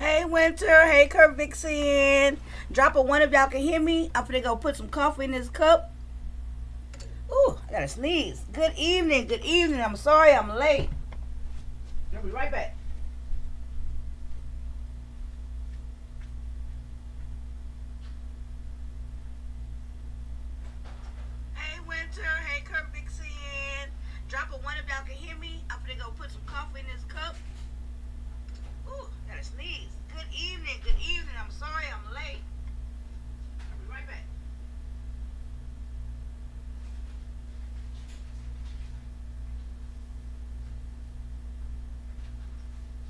Hey Winter, hey Kurt Vixen. Drop a one if y'all can hear me. I'm finna go put some coffee in this cup. Ooh, I gotta sneeze. Good evening, good evening. I'm sorry I'm late. I'll be right back. Hey Winter, hey Kurt Vixen. Drop a one if y'all can hear me. I'm finna go put some coffee in this cup. Ooh, I gotta sneeze. Good evening, good evening. I'm sorry I'm late. I'll be right back.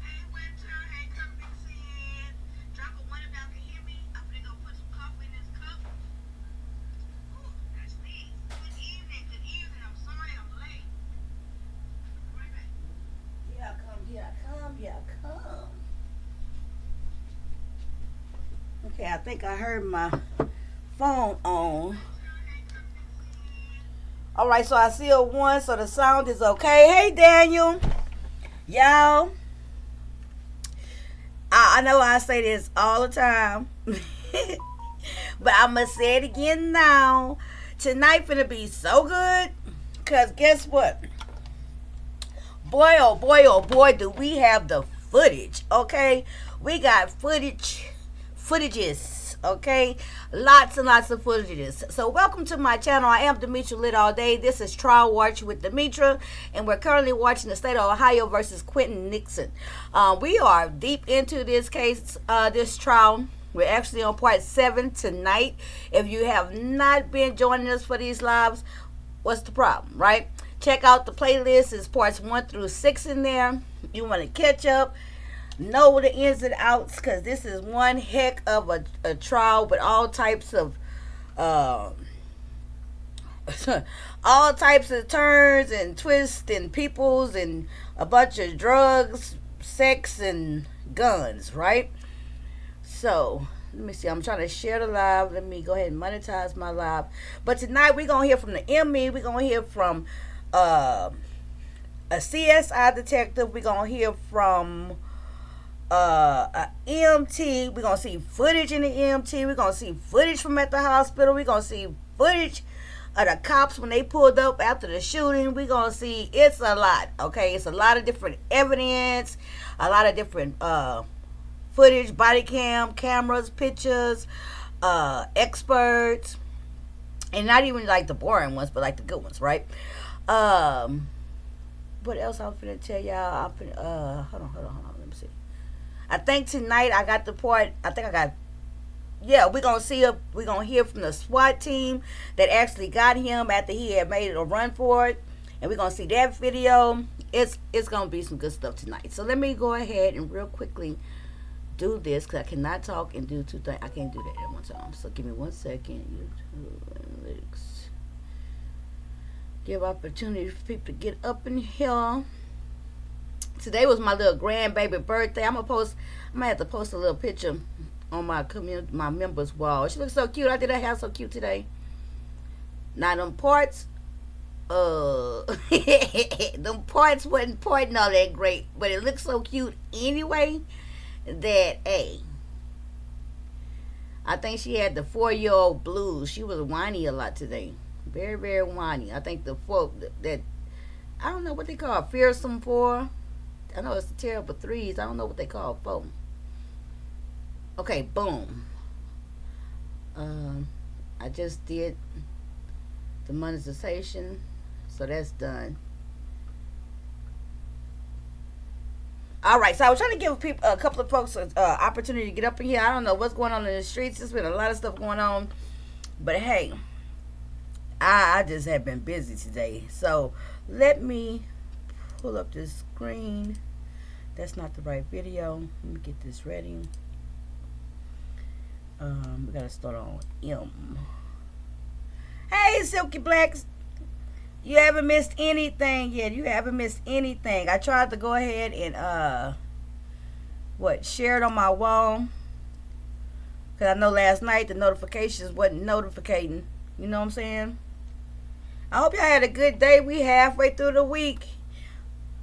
Hey Winter, hey Kurt Vixen. Drop a one if y'all can hear me. I'm finna go put some coffee in this cup. Ooh, I gotta sneeze. Good evening, good evening. I'm sorry I'm late. I'll be right back. Here I come, here I come, here I come. Okay, I think I heard my phone on. All right, so I see a one, so the sound is okay. Hey, Daniel. Y'all, I know I say this all the time, but I'm going to say it again now. Tonight finna be so good, because guess what? Boy, oh boy, oh boy, do we have the footage, okay? We got footages, okay? Lots and lots of footages. So welcome to my channel. I am Demetra Lit All Day. This is Trial Watch with Demetra, and we're currently watching the state of Ohio versus Quinton Nixon. We are deep into this case, this trial. We're actually on part 7 tonight. If you have not been joining us for these lives, what's the problem, right? Check out the playlist. It's parts 1 through 6 in there. You want to catch up, know the ins and outs, because this is one heck of a trial with all types of all types of turns and twists and peoples and a bunch of drugs, sex, and guns, right? So let me see. I'm trying to share the live. Let me go ahead and monetize my live. But tonight we're gonna hear from the ME. We're gonna hear from a CSI detective. We're gonna hear from a EMT. We're gonna see footage in the EMT. We're gonna see footage from at the hospital. We're gonna see footage of the cops when they pulled up after the shooting. We're gonna see, it's a lot, okay? It's a lot of different evidence, a lot of different footage, body cameras, pictures, experts, and not even like the boring ones, but like the good ones, right? What else I'm finna tell y'all? I'm finna, hold on, let me see. I think tonight I got the part, yeah, we're gonna hear from the SWAT team that actually got him after he had made a run for it, and we're gonna see that video. It's gonna be some good stuff tonight. So let me go ahead and real quickly do this, because I cannot talk and do two things. I can't do that at one time. So give me 1 second. YouTube Analytics. Give opportunity for people to get up in here. Today was my little grandbaby birthday. I might have to post a little picture on my members wall. She looks so cute. I did her hair so cute today. Now them parts, them parts wasn't parting all that great, but it looks so cute anyway that, hey, I think she had the 4-year-old blues. She was whiny a lot today. Very, very whiny. I think the folk that I don't know what they call fearsome 4. I know it's the terrible 3s. I don't know what they call 4. Okay, boom. I just did the monetization, so that's done. All right, so I was trying to give people, a couple of folks, opportunity to get up in here. I don't know what's going on in the streets. There's been a lot of stuff going on, but hey, I just have been busy today. So let me pull up this screen. That's not the right video. Let me get this ready. We gotta start on M. Hey, Silky Blacks. You haven't missed anything yet. You haven't missed anything. I tried to go ahead and share it on my wall, because I know last night the notifications wasn't notificating. You know what I'm saying? I hope y'all had a good day. We halfway through the week.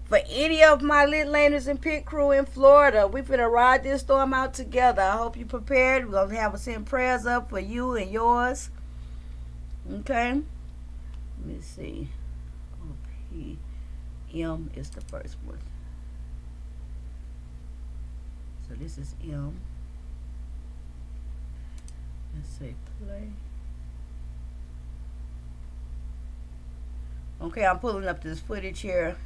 For any of my lit laners and pit crew in Florida, we finna ride this storm out together. I hope you prepared. We're gonna have a send prayers up for you and yours. Okay. Let me see. M is the first one. So this is M. Let's say play. Okay, I'm pulling up this footage here.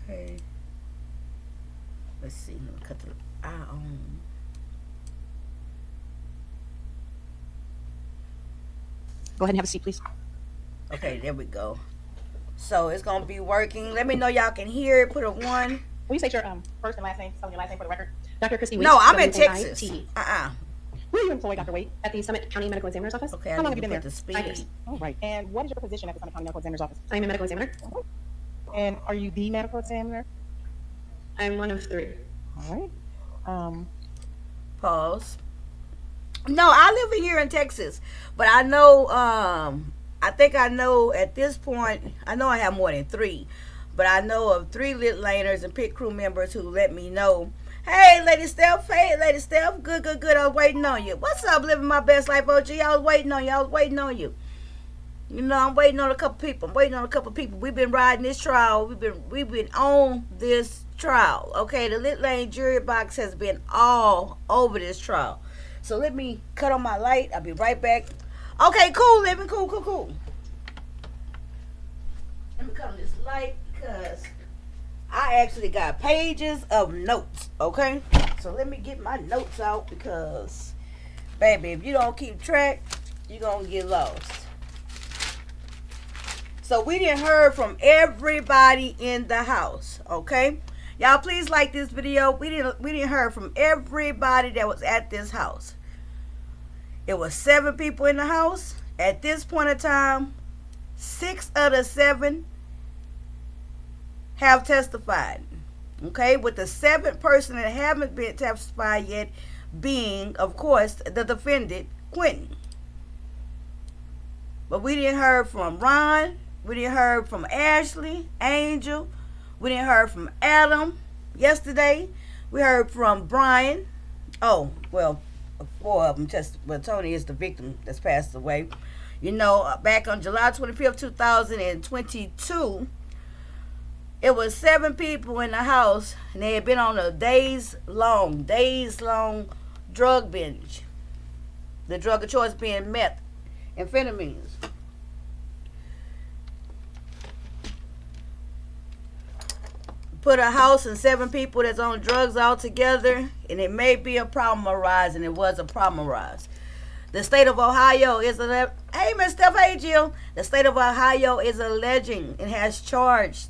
Okay. Let's see. Let me cut the eye on. Go ahead and have a seat, please. Okay, there we go. So it's gonna be working. Let me know y'all can hear it. Put a 1. Will you state your first and last name? Spelling your last name for the record. Dr. Christy Waite. No, I'm in Texas. W-A-I-T-E. Where are you employed, Dr. Waite? At the Summit County Medical Examiner's Office? Okay, how long have you been there? The speed. 9 years. Oh, right. And what is your position at the Summit County Medical Examiner's Office? I'm a medical examiner. And are you the medical examiner? I'm one of 3. All right. Pause. No, I live here in Texas, but I know. I think I know at this point. I know I have more than 3, but I know of 3 lit laners and pit crew members who let me know. Hey, Lady Steph. Hey, Lady Steph. Good. I was waiting on you. What's up? Living my best life, OG. I was waiting on you. You know, I'm waiting on a couple people. We've been riding this trial. We've been on this trial. Okay, the lit lane jury box has been all over this trial. So let me cut on my light. I'll be right back. Okay, cool, living, cool. Let me cut on this light because I actually got pages of notes. Okay, so let me get my notes out because, baby, if you don't keep track, you're gonna get lost. So we didn't heard from everybody in the house. Okay. Y'all please like this video. We didn't hear from everybody that was at this house. It was 7 people in the house. At this point in time, 6 of the 7 have testified. Okay, with the 7th person that haven't been testified yet being, of course, the defendant, Quinton. But we didn't hear from Ron. We didn't hear from Ashley, Angel. We didn't hear from Adam yesterday. We heard from Brian. Oh, well, 4 of them but Tony is the victim that's passed away. You know, back on July 25th, 2022, it was 7 people in the house, and they had been on a days-long drug binge. The drug of choice being meth, amphetamines. Put a house and 7 people that's on drugs all together, and it may be a problem arise, and it was a problem arise. The state of Ohio is hey, Miss Steph, hey, Jill. The state of Ohio is alleging and has charged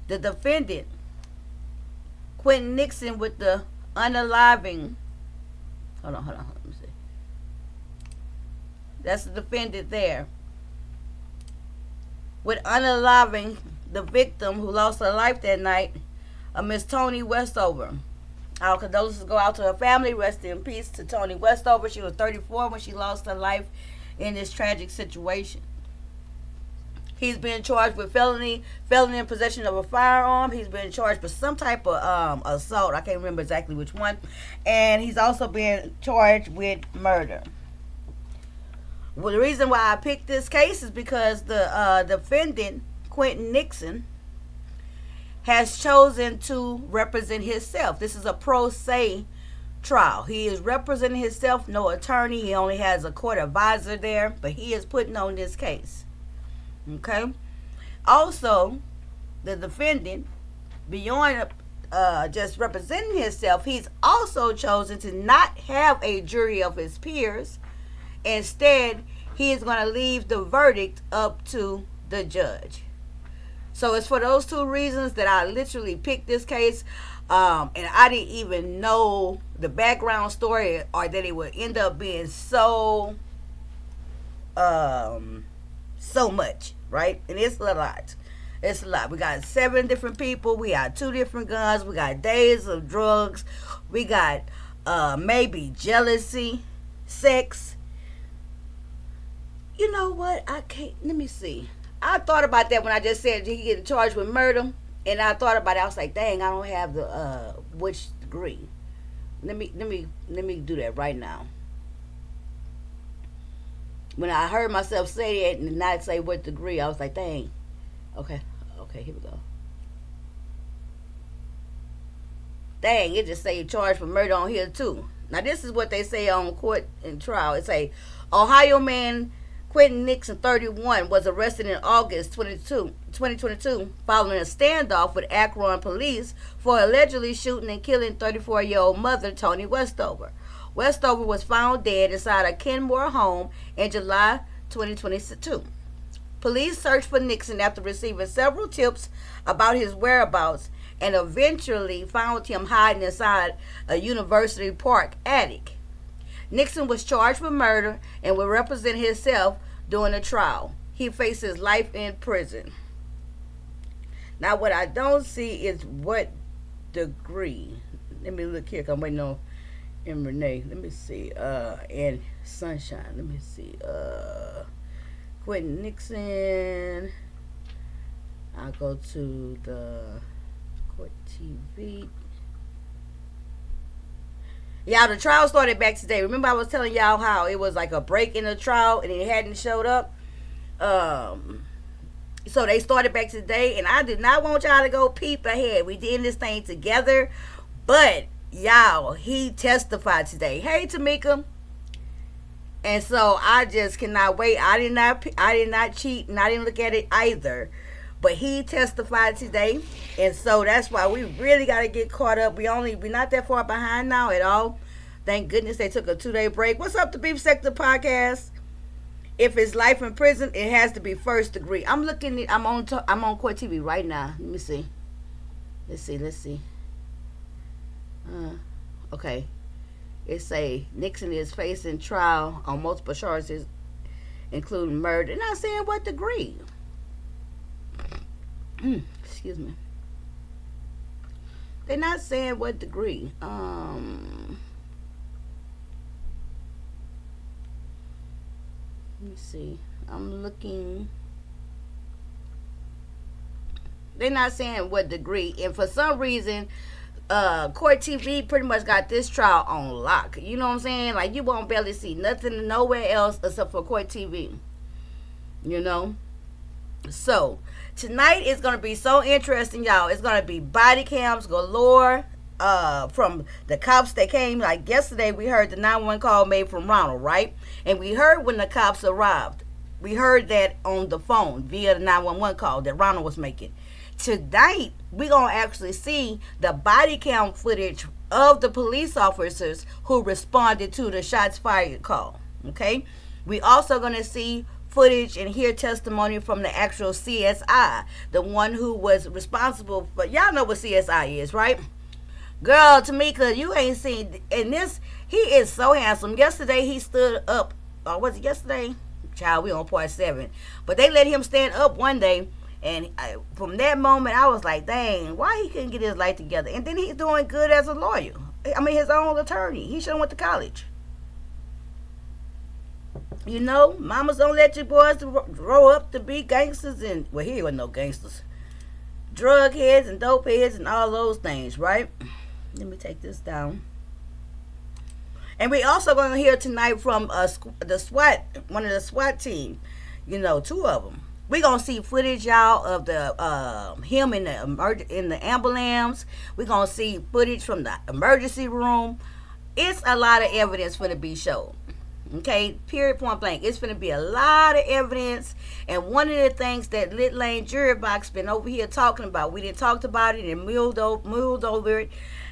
the defendant, Quinton Nixon, with the unaliving. Hold on. Let me see. That's the defendant there. With unaliving the victim who lost her life that night, Miss Tony Westover. Our condolences go out to her family. Rest in peace to Tony Westover. She was 34 when she lost her life in this tragic situation. He's been charged with felony in possession of a firearm. He's been charged with some type of assault. I can't remember exactly which one. And he's also been charged with murder. Well, the reason why I picked this case is because the defendant, Quinton Nixon, has chosen to represent himself. This is a pro se trial. He is representing himself, no attorney. He only has a court advisor there, but he is putting on this case. Okay. Also, the defendant, beyond just representing himself, he's also chosen to not have a jury of his peers. Instead, he is going to leave the verdict up to the judge. So it's for those 2 reasons that I literally picked this case. And I didn't even know the background story, or that it would end up being so much, right? And it's a lot. It's a lot. We got 7 different people. We got 2 different guns. We got days of drugs. We got maybe jealousy, sex. You know what? I can't. Let me see. I thought about that when I just said he getting charged with murder, and I thought about it. I was like, dang, I don't have the which degree. Let me do that right now. When I heard myself say that and not say what degree, I was like, dang. Okay, here we go. Dang, it just say charged for murder on here too. Now this is what they say on court and trial. It say Ohio man Quinton Nixon, 31, was arrested in August 2022 following a standoff with Akron police for allegedly shooting and killing 34-year-old mother Toni Westover. Westover was found dead inside a Kenmore home in July 2022. Police searched for Nixon after receiving several tips about his whereabouts and eventually found him hiding inside a University Park attic. Nixon was charged with murder and will represent himself during the trial. He faces life in prison. Now, what I don't see is what degree. Let me look here. 'Cause I'm waiting on Renee. Let me see. And Sunshine. Let me see. Quinton Nixon. I'll go to the court TV. Y'all, the trial started back today. Remember I was telling y'all how it was like a break in the trial and it hadn't showed up? So they started back today, and I did not want y'all to go peep ahead. We did this thing together, but y'all, he testified today. Hey, Tamika. And so I just cannot wait. I did not cheat, and I didn't look at it either. But he testified today, and so that's why we really got to get caught up. We're not that far behind now at all. Thank goodness they took a 2-day break. What's up, the Beef Sector Podcast? If it's life in prison, it has to be first degree. I'm on Court TV right now. Let me see. Let's see. Okay. It say Nixon is facing trial on multiple charges, including murder. They're not saying what degree. Excuse me. They're not saying what degree. Let me see. I'm looking. They're not saying what degree. And for some reason, Court TV pretty much got this trial on lock. You know what I'm saying? Like, you won't barely see nothing nowhere else except for Court TV. You know? So, tonight is going to be so interesting, y'all. It's going to be body cams galore from the cops that came. Like yesterday, we heard the 911 call made from Ronald, right? And we heard when the cops arrived. We heard that on the phone via the 911 call that Ronald was making. Tonight, we're going to actually see the body cam footage of the police officers who responded to the shots fired call. Okay? We also going to see footage and hear testimony from the actual CSI, the one who was responsible for, y'all know what CSI is, right? Girl, Tamika, you ain't seen, and this, he is so handsome. Yesterday, he stood up, or was it yesterday? Child, we on part 7. But they let him stand up one day, and from that moment, I was like, dang, why he couldn't get his life together? And then he's doing good as a lawyer. I mean, his own attorney. He should have went to college. You know, mamas don't let you boys grow up to be gangsters and, well, he wasn't no gangsters. Drug heads and dope heads and all those things, right? Let me take this down. And we also going to hear tonight from the SWAT, one of the SWAT team. You know, 2 of them. We're going to see footage, y'all, of the him in the ambulance. We're going to see footage from the emergency room. It's a lot of evidence for to be shown. Okay, period, point blank. It's going to be a lot of evidence. And one of the things that Lit Lane Jury Box been over here talking about, we didn't talked about it and mulled over it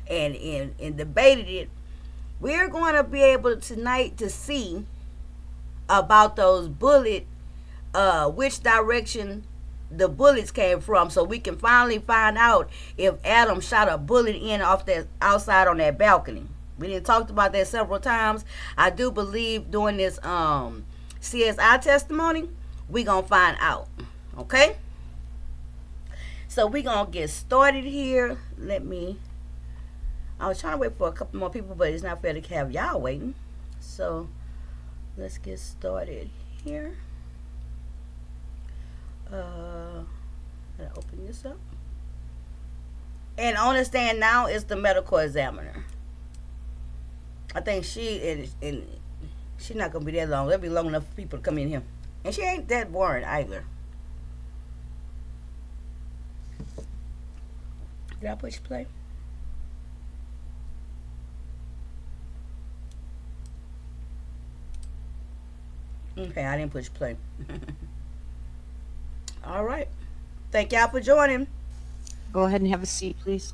and debated it. We're going to be able tonight to see about those bullet, which direction the bullets came from, so we can finally find out if Adam shot a bullet in off that outside on that balcony. We didn't talked about that several times. I do believe during this CSI testimony, we gonna find out. Okay? So we gonna get started here. I was trying to wait for a couple more people, but it's not fair to have y'all waiting. So let's get started here. Let me open this up. And on the stand now is the medical examiner. I think and she's not gonna be that long. It'll be long enough for people to come in here. And she ain't that boring either. Did I push play? Okay, I didn't push play. All right. Thank y'all for joining. Go ahead and have a seat, please.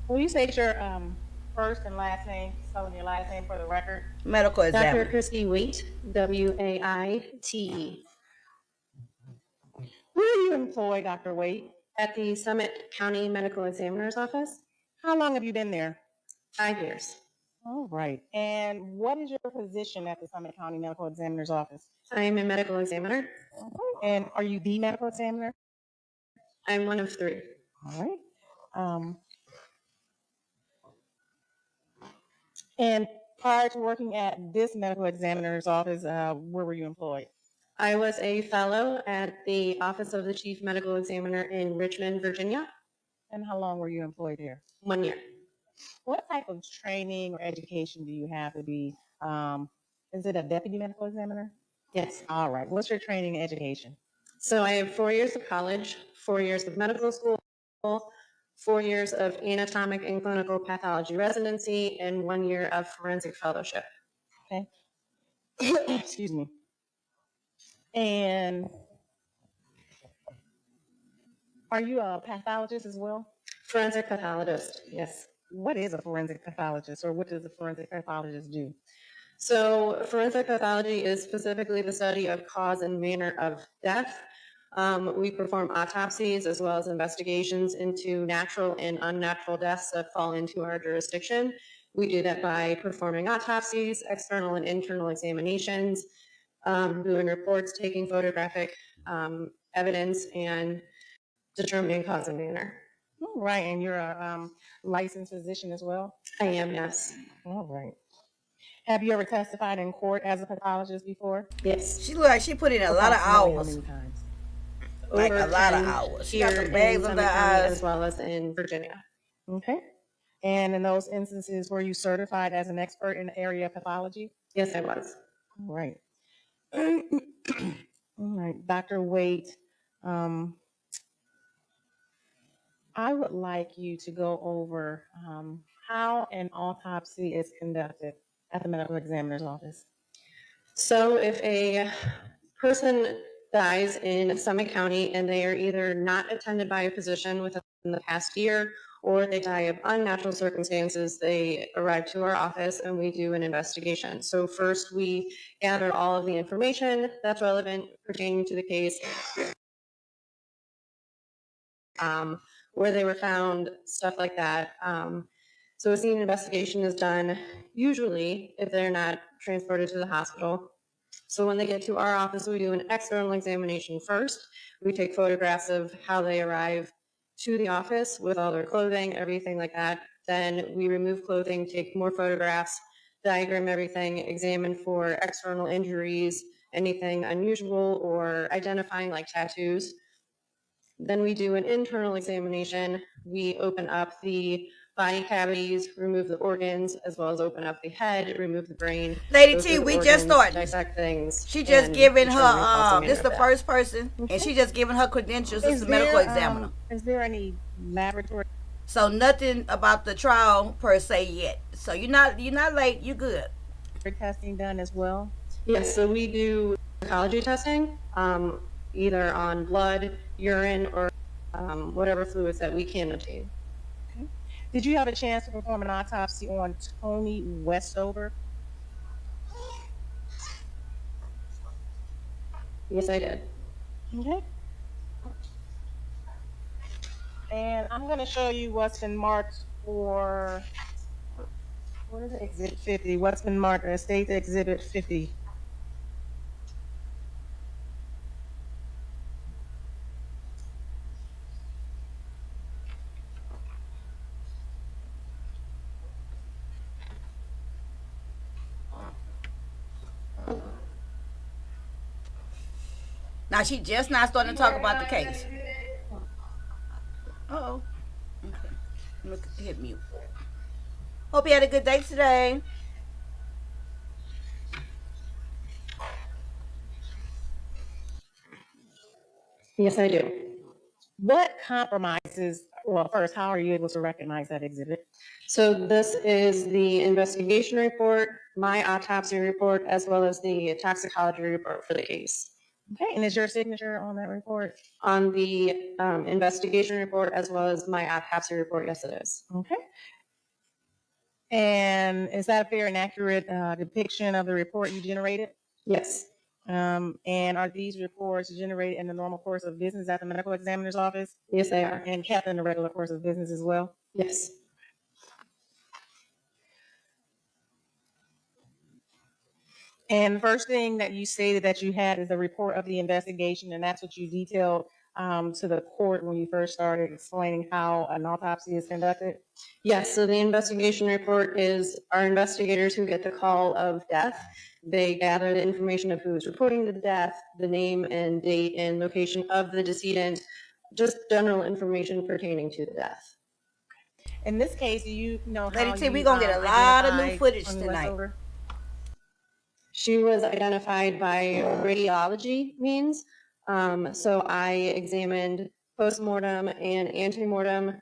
will you state your first and last name, spelling your last name for the record? Medical Dr. examiner. Christy Waite, Waite, Where are you employed, Dr. Waite? at the Summit County Medical Examiner's Office. How long have you been there? 5 years. All right. And what is your position at the Summit County Medical Examiner's Office? I am a medical examiner. And are you the medical examiner? I'm one of 3. All right. And prior to working at this medical examiner's office, where were you employed? I was a fellow at the Office of the Chief Medical Examiner in Richmond, Virginia. And how long were you employed here? 1 year. What type of training or education do you have to be, is it a deputy medical examiner? Yes. All right. What's your training and education? So I have 4 years of college, 4 years of medical school, 4 years of anatomic and clinical pathology residency, and 1 year of forensic fellowship. Okay. Excuse me. And are you a pathologist as well? Forensic pathologist, yes. What is a forensic pathologist, or what does a forensic pathologist do? So forensic pathology is specifically the study of cause and manner of death. We perform autopsies as well as investigations into natural and unnatural deaths that fall into our jurisdiction. We do that by performing autopsies, external and internal examinations, doing reports, taking photographic evidence, and determining cause and manner. All right. And you're a licensed physician as well? I am, yes. All right. Have you ever testified in court as a pathologist before? Yes. She look like she put in a lot of Approximately how hours. many times? Like Over a lot of 10 hours. She got here some bags in under Summit her County eyes. as well as in Virginia. Okay. And in those instances, were you certified as an expert in the area of pathology? Yes, I was. All right. All right. Dr. Waite, I would like you to go over how an autopsy is conducted at the medical examiner's office. So if a person dies in Summit County and they are either not attended by a physician within the past year, or they die of unnatural circumstances, they arrive to our office and we do an investigation. So first we gather all of the information that's relevant pertaining to the case, where they were found, stuff like that. So a scene investigation is done usually if they're not transported to the hospital. So when they get to our office, we do an external examination first. We take photographs of how they arrive to the office with all their clothing, everything like that. Then we remove clothing, take more photographs, diagram everything, examine for external injuries, anything unusual or identifying like tattoos. Then we do an internal examination. We open up the body cavities, remove the organs, as well as open up the head, remove the brain. Lady go T, through the we just organs, started. dissect things. She just and giving determine cause her and this is manner the of first person, and she just giving her credentials as Is a medical there, examiner. Is there any laboratory? So nothing about the trial per se yet. So you're not late. You good. testing done as well? Yes, so we do oncology testing, either on blood, urine, or whatever fluids that we can obtain. Okay. Did you have a chance to perform an autopsy on Tony Westover? Yes, I did. Okay. And I'm going to show you what's been marked for, what is it, Exhibit 50? What's been marked as State Exhibit 50? Now she just not starting to talk about the case. Uh-oh. Okay. Look, hit mute. Hope you had a good day today. Yes, I do. What compromises, well, first, how are you able to recognize that exhibit? So this is the investigation report, my autopsy report, as well as the toxicology report for the case. Okay, and is your signature on that report? On the investigation report as well as my autopsy report, yes, it is. Okay. And is that a fair and accurate depiction of the report you generated? Yes, And are these reports generated in the normal course of business at the medical examiner's office yes, they are. and kept in the regular course of business as well? Yes. And the first thing that you stated that you had is the report of the investigation, and that's what you detailed to the court when you first started explaining how an autopsy is conducted? Yes, so the investigation report is our investigators who get the call of death. They gather the information of who is reporting the death, the name and date and location of the decedent, just general information pertaining to the death. In this case, do you know how Lady T, you we gonna get a lot of new identified footage Tony tonight. Westover? She was identified by radiology means. So I examined postmortem and antemortem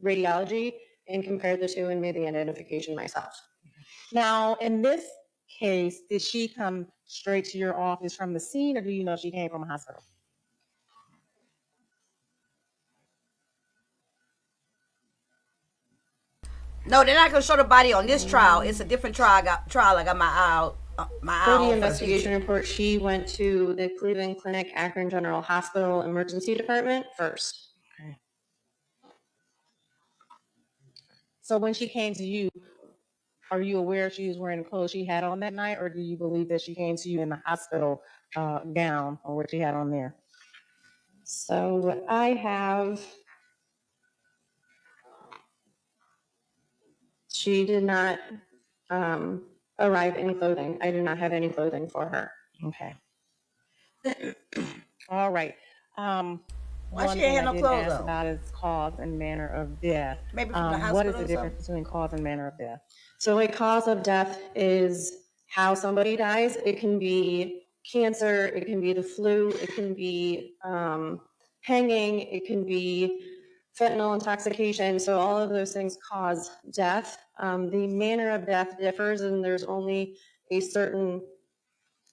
radiology and compared the two and made the identification myself. Now, in this case, did she come straight to your office from the scene, or do you know she came from a hospital? No, they're not gonna show the body on this trial. It's a different trial. I got my eye out. My eye For on the for the investigation future. report, she went to the Cleveland Clinic Akron General Hospital Emergency Department first. Okay. So when she came to you, are you aware she was wearing the clothes she had on that night, or do you believe that she came to you in the hospital gown or what she had on there? So what I have, she did not arrive in clothing. I do not have any clothing for her. Okay. All right. Why One she thing ain't I had no didn't clothes ask on? about is cause and manner of death. Maybe from the What is hospital the or difference something? between cause and manner of death? So a cause of death is how somebody dies. It can be cancer, it can be the flu, it can be hanging, it can be fentanyl intoxication. So all of those things cause death. The manner of death differs, and there's only a certain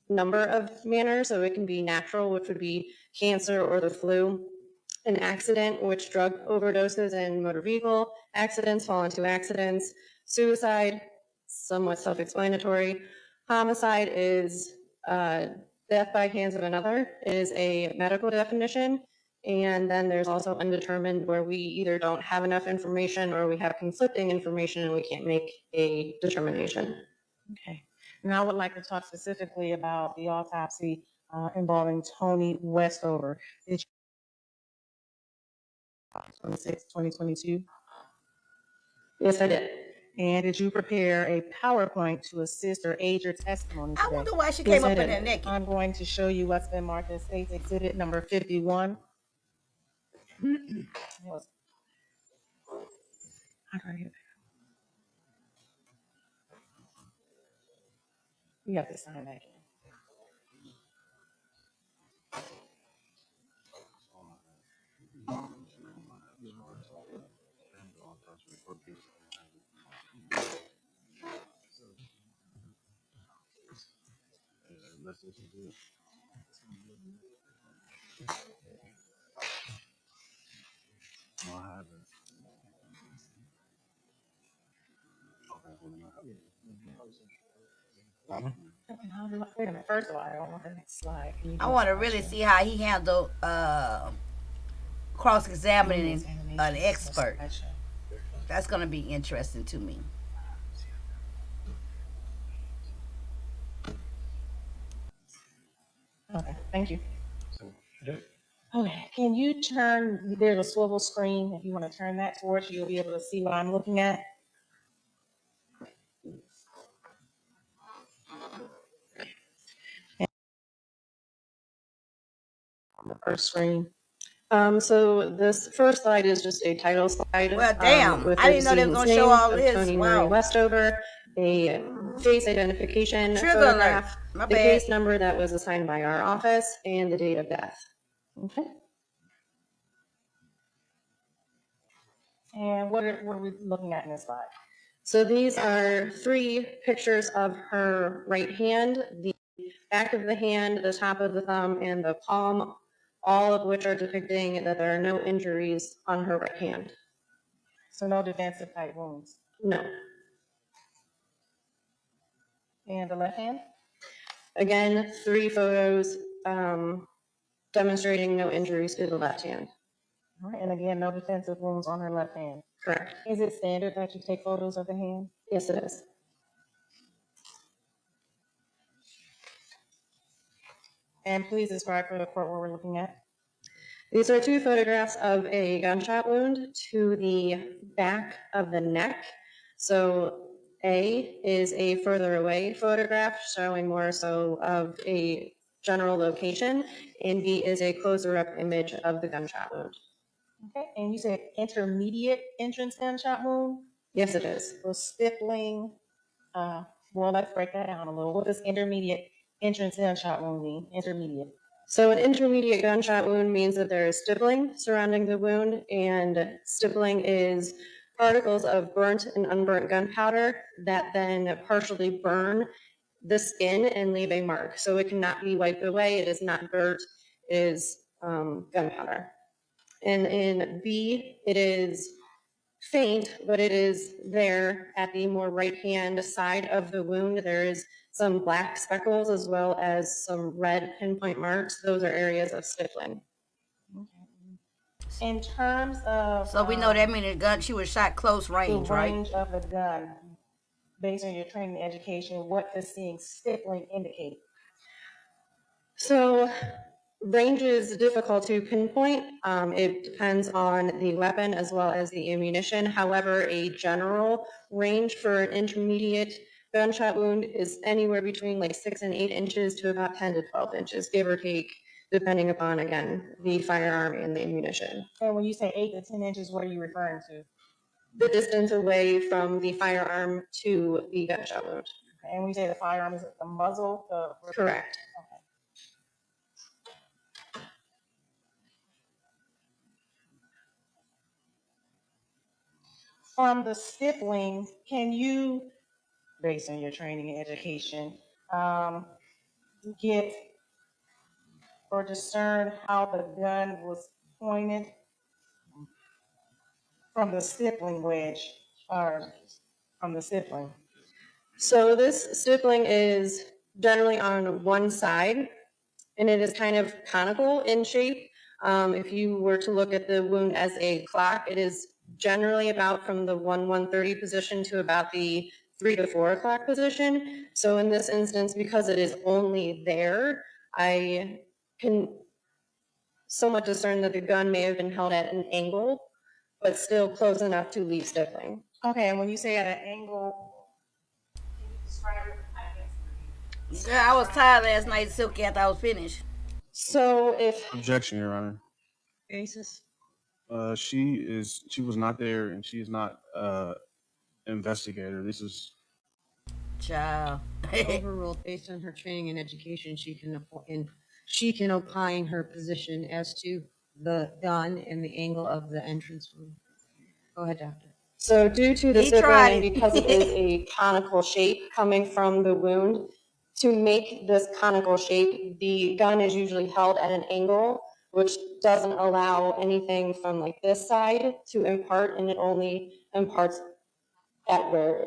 number of manners. So it can be natural, which would be cancer or the flu. An accident, which drug overdoses and motor vehicle accidents fall into accidents. Suicide, somewhat self-explanatory. Homicide is death by hands of another, is a medical definition. And then there's also undetermined, where we either don't have enough information or we have conflicting information and we can't make a determination. Okay. Now I would like to talk specifically about the autopsy involving Tony Westover. Did you 26, 2022? Yes, I did. And did you prepare a PowerPoint to assist or aid your testimony I today? wonder why she Yes, came I up in did. there naked. I'm going to show you what's been marked as State's Exhibit number 51. How do I get it? You have to sign that. Wait a minute. First of all, I don't want the next slide. Can you I do want to slide really show? see how he handled cross-examining Examination, an expert. slideshow. That's gonna be interesting to me. Okay, thank you. Okay, can you turn, there's a swivel screen. If you want to turn that towards you, you'll be able to see what I'm looking at. on the first screen? So this first slide is just a title slide. Well, damn. With I the didn't know they was decedent's gonna show name all of this. Tony Murray Wow. Westover, a face identification Trigger photograph, alert. My the bad. case number that was assigned by our office, and the date of death. Okay. And what are we looking at in this slide? So these are 3 pictures of her right hand, the back of the hand, the top of the thumb, and the palm, all of which are depicting that there are no injuries on her right hand. So no defensive type wounds. No. And the left hand? Again, 3 photos demonstrating no injuries to the left hand. All right. And again, no defensive wounds on her left hand. Correct. Is it standard that you take photos of the hand? Yes, it is. And please describe for the court what we're looking at. These are 2 photographs of a gunshot wound to the back of the neck. So A is a further away photograph showing more so of a general location, and B is a closer up image of the gunshot wound. Okay. And you said intermediate entrance gunshot wound? Yes, it is. So stippling. Well, let's break that down a little. What does intermediate entrance gunshot wound mean? Intermediate. So an intermediate gunshot wound means that there is stippling surrounding the wound, and stippling is particles of burnt and unburnt gunpowder that then partially burn the skin and leave a mark. So it cannot be wiped away. It is not dirt. It is gunpowder. And in B, it is faint, but it is there at the more right-hand side of the wound. There is some black speckles as well as some red pinpoint marks. Those are areas of stippling. In terms of So we know that means the gun. She was shot close range, the right? range of the gun, based on your training and education, what does seeing stippling indicate? So range is difficult to pinpoint. It depends on the weapon as well as the ammunition. However, a general range for an intermediate gunshot wound is anywhere between like 6 and 8 inches to about 10 to 12 inches, give or take, depending upon, again, the firearm and the ammunition. And when you say 8 to 10 inches, what are you referring to? The distance away from the firearm to the gunshot wound. And when you say the firearm, is it the muzzle? Correct. Okay. From the stippling, can you, based on your training and education, get or discern how the gun was pointed from the stippling wedge or from the stippling? So this stippling is generally on one side, and it is kind of conical in shape. If you were to look at the wound as a clock, it is generally about from the 1:30 position to about the 3 to 4 o'clock position. So in this instance, because it is only there, I can somewhat discern that the gun may have been held at an angle, but still close enough to leave stippling. Okay, and when you say at an angle, can you describe it? Girl, I was tired last night, Silky, after I was finished. So if Objection, Your Honor. basis. She was not there, and she is not investigator. This is Child. Overruled based on her training and education, she can opine her position as to the gun and the angle of the entrance wound. Go ahead, doctor. So due to the He stippling, tried and it. because it is a conical shape coming from the wound, to make this conical shape, the gun is usually held at an angle, which doesn't allow anything from like this side to impart, and it only imparts at where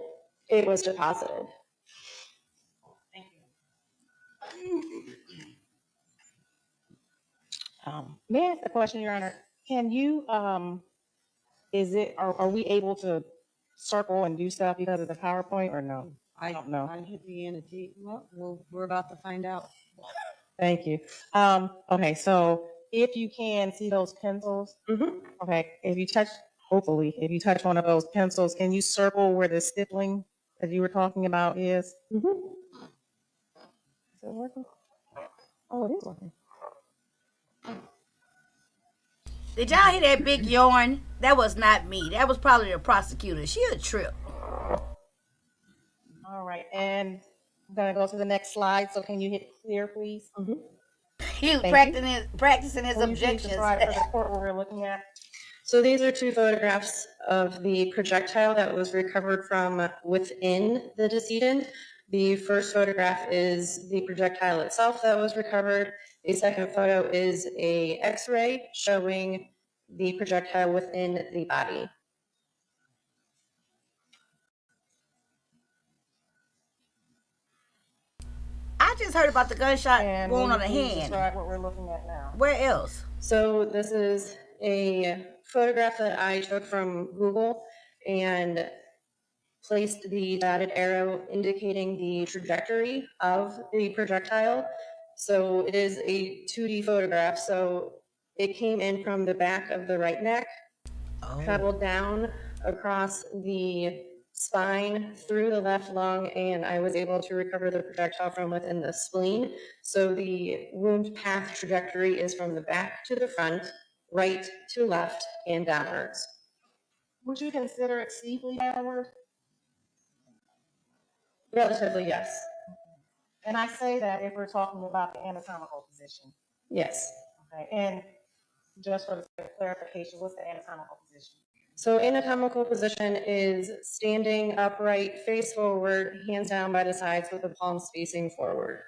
it was deposited. Thank you. May I ask a question, Your Honor? Can you, are we able to circle and do stuff because of the PowerPoint or no? I don't know. I hit the annotate. Well, we're about to find out. Thank you. Okay, so if you can see those pencils, okay, if you touch one of those pencils, can you circle where the stippling that you were talking about is? Is it working? Oh, it is working. Did y'all hear that big yarn? That was not me. That was probably the prosecutor. She a trip. All right, and I'm gonna go to the next slide. So can you hit clear, please? He was Thank you. practicing his Will you please objections. describe for the court what we're looking at? So these are two photographs of the projectile that was recovered from within the decedent. The first photograph is the projectile itself that was recovered. The second photo is a X-ray showing the projectile within the body. I just heard about the gunshot And wound will on you the please hand. describe what we're looking at now? Where else? So this is a photograph that I took from Google and placed the dotted arrow indicating the trajectory of the projectile. So it is a 2D photograph. So it came in from the back of the right neck, traveled down across the spine through the left lung, and I was able to recover the projectile from within the spleen. So the wound path trajectory is from the back to the front, right to left, and downwards. Would you consider it steeply downward? Relatively, yes. And I say that if we're talking about the anatomical position. Yes. Okay, and just for the sake of clarification, what's the anatomical position? So anatomical position is standing upright, face forward, hands down by the sides with the palms facing forward.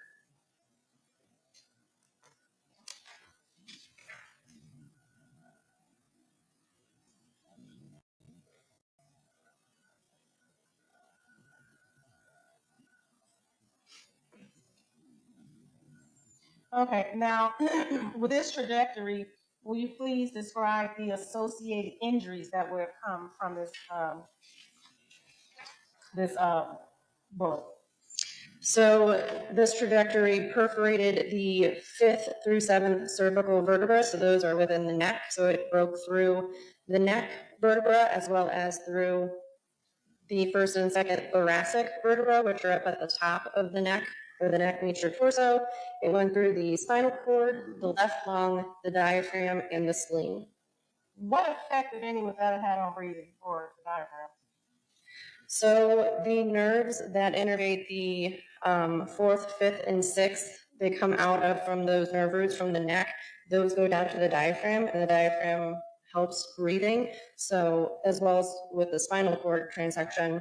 Okay, now with this trajectory, will you please describe the associated injuries that would have come from this bullet? So this trajectory perforated the 5th through 7th cervical vertebra, so those are within the neck. So it broke through the neck vertebra as well as through the 1st and 2nd thoracic vertebra, which are up at the top of the neck, or the neck meets your torso. It went through the spinal cord, the left lung, the diaphragm, and the spleen. What effect, if any, would that have had on breathing for the diaphragm? So the nerves that innervate the 4th, 5th, and 6th, they come out of from those nerve roots from the neck. Those go down to the diaphragm, and the diaphragm helps breathing. So as well as with the spinal cord transection,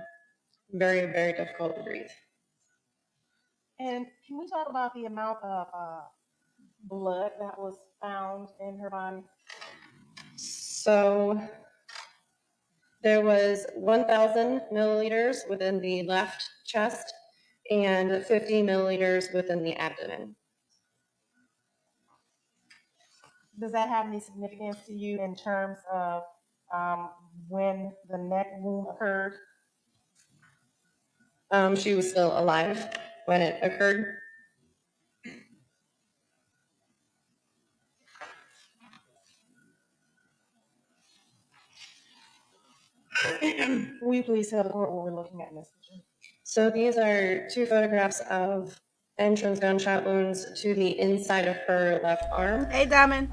very, very difficult to breathe. And can we talk about the amount of blood that was found in her body? So there was 1,000 milliliters within the left chest and 50 milliliters within the abdomen. Does that have any significance to you in terms of when the neck wound occurred? She was still alive when it occurred. Will you please tell the court what we're looking at in this picture? So these are two photographs of entrance gunshot wounds to the inside of her left arm. Hey, Diamond.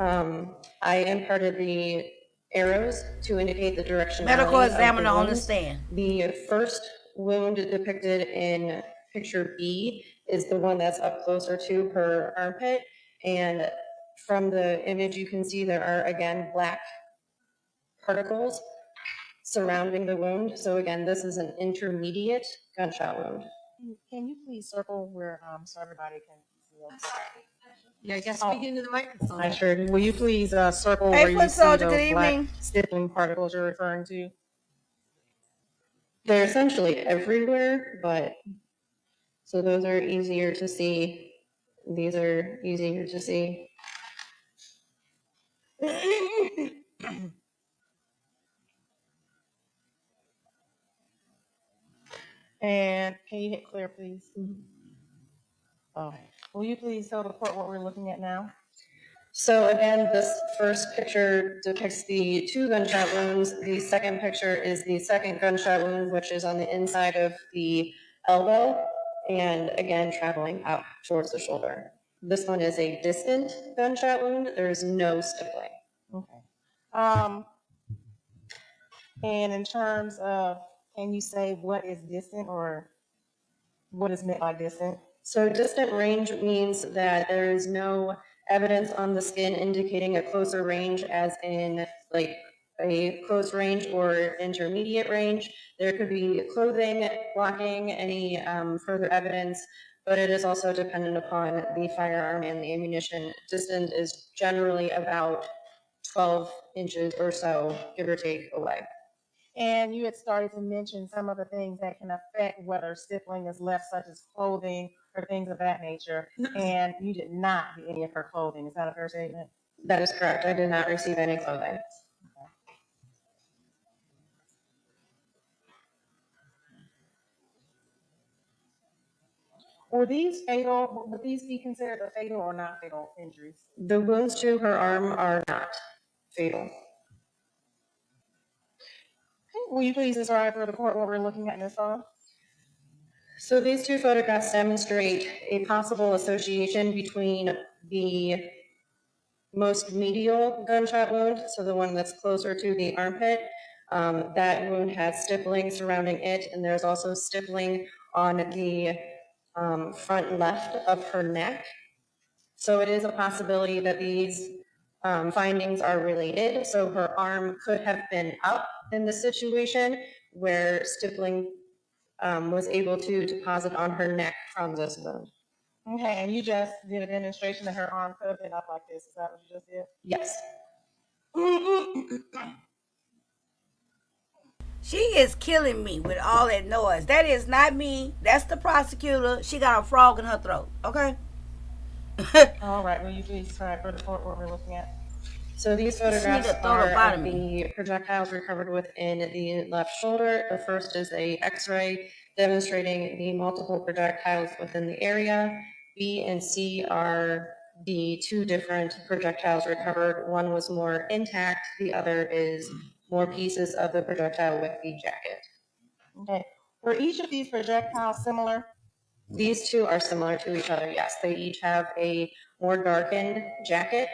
I imparted the arrows to indicate the direction. Medical examiner on the stand. The first wound depicted in picture B is the one that's up closer to her armpit. And from the image, you can see there are, again, black particles surrounding the wound. So again, this is an intermediate gunshot wound. Can you please circle where so everybody can see us? Yeah, I guess speak into the microphone. I sure do. Will you please circle Hey, where you foot see soldier, those good black evening. stippling particles you're referring to? They're essentially everywhere, but so those are easier to see. These are easier to see. And can you hit clear, please? Okay. Will you please tell the court what we're looking at now? So again, this first picture depicts the two gunshot wounds. The second picture is the second gunshot wound, which is on the inside of the elbow, and again, traveling out towards the shoulder. This one is a distant gunshot wound. There is no stippling. Okay. And in terms of, can you say what is distant or what is meant by distant? So distant range means that there is no evidence on the skin indicating a closer range, as in like a close range or intermediate range. There could be clothing blocking any further evidence, but it is also dependent upon the firearm and the ammunition. Distant is generally about 12 inches or so, give or take, away. And you had started to mention some of the things that can affect whether stippling is left, such as clothing or things of that nature. And you did not get any of her clothing. Is that a fair statement? That is correct. I did not receive any clothing. Were these fatal? Would these be considered a fatal or not fatal injuries? The wounds to her arm are not fatal. Will you please describe for the court what we're looking at in this photo? So these two photographs demonstrate a possible association between the most medial gunshot wound, so the one that's closer to the armpit. That wound has stippling surrounding it, and there's also stippling on the front left of her neck. So it is a possibility that these findings are related. So her arm could have been up in the situation where stippling was able to deposit on her neck from this wound. Okay, and you just did a demonstration that her arm could have been up like this. Is that what you just did? Yes. She is killing me with all that noise. That is not me. That's the prosecutor. She got a frog in her throat. Okay. All right, will you please describe for the court what we're looking at? So these photographs Sneak a throw are about of me. the projectiles recovered within the left shoulder. The first is a X-ray demonstrating the multiple projectiles within the area. B and C are the two different projectiles recovered. One was more intact, the other is more pieces of the projectile with the jacket. Okay, were each of these projectiles similar? These two are similar to each other, yes. They each have a more darkened jacket.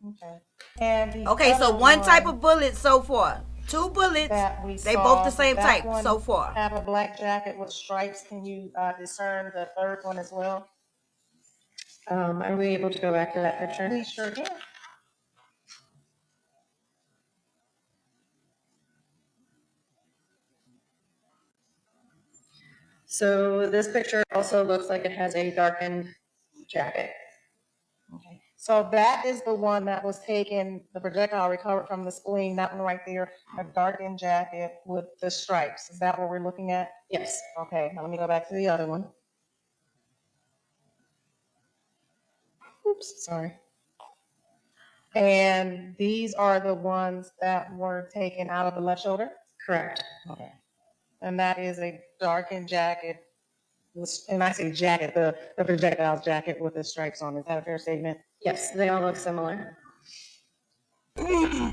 Okay. And the Okay, so other one type of bullet so far. Two bullets. that we They saw, both the same that type one so far. have a black jacket with stripes. Can you discern the third one as well? Are we able to go back to that picture? We sure can. So this picture also looks like it has a darkened jacket. Okay. So that is the one that was taken, the projectile recovered from the spleen, that one right there, a darkened jacket with the stripes. Is that what we're looking at? Yes. Okay, now let me go back to the other one. Oops, sorry. And these are the ones that were taken out of the left shoulder? Correct. Okay. And that is a darkened jacket, and I say jacket, the projectile's jacket with the stripes on. Is that a fair statement? Yes, they all look similar.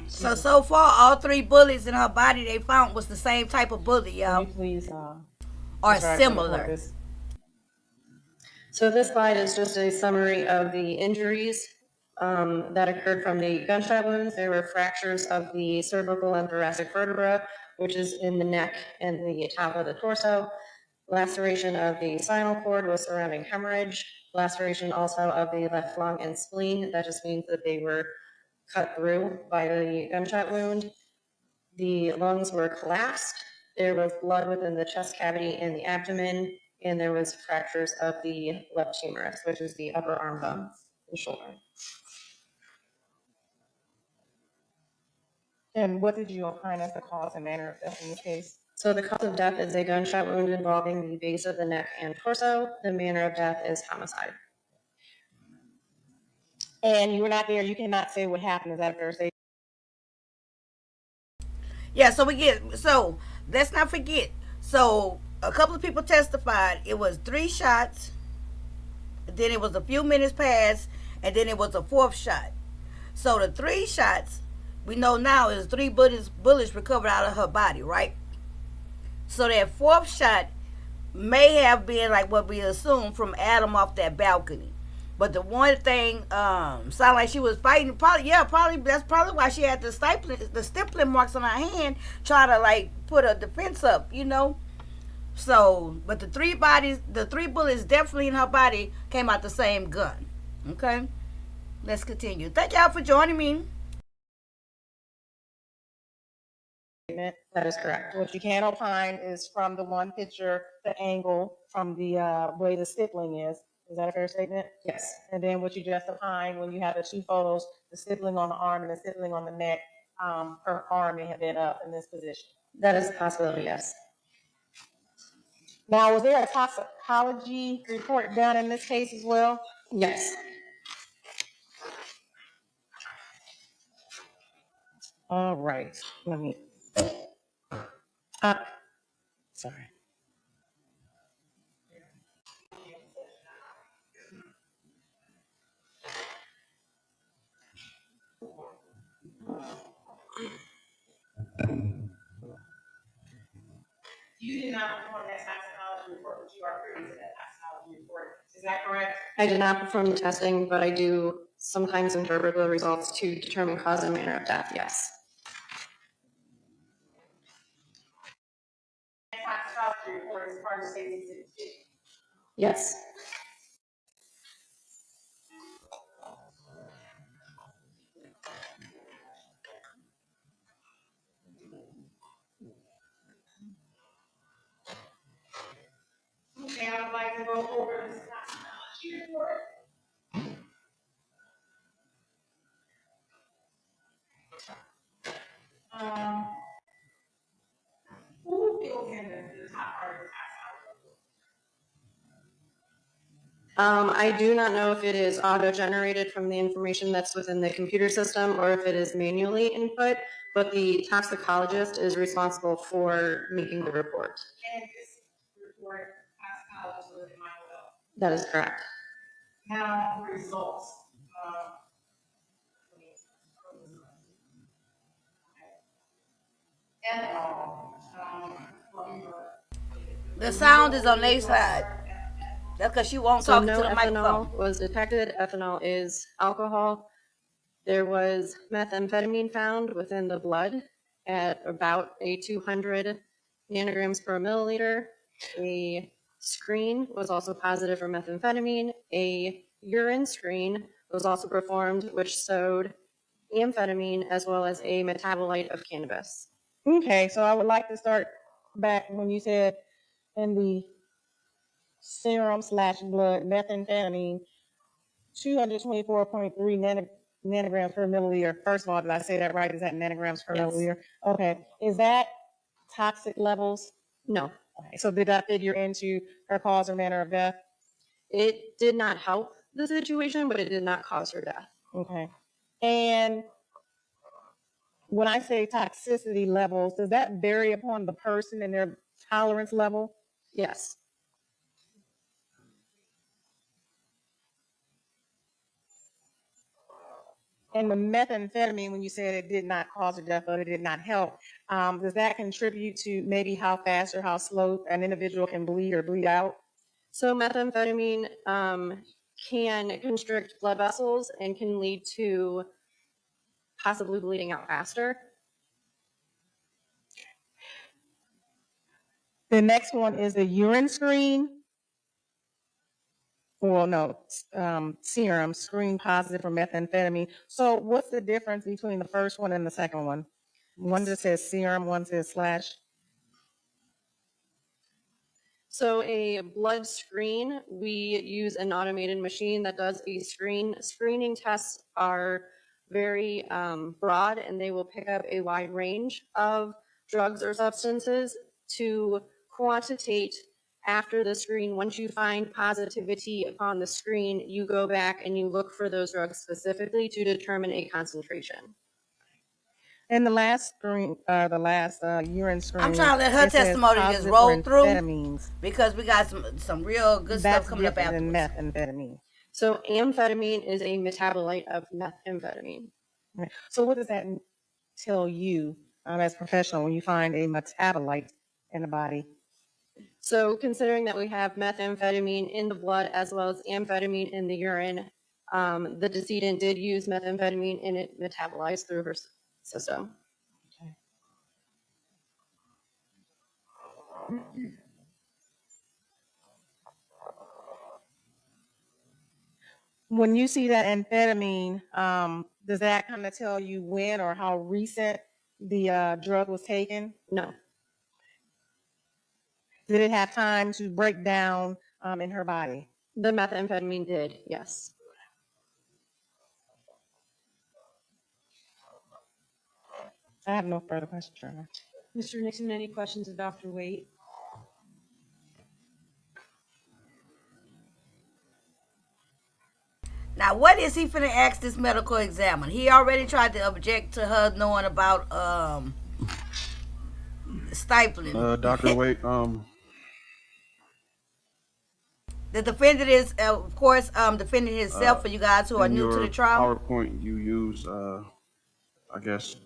So far, all three bullets in her body they found was the same type of bullet, Can y'all. you please, Or describe for the similar. court this? So this slide is just a summary of the injuries that occurred from the gunshot wounds. There were fractures of the cervical and thoracic vertebra, which is in the neck and the top of the torso. Laceration of the spinal cord with surrounding hemorrhage. Laceration also of the left lung and spleen. That just means that they were cut through by the gunshot wound. The lungs were collapsed. There was blood within the chest cavity and the abdomen, and there was fractures of the left humerus, which is the upper arm bone, the shoulder. And what did you opine as the cause and manner of death in this case? So the cause of death is a gunshot wound involving the base of the neck and torso. The manner of death is homicide. And you were not there, you cannot say what happened. Is that a fair statement? Yeah, so let's not forget. So a couple of people testified it was 3 shots, then it was a few minutes passed, and then it was a 4th shot. So the 3 shots, we know now is 3 bullets recovered out of her body, right? So that 4th shot may have been like what we assume from Adam off that balcony. But the one thing sounded like she was fighting. Probably, yeah, probably that's probably why she had the stippling marks on her hand, trying to like put a defense up, you know. So, but the three bullets definitely in her body came out the same gun. Okay, let's continue. Thank y'all for joining me. That is correct. What you can opine is from the one picture, the angle from the way the stippling is. Is that a fair statement? Yes, And then what you just opined when you have the two photos, the stippling on the arm and the stippling on the neck, her arm may have been up in this position. that is a possibility, yes. Now, was there a toxicology report done in this case as well? Yes. All right, let me, sorry. You did not perform that toxicology report, but you are privy to that toxicology report. Is that correct? I did not perform the testing, but I do sometimes interpret the results to determine cause and manner of death, yes. That toxicology report is part of safety exhibit 2. Yes. Okay, I would like to go over this toxicology report. Who fills in the top part of the toxicology? I do not know if it is auto-generated from the information that's within the computer system or if it is manually input, but the toxicologist is responsible for making the report. And this report, toxicologist was in my will. That is correct. Now, results. Ethanol. The sound is on their side. That's because she won't So talk no to the microphone. ethanol was detected. Ethanol is alcohol. There was methamphetamine found within the blood at about a 200 nanograms per milliliter. A screen was also positive for methamphetamine. A urine screen was also performed, which showed amphetamine as well as a metabolite of cannabis. Okay, so I would like to start back when you said in the serum / blood methamphetamine, 224.3 nanograms per milliliter. First of all, did I say that right? Is that nanograms per Yes. milliliter? Okay, is that toxic levels? No, Okay, so did that figure into her cause or manner of death? it did not help the situation, but it did not cause her death. Okay, and when I say toxicity levels, does that vary upon the person and their tolerance level? Yes. And the methamphetamine, when you said it did not cause her death, but it did not help, does that contribute to maybe how fast or how slow an individual can bleed or bleed out? So methamphetamine can constrict blood vessels and can lead to possibly bleeding out faster. The next one is the urine screen. Well, no, serum screen positive for methamphetamine. So what's the difference between the first one and the second one? One just says serum, one says slash. So a blood screen, we use an automated machine that does a screening tests are very broad, and they will pick up a wide range of drugs or substances to quantitate after the screen. Once you find positivity upon the screen, you go back and you look for those drugs specifically to determine a concentration. And the last screen, urine screen. I'm trying to let her it says testimony just positive roll for through amphetamines. because we got some real good That's stuff coming up different afterwards. than methamphetamine. So amphetamine is a metabolite of methamphetamine. Okay. So what does that tell you as a professional when you find a metabolite in the body? So considering that we have methamphetamine in the blood as well as amphetamine in the urine, the decedent did use methamphetamine and it metabolized through her system. When you see that amphetamine, does that kind of tell you when or how recent the drug was taken? No, Did it have time to break down in her body? the methamphetamine did, yes. I have no further questions. Mr. Nixon, any questions of Dr. Waite? Now, what is he finna ask this medical examiner? He already tried to object to her knowing about stifling. Dr. Wait, The defendant is, of course, defending himself for you guys who are in new to the your trial. PowerPoint, you use, I guess,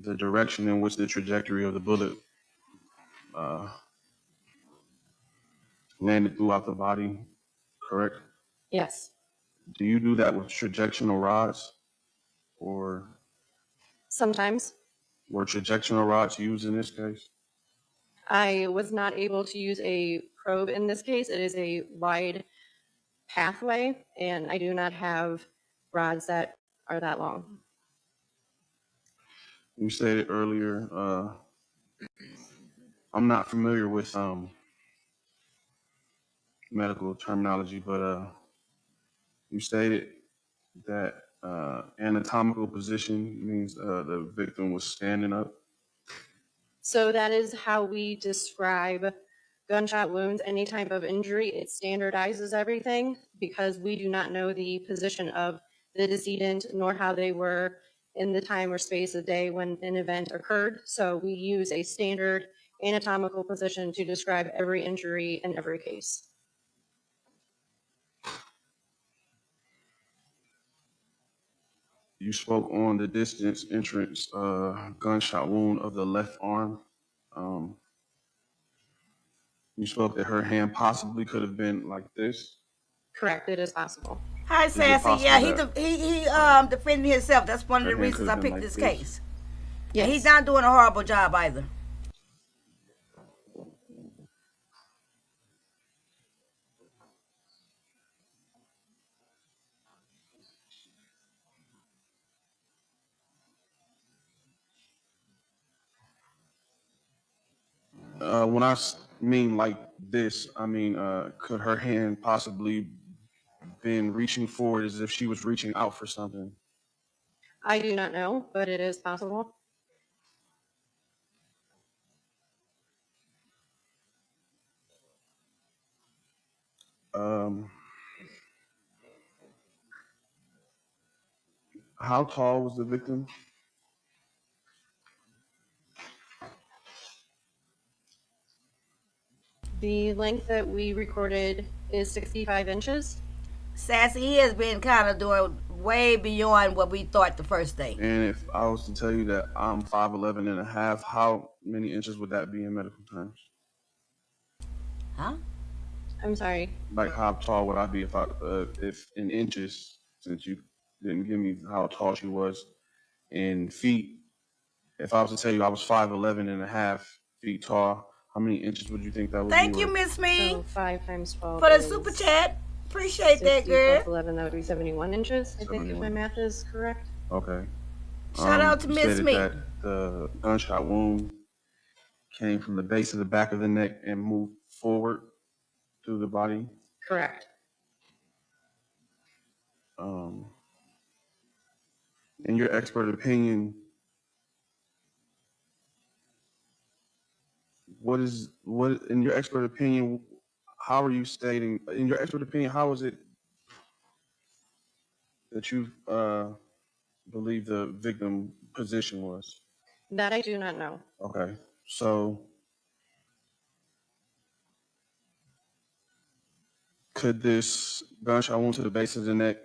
the direction in which the trajectory of the bullet landed throughout the body, correct? Yes. Do you do that with trajectional rods, or Sometimes. were trajectional rods used in this case? I was not able to use a probe in this case. It is a wide pathway, and I do not have rods that are that long. You stated earlier, I'm not familiar with medical terminology, but you stated that anatomical position means the victim was standing up. So that is how we describe gunshot wounds, any type of injury. It standardizes everything because we do not know the position of the decedent nor how they were in the time or space of day when an event occurred. So we use a standard anatomical position to describe every injury in every case. You spoke on the distance entrance gunshot wound of the left arm. You spoke that her hand possibly could have been like this. Correct, it is possible. Hi, it Sassy. possible Yeah, that he defended himself. That's one of her the hand reasons could I have been picked like this this? case. Yes. And he's not doing a horrible job either. When I mean like this, I mean, could her hand possibly been reaching forward as if she was reaching out for something? I do not know, but it is possible. How tall was the victim? The length that we recorded is 65 inches. Sassy, he has been kind of doing way beyond what we thought the first day. And if I was to tell you that I'm 5'11" and a half, how many inches would that be in medical terms? Huh? I'm sorry. Like, how tall would I be if in inches, since you didn't give me how tall she was in feet? If I was to tell you I was 5'11" and a half feet tall, how many inches would you think that would be? Thank you, Miss Me, So 5 times 12 for the is super chat. Appreciate 60 that, girl. plus 11, that would be 71 inches, I think, if my 71. math is correct. Okay. Shout out to You Miss stated Me. that the gunshot wound came from the base of the back of the neck and moved forward through the body. Correct. In your expert opinion, in your expert opinion, how are you stating, in your expert opinion, how is it that you believe the victim position was? That I do not know. Okay, so could this gunshot wound to the base of the neck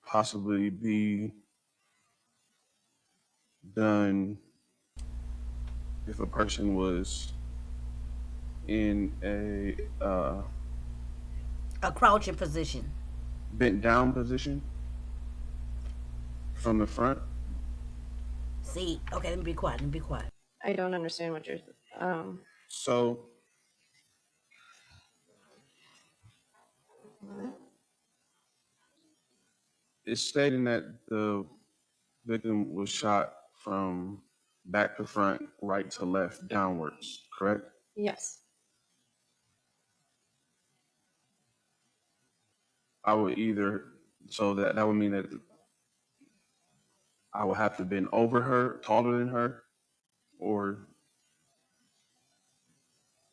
possibly be done if a person was in A crouching position. bent down position from the front. See, okay, let me be quiet. Let me be quiet. I don't understand what you're, So it's stating that the victim was shot from back to front, right to left, downwards, correct? yes. I would either, so that would mean that I would have to bend over her, taller than her, or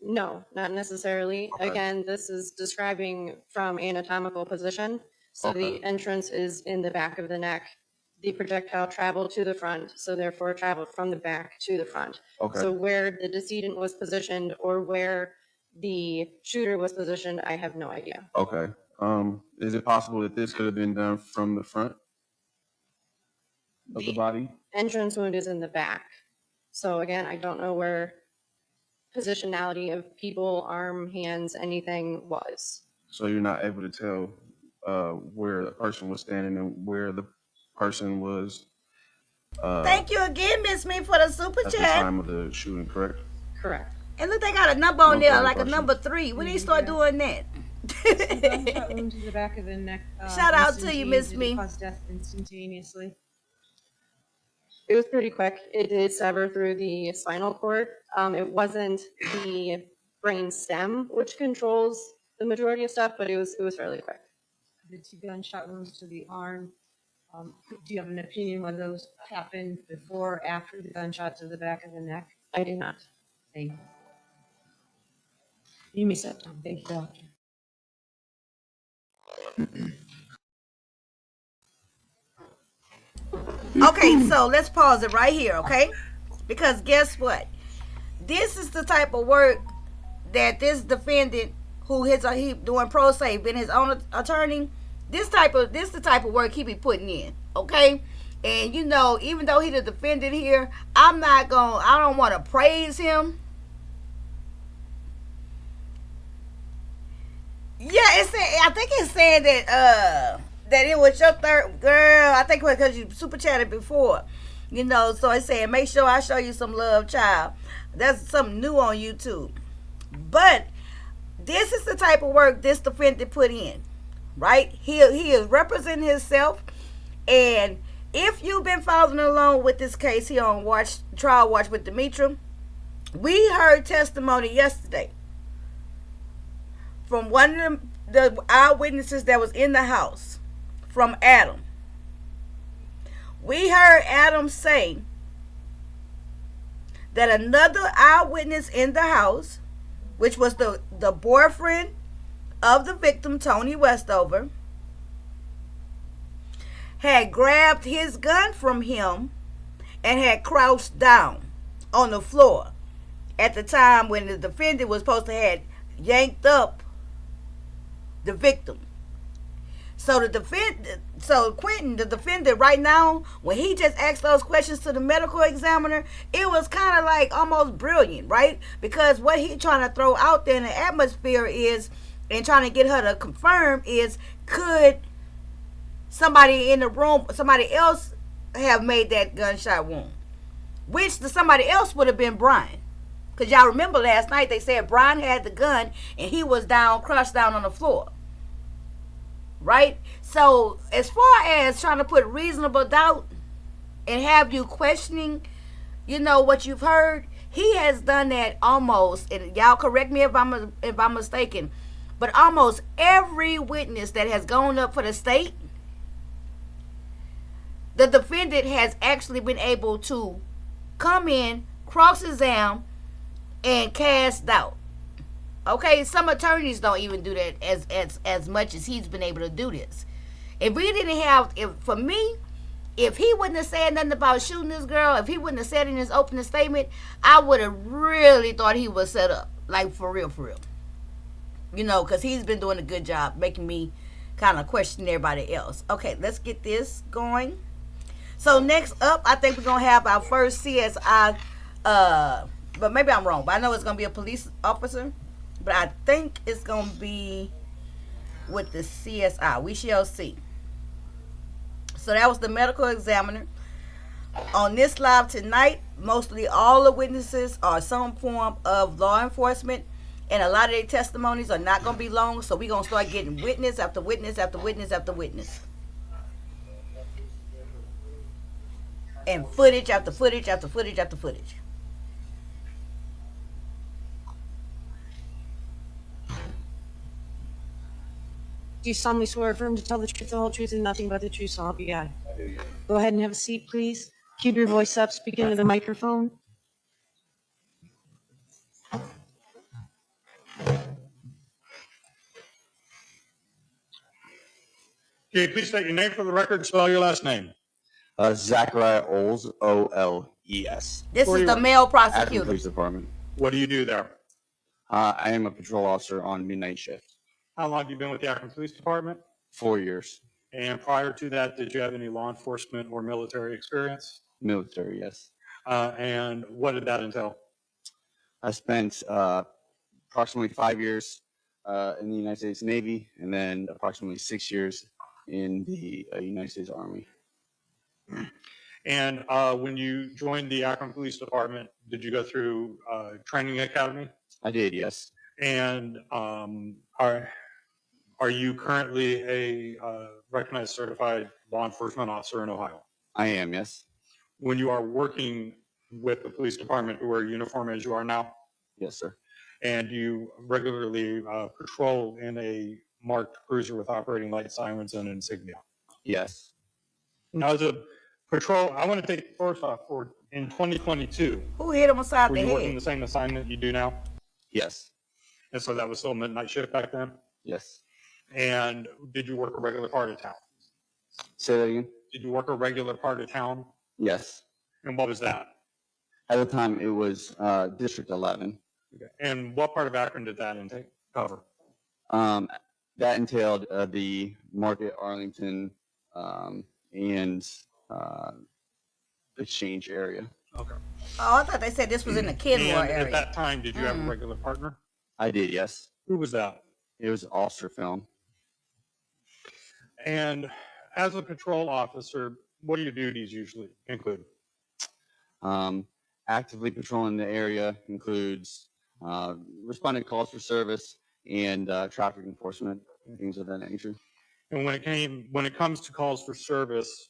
No, not necessarily. Okay. Again, this is describing from anatomical position. So the Okay. entrance is in the back of the neck. The projectile traveled to the front, so therefore traveled from the back to the front. Okay. So where the decedent was positioned or where the shooter was positioned, I have no idea. Okay. Is it possible that this could have been done from the front of the body? Entrance wound is in the back. So again, I don't know where positionality of people, arm, hands, anything was. So you're not able to tell where the person was standing and where the person was Thank you again, Miss Me, for the super at the chat. time of the shooting, correct? Correct. And look, they got a number on No there, further like a questions. number 3. When they start doing that? Gunshot wound to the back of the neck. Shout out to you, Miss Did Me. it cause death instantaneously? It was pretty quick. It did sever through the spinal cord. It wasn't the brain stem, which controls the majority of stuff, but it was fairly quick. The 2 gunshot wounds to the arm. Do you have an opinion whether those happened before or after the gunshot to the back of the neck? I do not. Thank you. You may sit down. Thank you, doctor. Okay, so let's pause it right here, okay? Because guess what? This is the type of work that this defendant, who he doing pro se, been his own attorney. This the type of work he be putting in, okay? And you know, even though he the defendant here, I don't want to praise him. Yeah, I think it's saying that that it was your third girl. I think because you super chatted before, you know. So it's saying make sure I show you some love, child. That's something new on YouTube. But this is the type of work this defendant put in, right? He is representing himself, and if you've been following along with this case here on Trial Watch with Demetra, we heard testimony yesterday from one of the eyewitnesses that was in the house, from Adam. We heard Adam say that another eyewitness in the house, which was the boyfriend of the victim, Tony Westover, had grabbed his gun from him and had crouched down on the floor at the time when the defendant was supposed to have yanked up the victim. So Quinton, the defendant, right now, when he just asked those questions to the medical examiner, it was kind of like almost brilliant, right? Because what he trying to throw out there in the atmosphere is, and trying to get her to confirm is, could somebody in the room, somebody else, have made that gunshot wound? Which the somebody else would have been Brian. Because y'all remember last night they said Brian had the gun and he was crouched down on the floor. Right? So as far as trying to put reasonable doubt and have you questioning, you know, what you've heard, he has done that almost, and y'all correct me if I'm mistaken, but almost every witness that has gone up for the state, the defendant has actually been able to come in, cross-examine, and cast doubt. Okay, some attorneys don't even do that as much as he's been able to do this. If we didn't have, for me, if he wouldn't have said nothing about shooting this girl, if he wouldn't have said in his opening statement, I would have really thought he was set up, like for real. You know, because he's been doing a good job making me kind of question everybody else. Okay, let's get this going. So next up, I think we're gonna have our first CSI but maybe I'm wrong. But I know it's gonna be a police officer. But I think it's gonna be with the CSI. We shall see. So that was the medical examiner. On this live tonight, mostly all the witnesses are some form of law enforcement, and a lot of their testimonies are not going to be long, so we're going to start getting witness after witness after witness after witness. And footage after footage after footage after footage. Do you solemnly swear or affirm to tell the truth, the whole truth, and nothing but the truth, so help you God? Go ahead and have a seat, please. Keep your voice up, speak into the microphone. Okay, please state your name for the record and spell your last name. Zachariah Oles, O-L-E-S. This Where is you the work? male Akron prosecutor. Police Department. What do you do there? I am a patrol officer on midnight shift. How long have you been with the Akron Police Department? 4 years. And prior to that, did you have any law enforcement or military experience? Military, yes. And what did that entail? I spent approximately 5 years in the United States Navy, and then approximately 6 years in the United States Army. And when you joined the Akron Police Department, did you go through training academy? I did, yes. And are you currently a recognized certified law enforcement officer in Ohio? I am, yes. When you are working with the police department, who wear uniform as you are now, Yes, sir. and you regularly patrol in a marked cruiser with operating light, sirens, and insignia. Yes. Now, as a patrol, I want to take first off for in 2022. Who hit him aside Were the you working head? the same assignment you do now? Yes. And so that was still midnight shift back then. Yes. And did you work a regular part of town? Say that again? Did you work a regular part of town? Yes. And what was that? At the time, it was District 11. Okay. And what part of Akron did that intake cover? That entailed the Market, Arlington, and Exchange area. Okay. Oh, I thought they said this was in the Kenmore And at area. that time, did you have a regular partner? I did, yes. Who was that? It was Officer Film. And as a patrol officer, what do your duties usually include? Actively patrolling the area includes responding to calls for service and traffic enforcement, things of that nature. And when it comes to calls for service,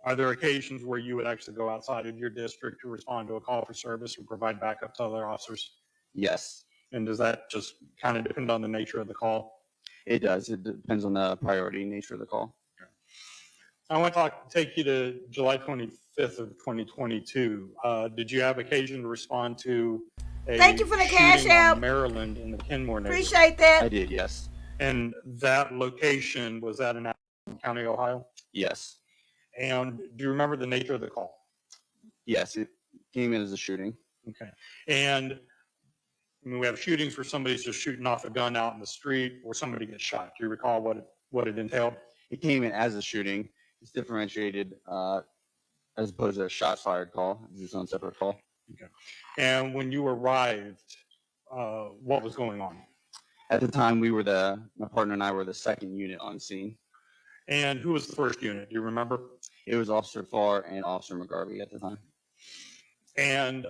are there occasions where you would actually go outside of your district to respond to a call for service or provide backup to other officers? Yes, And does that just kind of depend on the nature of the call? it does. It depends on the priority and nature of the call. I want to take you to July 25th of 2022. Did you have occasion to respond to a Thank you for the cash shooting on app. Maryland in the Kenmore neighborhood? Appreciate that. I did, yes. And that location, was that in Allen County, Ohio? Yes. And do you remember the nature of the call? Yes, it came in as a shooting. Okay. And I mean, we have shootings where somebody's just shooting off a gun out in the street or somebody gets shot. Do you recall what it entailed? It came in as a shooting. It's differentiated as opposed to a shot fired call. It's its own separate call. Okay. And when you arrived, what was going on? At the time, my partner and I were the second unit on scene. And who was the first unit? Do you remember? It was Officer Farr and Officer McGarvey at the time. And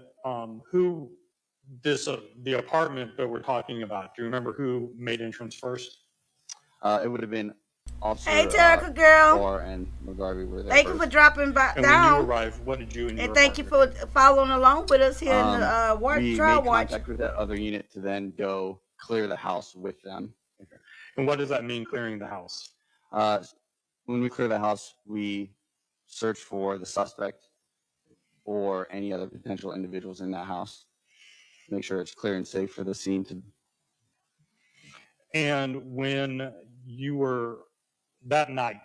the apartment that we're talking about, do you remember who made entrance first? It would have been Officer Hey, Terica girl. Farr and McGarvey were there Thank you first. for dropping by, And when you down. arrived, what did you and your And thank you partner for following along with us here in the We trial made watch. contact with that other unit to then go clear the house with them. do? And what does that mean, clearing the house? When we clear the house, we search for the suspect or any other potential individuals in that house. Make sure it's clear and safe for the scene to. And when you were that night,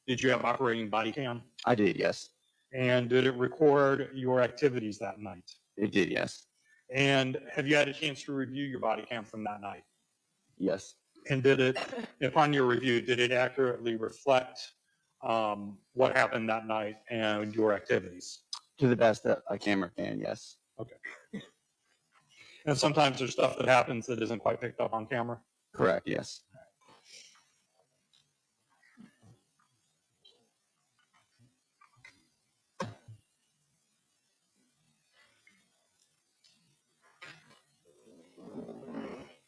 did you have operating body cam? I did, yes. And did it record your activities that night? It did, yes. And have you had a chance to review your body cam from that night? Yes. And did it, upon your review, did it accurately reflect what happened that night and your activities? To the best that a camera can, yes. Okay. And sometimes there's stuff that happens that isn't quite picked up on camera. Correct, yes.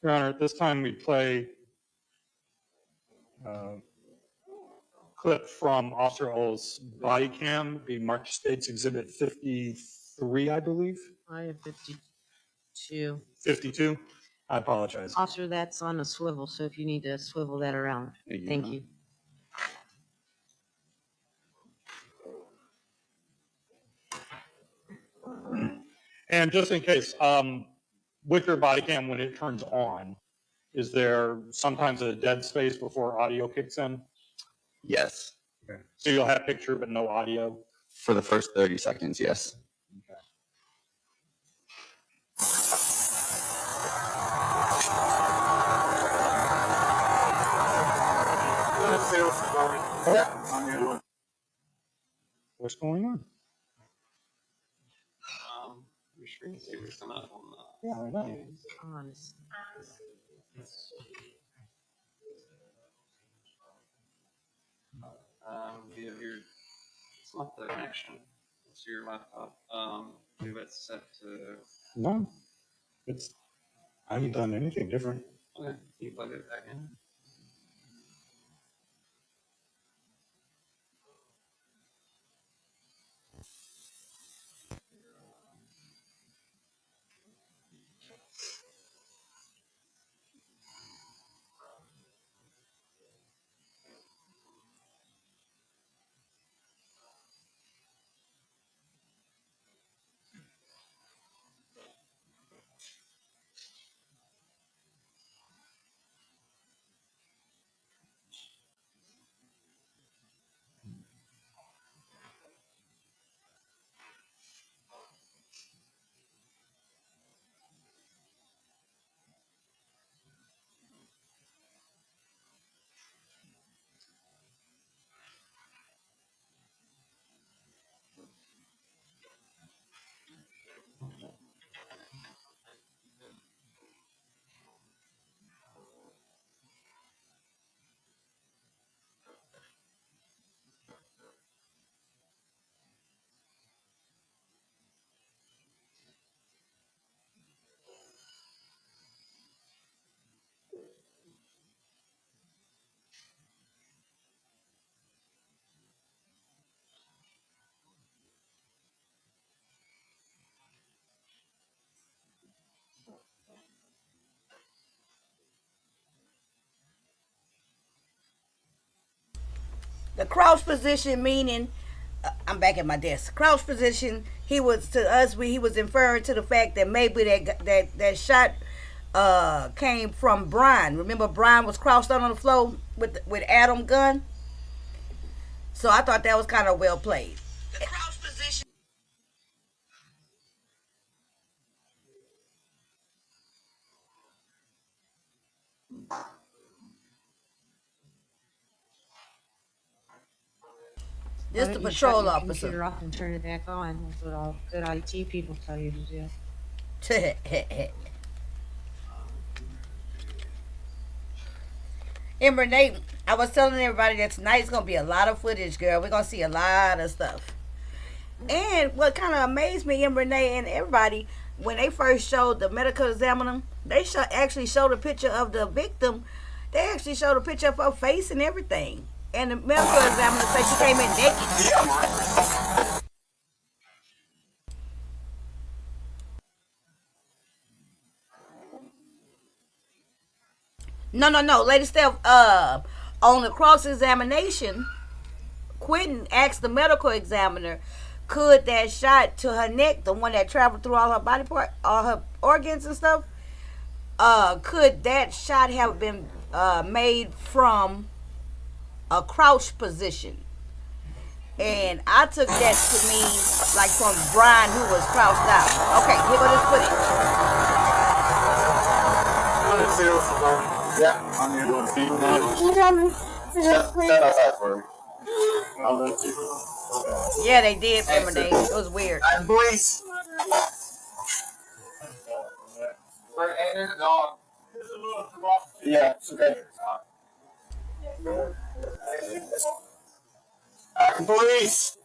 Your Honor, at this time we play clip from Officer Oll's body cam, the March States Exhibit 53, I believe. I have 52. 52. I apologize. Officer, that's on a swivel, so if you need to swivel that around. Thank you. And just in case, with your body cam, when it turns on, is there sometimes a dead space before audio kicks in? Yes. Okay. So you'll have picture but no audio? For the first 30 seconds, yes. Okay. What's going on? Your screensaver's come up on the. Yeah, I know. Honest. You have your, it's not the connection, it's your laptop. We have it set to, No. It's, I haven't done anything different. okay, you plug it back in. The crouch position meaning, I'm back at my desk. Crouch position. He was to us. He was inferring to the fact that maybe that shot came from Brian. Remember, Brian was crouched down on the floor with Adam gun. So I thought that was kind of well played. The crouch position. Just the Why don't you patrol shut your officer. computer off and turn it back on. That's what all good IT people tell you to do. And Renee, I was telling everybody that tonight's gonna be a lot of footage, girl. We're gonna see a lot of stuff. And what kind of amazed me and Renee and everybody, when they first showed the medical examiner, they actually showed a picture of the victim. They actually showed a picture of her face and everything. And the medical examiner said she came in naked. No. Lady Steph, on the cross-examination, Quinton asked the medical examiner, could that shot to her neck, the one that traveled through all her body part, all her organs and stuff, could that shot have been made from a crouch position? And I took that to mean like from Brian, who was crouched down. Okay, here go this footage. Yeah, I'm here doing feedback. Shut up for me. I'll let you. Yeah, they did, Emily. It was weird. Please. there's a dog. Yeah, it's okay. Police!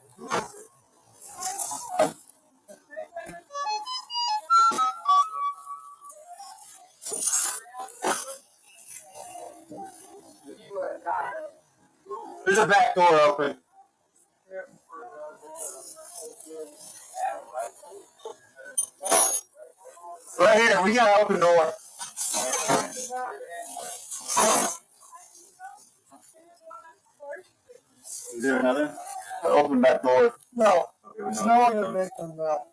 There's a back door open. Right here, we got an open door. Is there another? Open back door. No. There's no one to make them up.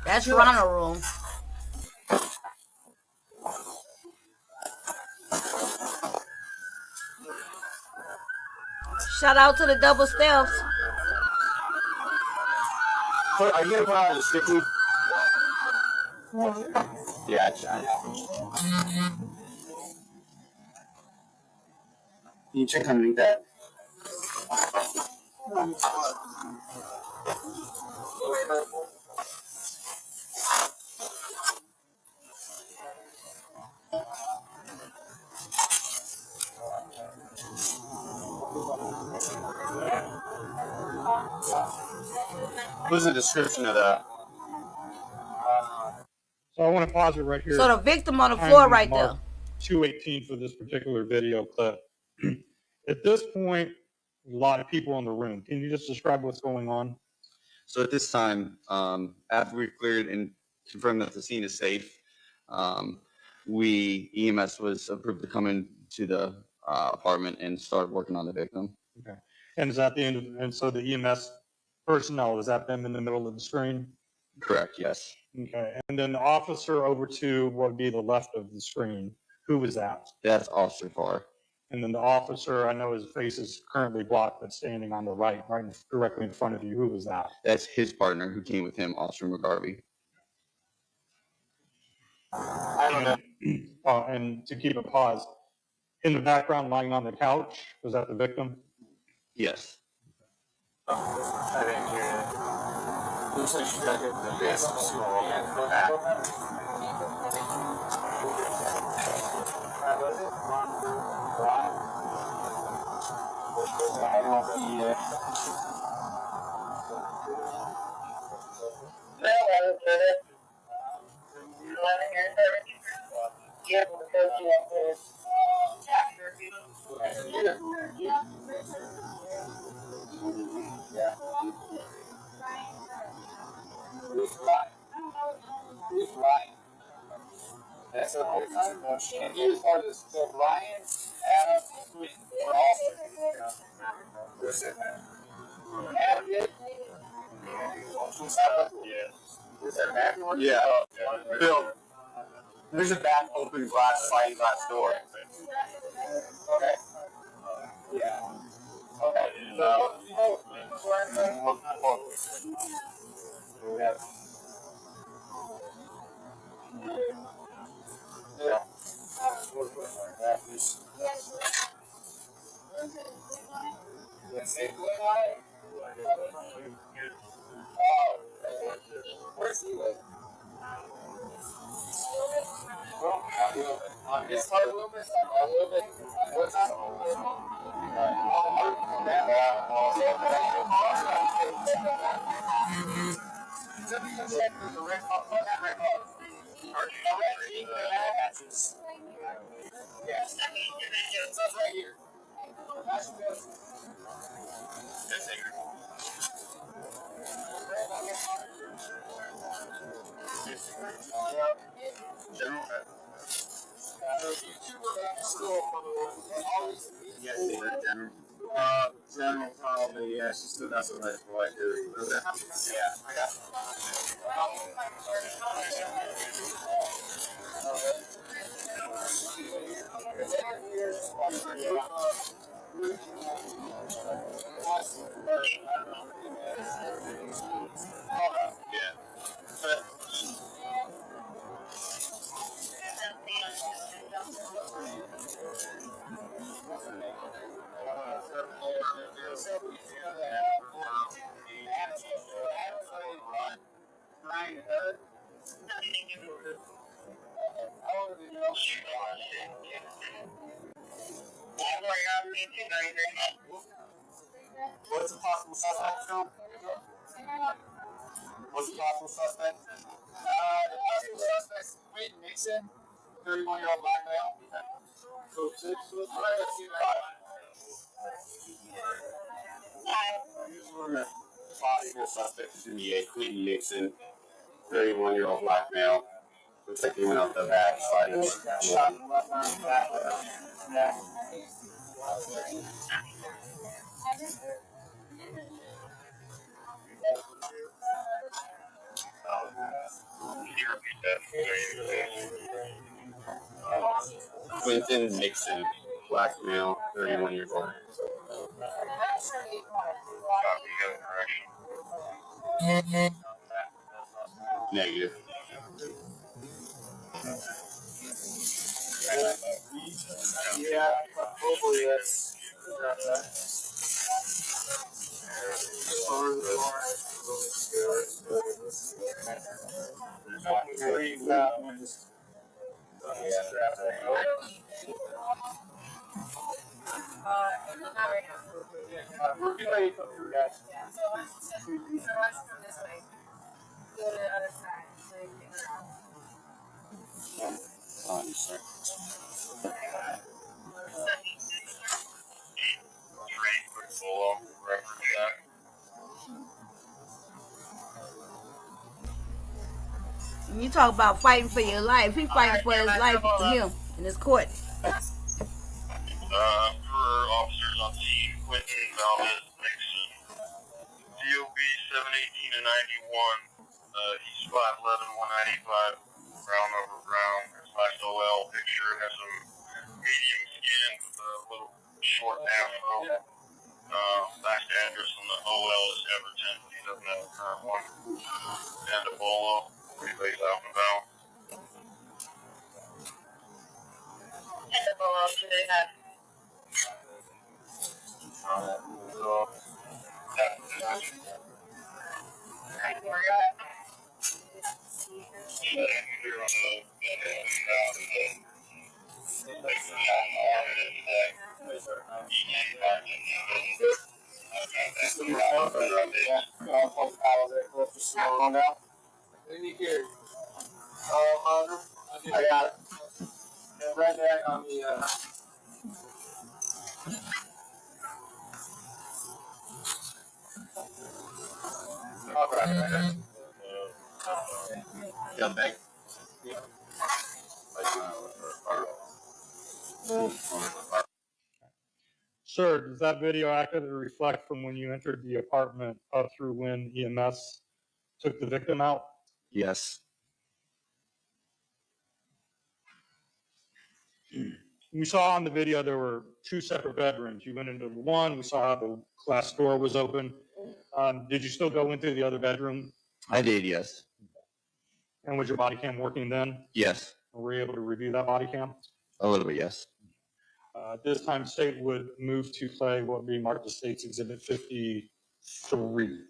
That's Ronald room. Shout out to the double steps. Are you gonna put on the sticky? Yeah, I tried. Can you check underneath that? What's the description of that? So I want to pause it right here. So the victim on the floor right there. 2:18 for this particular video clip. At this point, a lot of people in the room. Can you just describe what's going on? So at this time, after we cleared and confirmed that the scene is safe, EMS was approved to come into the apartment and start working on the victim. Okay. And is that the end of, and so the EMS personnel, is that them in the middle of the screen? Correct, yes. Okay. And then the officer over to what would be the left of the screen, who was that? That's Officer Farr. And then the officer, I know his face is currently blocked, but standing on the right directly in front of you, who was that? That's his partner who came with him, Officer McGarvey. And to keep a pause, in the background lying on the couch, was that the victim? Yes. I didn't hear it. Looks like she got hit in the face. I don't see it. That's a whole time ago. She can't use part of this. So Ryan, Adam, we're all yeah. Bill, there's a back open glass sliding glass door. Okay. Yeah. Okay. So, yeah. Where's he live? It's hard a little bit. What's that? Yes. It says right here. Yes, general probably, yeah, that's what I do. Yeah, I got it. What's the possible suspect, Phil? What's the possible suspect? The possible suspect's Quinton Nixon, 31-year-old black male. So, possible suspect is in the Quinton Nixon, 31-year-old black male. Looks like he went out the back side. Shot in the left arm, back neck. Quinton Nixon, black male, 31 years old. Negative. Yeah, hopefully that's. We're getting ready to come through, guys. You talk about fighting for your life. He fighting for his life for him in his court. For officers on scene, Quinton Valdez Nixon. DOB 718 and 91. He's 5'11", 195, brown over brown. Nice OL picture. Has some medium skin with a little short afro. Last address on the OL is Everton. He doesn't have a current one. And a bolo. He lays out and about. And the bolo, do they have? I got it. And right there on the jump back. Sir, does that video accurately reflect from when you entered the apartment up through when EMS took the victim out? Yes. We saw on the video there were two separate bedrooms. You went into one, we saw how the glass door was open. Did you still go into the other bedroom? I did, yes. And was your body cam working then? Yes. Were you able to review that body cam? A little bit, yes. This time, state would move to play what would be marked as State's Exhibit 53.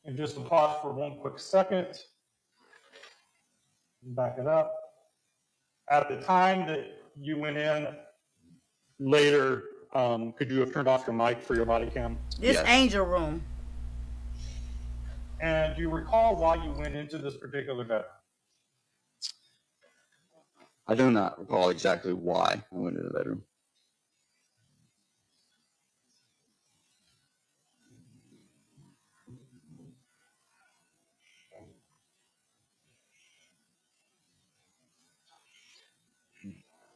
And just to pause for one quick second, back it up. At the time that you went in, later, could you have turned off your mic for your body cam? This Yes. angel room. And do you recall why you went into this particular bedroom? I do not recall exactly why I went into the bedroom.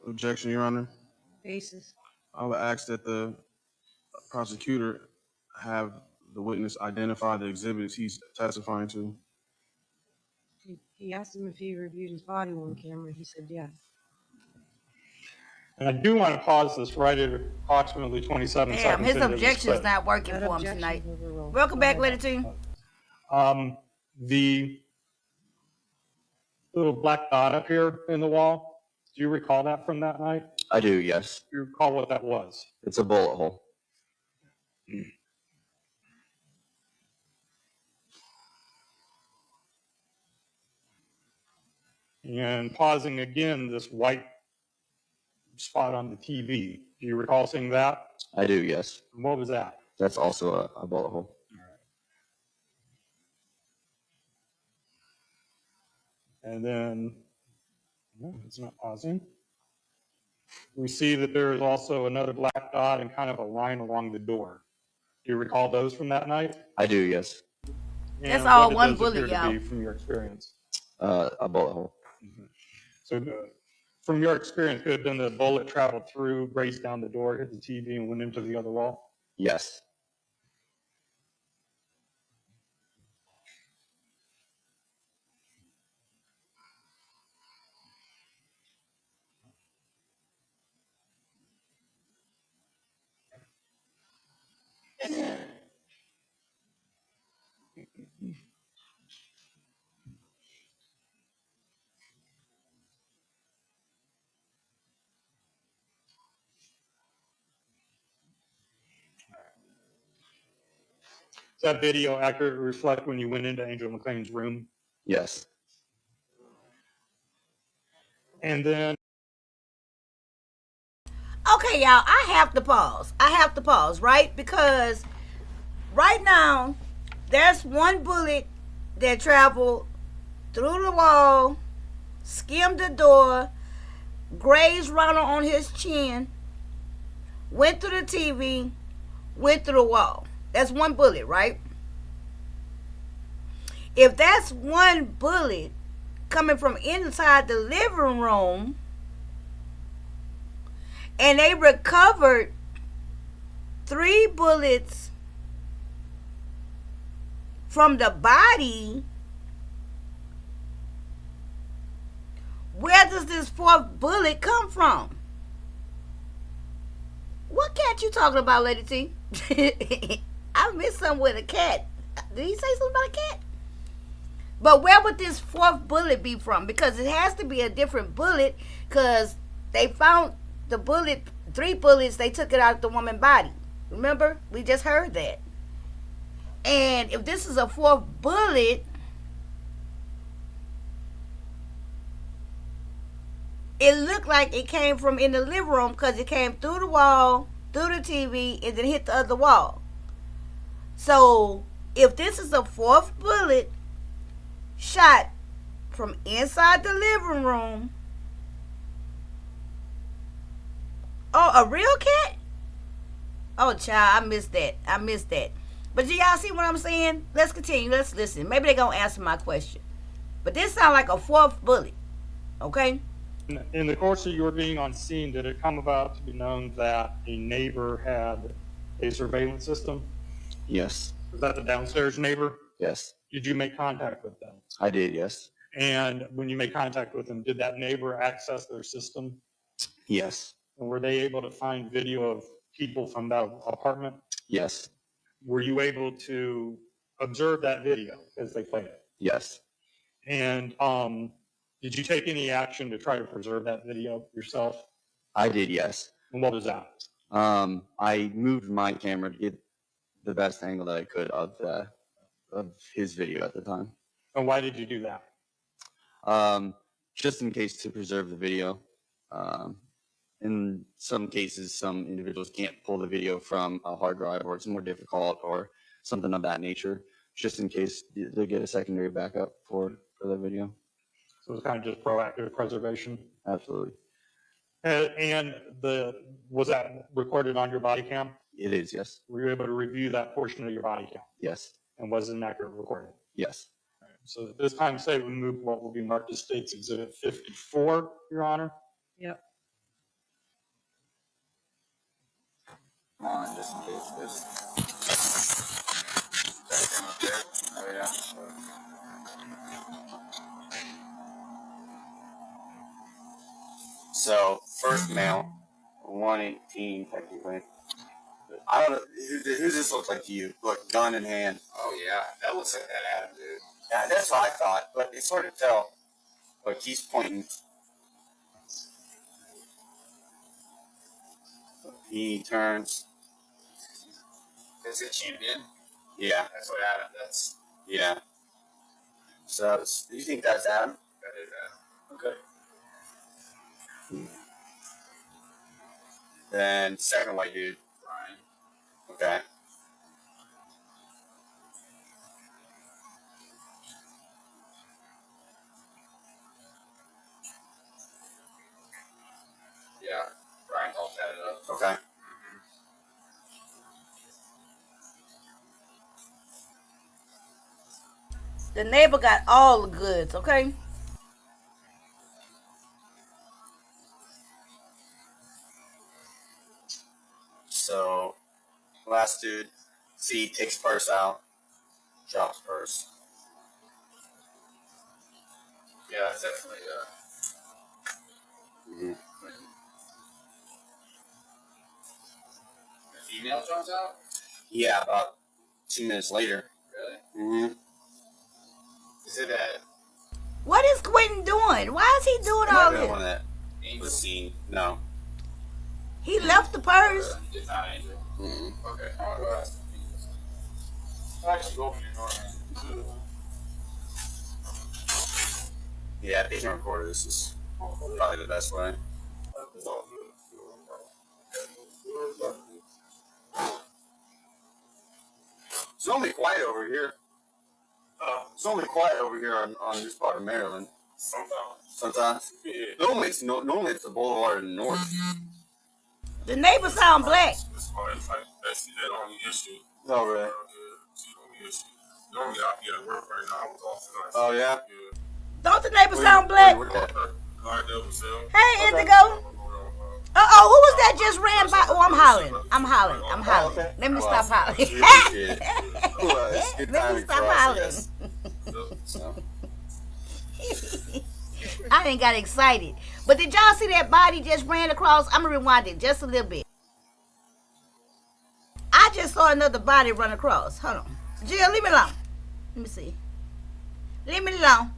Objection, Your Honor. basis. I would ask that the prosecutor have the witness identify the exhibits he's testifying to. He asked him if he reviewed his body on camera. He said yes. And I do want to pause this right at approximately 27 Damn, seconds. his into this objection's clip. not working That for him objection tonight. is overruled. Welcome Go back, ahead. Lady T. The little black dot up here in the wall, do you recall that from that night? I do, yes. Do you recall what that was? It's a bullet hole. And pausing again, this white spot on the TV. Do you recall seeing that? I do, yes. What was that? That's also a bullet hole. And then, no, it's not pausing. We see that there is also another black dot and kind of a line along the door. Do you recall those from that night? I do, yes. And That's what all did one those bullet, appear to y'all. be from your experience? A bullet hole. So from your experience, could it have been the bullet traveled through, raced down the door, hit the TV, and went into the other wall? Yes. Does that video accurately reflect when you went into Angel McClain's room? Yes. And then, Okay, y'all, I have to pause, right? Because right now, there's one bullet that traveled through the wall, skimmed the door, grazed Ronald on his chin, went through the TV, went through the wall. That's one bullet, right? If that's one bullet coming from inside the living room, and they recovered 3 bullets from the body, where does this 4th bullet come from? What cat you talking about, Lady T? I missed something with a cat. Did he say something about a cat? But where would this 4th bullet be from? Because it has to be a different bullet, because they found the bullet, 3 bullets, they took it out of the woman's body. Remember? We just heard that. And if this is a 4th bullet, it looked like it came from in the living room, because it came through the wall, through the TV, and then hit the other wall. So if this is a 4th bullet shot from inside the living room, oh, a real cat? Oh, child, I missed that. But do y'all see what I'm saying? Let's continue. Let's listen. Maybe they're going to answer my question. But this sounds like a 4th bullet. Okay? in the course of your being on scene, did it come about to be known that a neighbor had a surveillance system? Yes. Was that the downstairs neighbor? Yes. Did you make contact with them? I did, yes. And when you made contact with them, did that neighbor access their system? Yes. And were they able to find video of people from that apartment? Yes. Were you able to observe that video as they played it? Yes. And did you take any action to try to preserve that video yourself? I did, yes. And what was that? I moved my camera to get the best angle that I could of his video at the time. And why did you do that? Just in case to preserve the video. In some cases, some individuals can't pull the video from a hard drive, or it's more difficult, or something of that nature, just in case they get a secondary backup for the video. So it was kind of just proactive preservation. Absolutely. And was that recorded on your body cam? It is, yes. Were you able to review that portion of your body cam? Yes. And was it an accurate recording? Yes. So at this time, say we move what will be marked as State's Exhibit 54, Your Honor. Yep. on, just in case this. Oh, yeah. So, first male, 118 technically. I don't know, who this looks like to you? Look, gun in hand. Oh, yeah, that looks like that Adam, dude. Yeah, that's what I thought, but it's hard to tell. Like, he's pointing. He turns. Is it champion? Yeah. That's what Adam, that's. Yeah. So, do you think that's Adam? That is Adam. Okay. Then, second white dude. Ryan. Okay. Yeah. Ryan all set it up. Okay. The neighbor got all the goods, okay? So, last dude, C takes purse out, drops purse. Yeah, it's definitely, The female jumps out? Yeah, about 2 minutes later. Really? Mm-hmm. Is it that? What is Quinton doing? Why is he doing all The one this? that was seen. No. He left the purse. It's not Angel. Mm-hmm. Okay. Actually, go for your Yeah, if they can record this is probably the best way. It's only quiet over here. It's only quiet over here on this part of Maryland. Sometimes. Yeah. Normally it's the boulevard in the north. The neighbor sound black. That's the only issue. Oh, really? That's the only issue. Normally I be at work right now. I was off tonight. Oh, yeah? Don't the neighbor sound black? Hey, Indigo. Uh-oh, who was that just ran by? Oh, I'm hollering. Oh, okay. Let me Well, stop hollering. we appreciate it. Well, it's good Let me timing stop for us, I hollering. guess. So. I didn't got excited. But did y'all see that body just ran across? I'm going to rewind it just a little bit. I just saw another body run across. Hold on. Jill, leave me alone. Let me see. Leave me alone.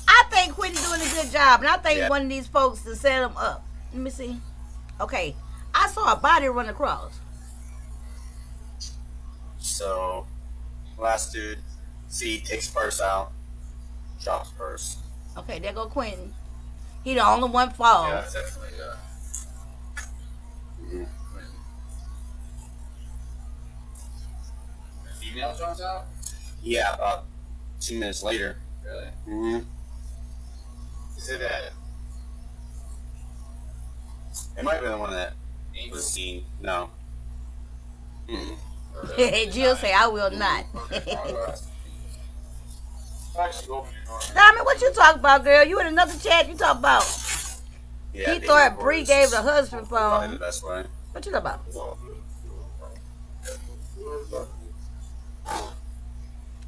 I think Quinton's doing a good job. And I think one of these folks to set him up. Let me see. Okay. I saw a body run across. So, last dude, C takes purse out, drops purse. Okay, there go Quinton. He the only one fall. Yeah, it's definitely, The female jumps out? Yeah, about 2 minutes later. Really? Mm-hmm. Is it that? It might have been the one that was seen. No. Jill say, I will not. Actually, go for your Diamond, what you talking about, girl? You in another chat? You talk about? Yeah, He thought Bree gave the husband probably phone. the best way. What you talking about?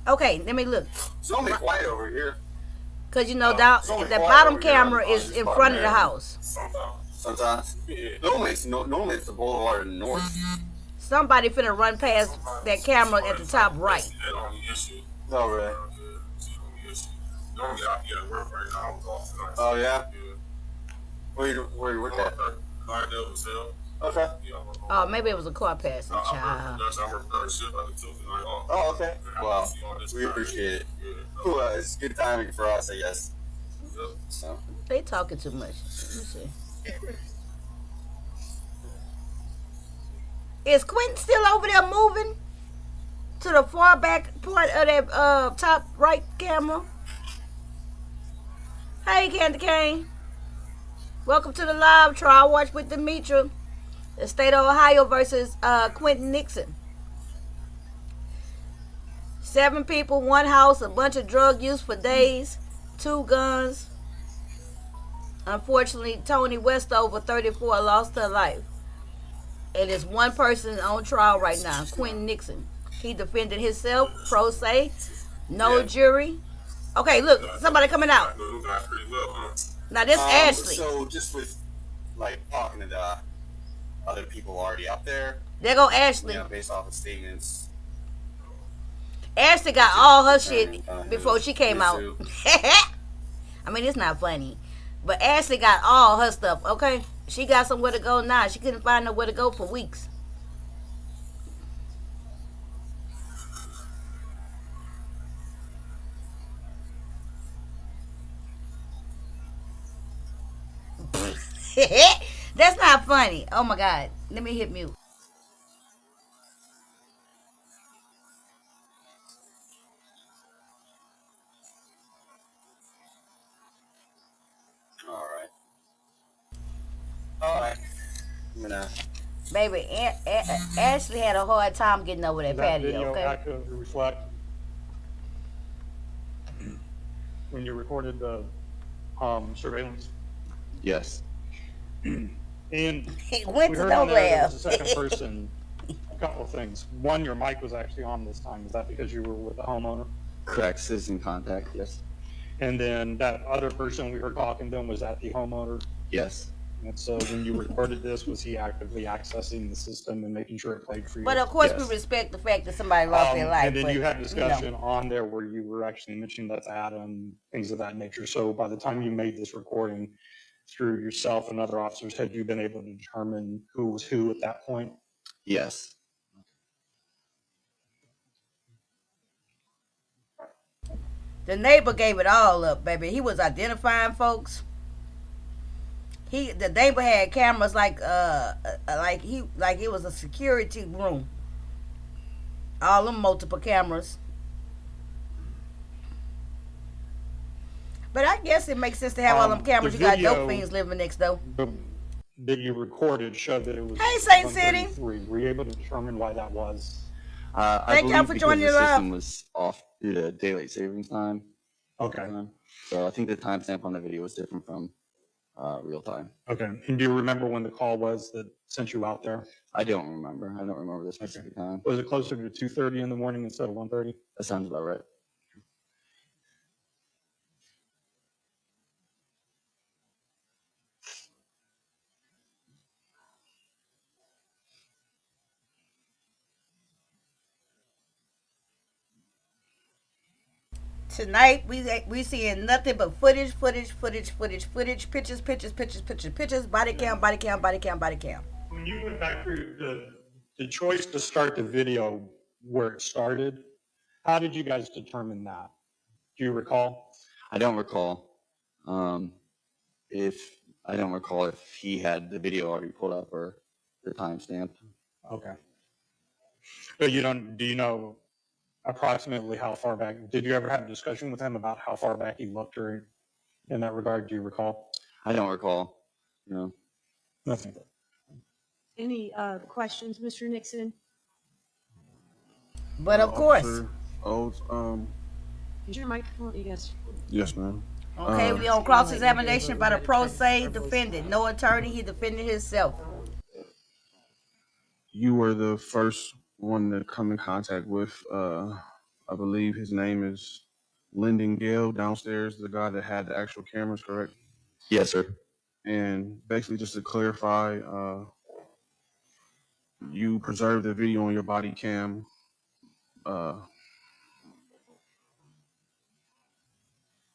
Okay, let me look. It's only quiet over here. Cause you know down the bottom camera is in front of the house. Sometimes. Normally it's the boulevard in the north. Somebody finna run past that camera at the top right. Oh, really? Normally I be at work right now. I was off tonight. Oh, yeah? Where you work at? Okay. Oh, maybe it was a car passing, child. Oh, okay. Well, we appreciate it. Well, it's good timing for us, I guess. So. They talking too much. Let me see. Is Quinton still over there moving to the far back part of that top right camera? Hey, Candy Cane. Welcome to the live trial. Watch with Demetra. The state of Ohio versus Quinton Nixon. 7 people, 1 house, a bunch of drug use for days, 2 guns. Unfortunately, Tony Westover, 34, lost her life. And there's one person on trial right now, Quinton Nixon. He defended himself, pro se, no jury. Okay, look, somebody coming out. Now this Ashley. So just with like talking to the other people already up there, There go Ashley. based off of statements. Ashley got all her shit before she came out. I mean, it's not funny, but Ashley got all her stuff. Okay, she got somewhere to go now. She couldn't find nowhere to go for weeks. That's not funny. Oh my God. Let me hit mute. All right. I'm gonna. Baby, Ashley had a hard time getting over that patio, video okay? accurately reflect when you recorded the surveillance? Yes. And He we went to heard no on there was a lab. second person. A couple of things. One, your mic was actually on this time. Is that because you were with the homeowner? Correct. Citizen contact. Yes. And then that other person we heard talking to him was at the homeowner. Yes. And so when you recorded this, was he actively accessing the system and making sure it played for you? But of course, Yes. we respect the fact that somebody lost their life. And then but, you had discussion on there where you were actually mentioning that's Adam, things of that nature. So by the time you made this recording through yourself and other officers, had you been able to determine who was who at that point? Yes. The neighbor gave it all up, baby. He was identifying folks. The neighbor had cameras like it was a security room. All them multiple cameras. But I guess it makes sense to have all them cameras. The You got video- dope fiends living next door. That you recorded showed that it was. Hey, Saint City. 133. Were you able to determine why that was? I Thank y'all believe for because joining the the live. system was off due to daylight savings time. Okay. So I think the timestamp on the video was different from real time. Okay. And do you remember when the call was that sent you out there? I don't remember. I don't remember the specific time. Was it closer to 2:30 in the morning instead of 1:30? That sounds about right. Tonight we seeing nothing but footage, pictures, body cam. When you went back through the choice to start the video where it started, how did you guys determine that? Do you recall? I don't recall. If he had the video already pulled up or the timestamp. Okay. But do you know approximately how far back, did you ever have a discussion with him about how far back he looked or in that regard? Do you recall? I don't recall. No. Nothing. Any questions, Mr. Nixon? But of course. Is your microphone? Yes. Yes, ma'am. Okay, we on cross-examination by the pro se defendant. No attorney, he defended himself. You were the first one to come in contact with, I believe his name is Lyndon Gale downstairs, the guy that had the actual cameras, correct? Yes, sir. And basically, just to clarify, you preserved the video on your body cam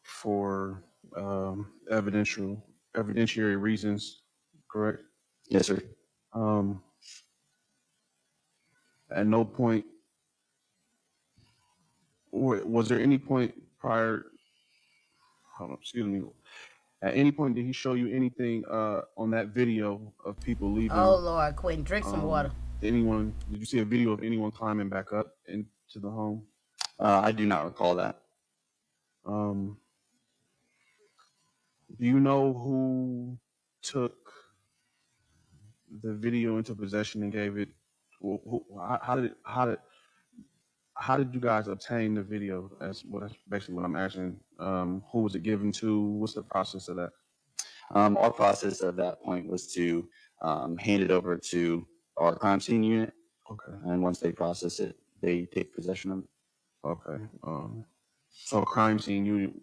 for evidentiary reasons, correct? Yes, sir. At no point, was there any point prior, at any point did he show you anything on that video of people leaving? Oh Lord, Quinton, drink some water. Did you see a video of anyone climbing back up into the home? I do not recall that. Do you know who took the video into possession and gave it? How did you guys obtain the video? That's basically what I'm asking. Who was it given to? What's the process of that? Our process at that point was to hand it over to our crime scene unit, Okay. and once they process it, they take possession of it. Okay. So crime scene unit,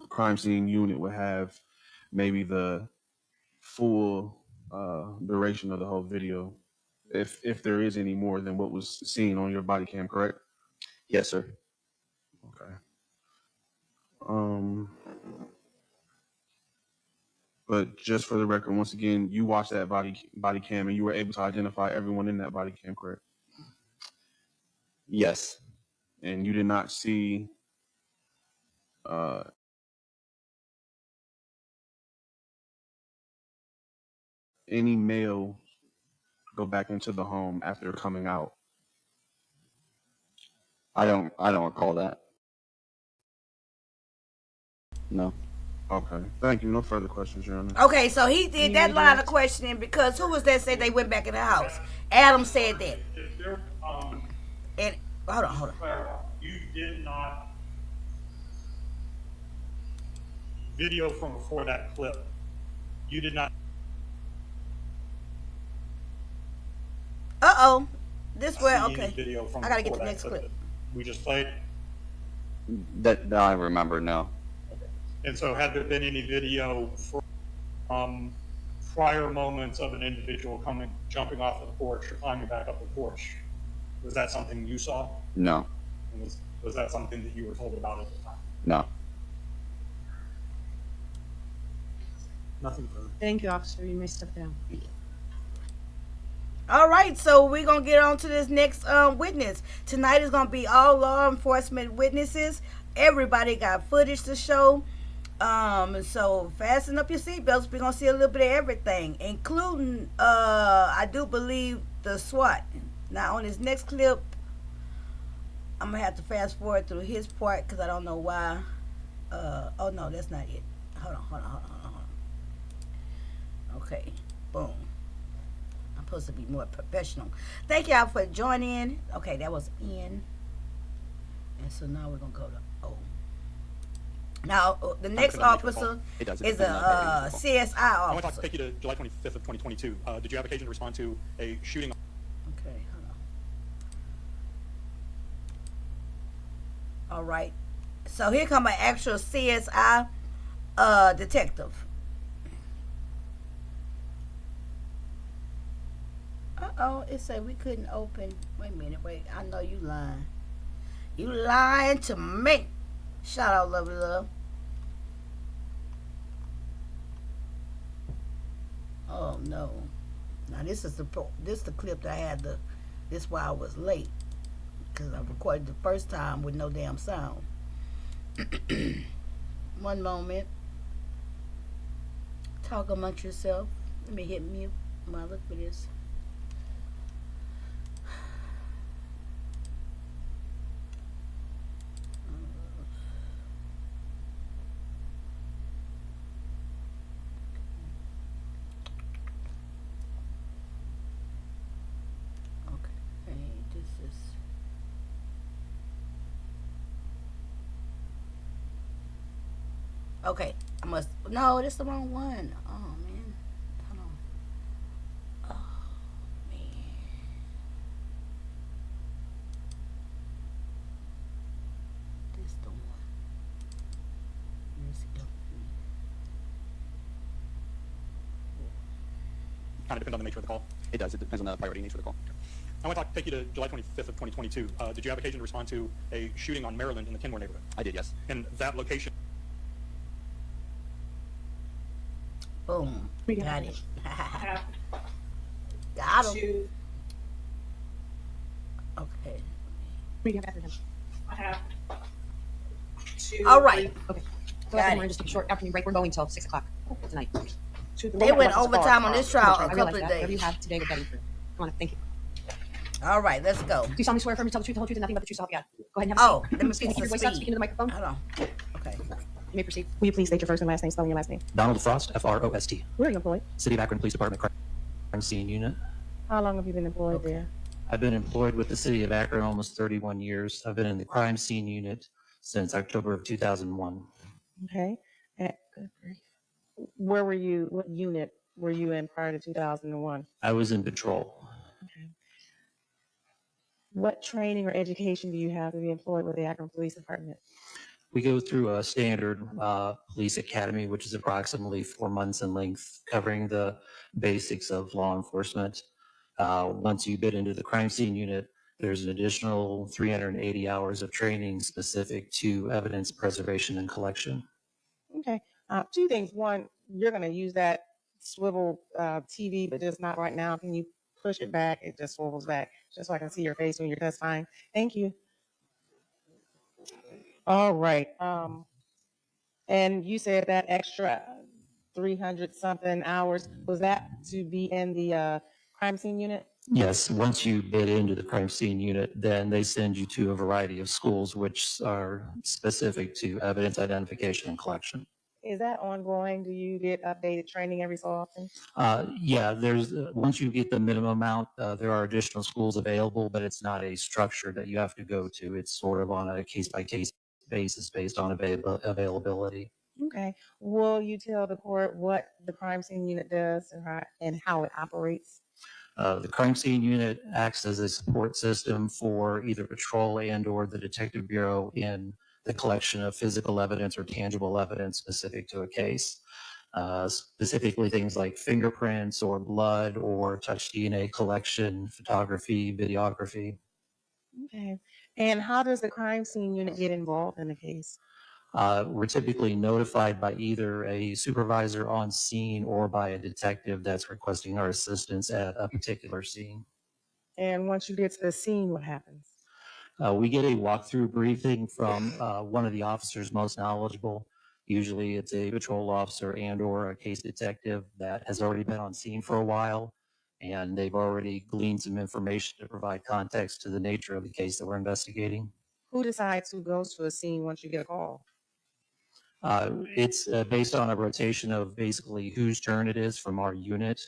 crime scene unit would have maybe the full duration of the whole video, if there is any more than what was seen on your body cam, correct? Yes, sir. Okay. But just for the record, once again, you watched that body cam and you were able to identify everyone in that body cam, correct? Yes. And you did not see any male go back into the home after coming out. I don't recall that. No. Okay. Thank you. No further questions, Your Honor. Okay, so he did that line of questioning because who was that said they went back in the house? Adam said that. And hold on. You did not video from before that clip. You did not. This way, see any okay. video from I gotta get before the that next clip. We just played. That I remember, no. And so had there been any video from prior moments of an individual jumping off of the porch or climbing back up the porch, was that something you saw? No. And was that something that you were told about at the time? No. Nothing further. Thank you, officer. You may step down. All right, so we're gonna get on to this next witness. Tonight is gonna be all law enforcement witnesses. Everybody got footage to show. So fasten up your seatbelts. We're gonna see a little bit of everything, including I do believe the SWAT. Now on this next clip, I'm gonna have to fast forward through his part because I don't know why. Oh no, that's not it. Hold on. Okay, boom. I'm supposed to be more professional. Thank y'all for joining. Okay, that was in. And so now we're gonna go to O. Now the next officer is a CSI officer. I want to take you to July 25th of 2022. Did you have occasion to respond to a shooting? Okay, hold on. All right. So here come an actual CSI detective. It said we couldn't open. Wait a minute, I know you lying. You lying to me. Shout out, lovely love. Oh no. Now this is the clip that I had this why I was late. Because I recorded the first time with no damn sound. One moment. Talk amongst yourself. Let me hit mute while I look for this. Okay, no, that's the wrong one. Oh, man. Hold on. Oh, man. This the one. Where's it going? Kind of depend on the nature of the call. It does. It depends on the priority nature of the call. I want to take you to July 25th of 2022. Did you have occasion to respond to a shooting on Maryland in the Kenmore neighborhood? I did, yes. And that location. Boom. Got it. Got him. Okay. I have two. All right. Okay. Got Go ahead, it. Lauren, just take a short afternoon break. We're going till 6 o'clock tonight. They went overtime on this trial a I couple realize of that. Whatever you days. have today, we're getting through. Come on, thank you. All right, let's go. Do you solemnly swear affirm to tell the truth, the whole truth, and nothing but the truth, so help you God? Go ahead and have a seat. Let me Speak fix your the voice up, speed. speaking to the microphone. Hold on. Okay. You may proceed. Will you please state your first and last name, spelling your last name? Donald Frost, F-R-O-S-T. Where are you employed? City of Akron Police Department Crime Scene Unit. How long have you been employed there? I've been employed with the City of Akron almost 31 years. I've been in the Crime Scene Unit since October of 2001. Okay. Where were you, what unit were you in prior to 2001? I was in patrol. Okay. What training or education do you have to be employed with the Akron Police Department? We go through a standard police academy, which is approximately 4 months in length, covering the basics of law enforcement. Once you get into the crime scene unit, there's an additional 380 hours of training specific to evidence preservation and collection. Okay. Two things. One, you're going to use that swivel TV, but just not right now. Can you push it back? It just swivels back, just so I can see your face when you're testifying. Thank you. All right. And you said that extra 300 something hours, was that to be in the crime scene unit? Yes, once you get into the crime scene unit, then they send you to a variety of schools which are specific to evidence identification and collection. Is that ongoing? Do you get updated training every so often? Yeah, there's once you get the minimum amount, there are additional schools available, but it's not a structure that you have to go to. It's sort of on a case-by-case basis based on availability. Okay. Will you tell the court what the crime scene unit does and how it operates? The crime scene unit acts as a support system for either patrol and or the detective bureau in the collection of physical evidence or tangible evidence specific to a case. Specifically things like fingerprints or blood or touch DNA collection, photography, videography. Okay. And how does the crime scene unit get involved in the case? We're typically notified by either a supervisor on scene or by a detective that's requesting our assistance at a particular scene. And once you get to the scene, what happens? We get a walkthrough briefing from one of the officers most knowledgeable. Usually it's a patrol officer and or a case detective that has already been on scene for a while, and they've already gleaned some information to provide context to the nature of the case that we're investigating. Who decides who goes to a scene once you get a call? It's based on a rotation of basically whose turn it is from our unit.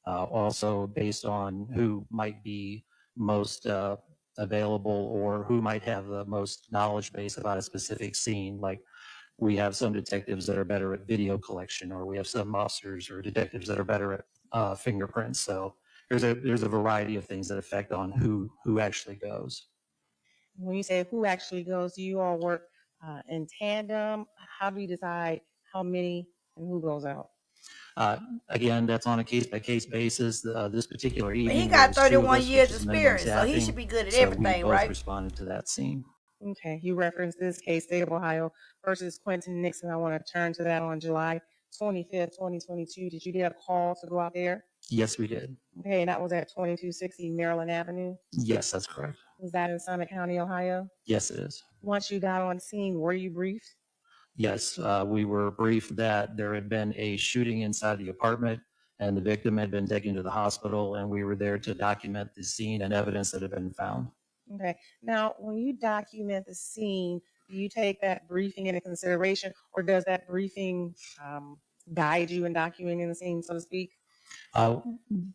Also based on who might be most available or who might have the most knowledge base about a specific scene. Like we have some detectives that are better at video collection, or we have some officers or detectives that are better at fingerprints. So there's a variety of things that affect on who actually goes. When you say who actually goes, do you all work in tandem? How do you decide how many and who goes out? Again, that's on a case-by-case basis. This particular evening, He got there was 2 of 31 us, years which is minimum experience, so he staffing. should be good at So we everything, both right? responded to that scene. Okay, you referenced this case, State of Ohio versus Quinton Nixon. I want to turn to that on July 25th, 2022. Did you get a call to go out there? Yes, we did. Okay, and that was at 2260 Maryland Avenue. Yes, that's correct. Was that in Summit County, Ohio? Yes, it is. Once you got on scene, were you briefed? Yes, we were briefed that there had been a shooting inside the apartment and the victim had been taken to the hospital, and we were there to document the scene and evidence that had been found. Okay, now when you document the scene, do you take that briefing into consideration, or does that briefing guide you in documenting the scene, so to speak?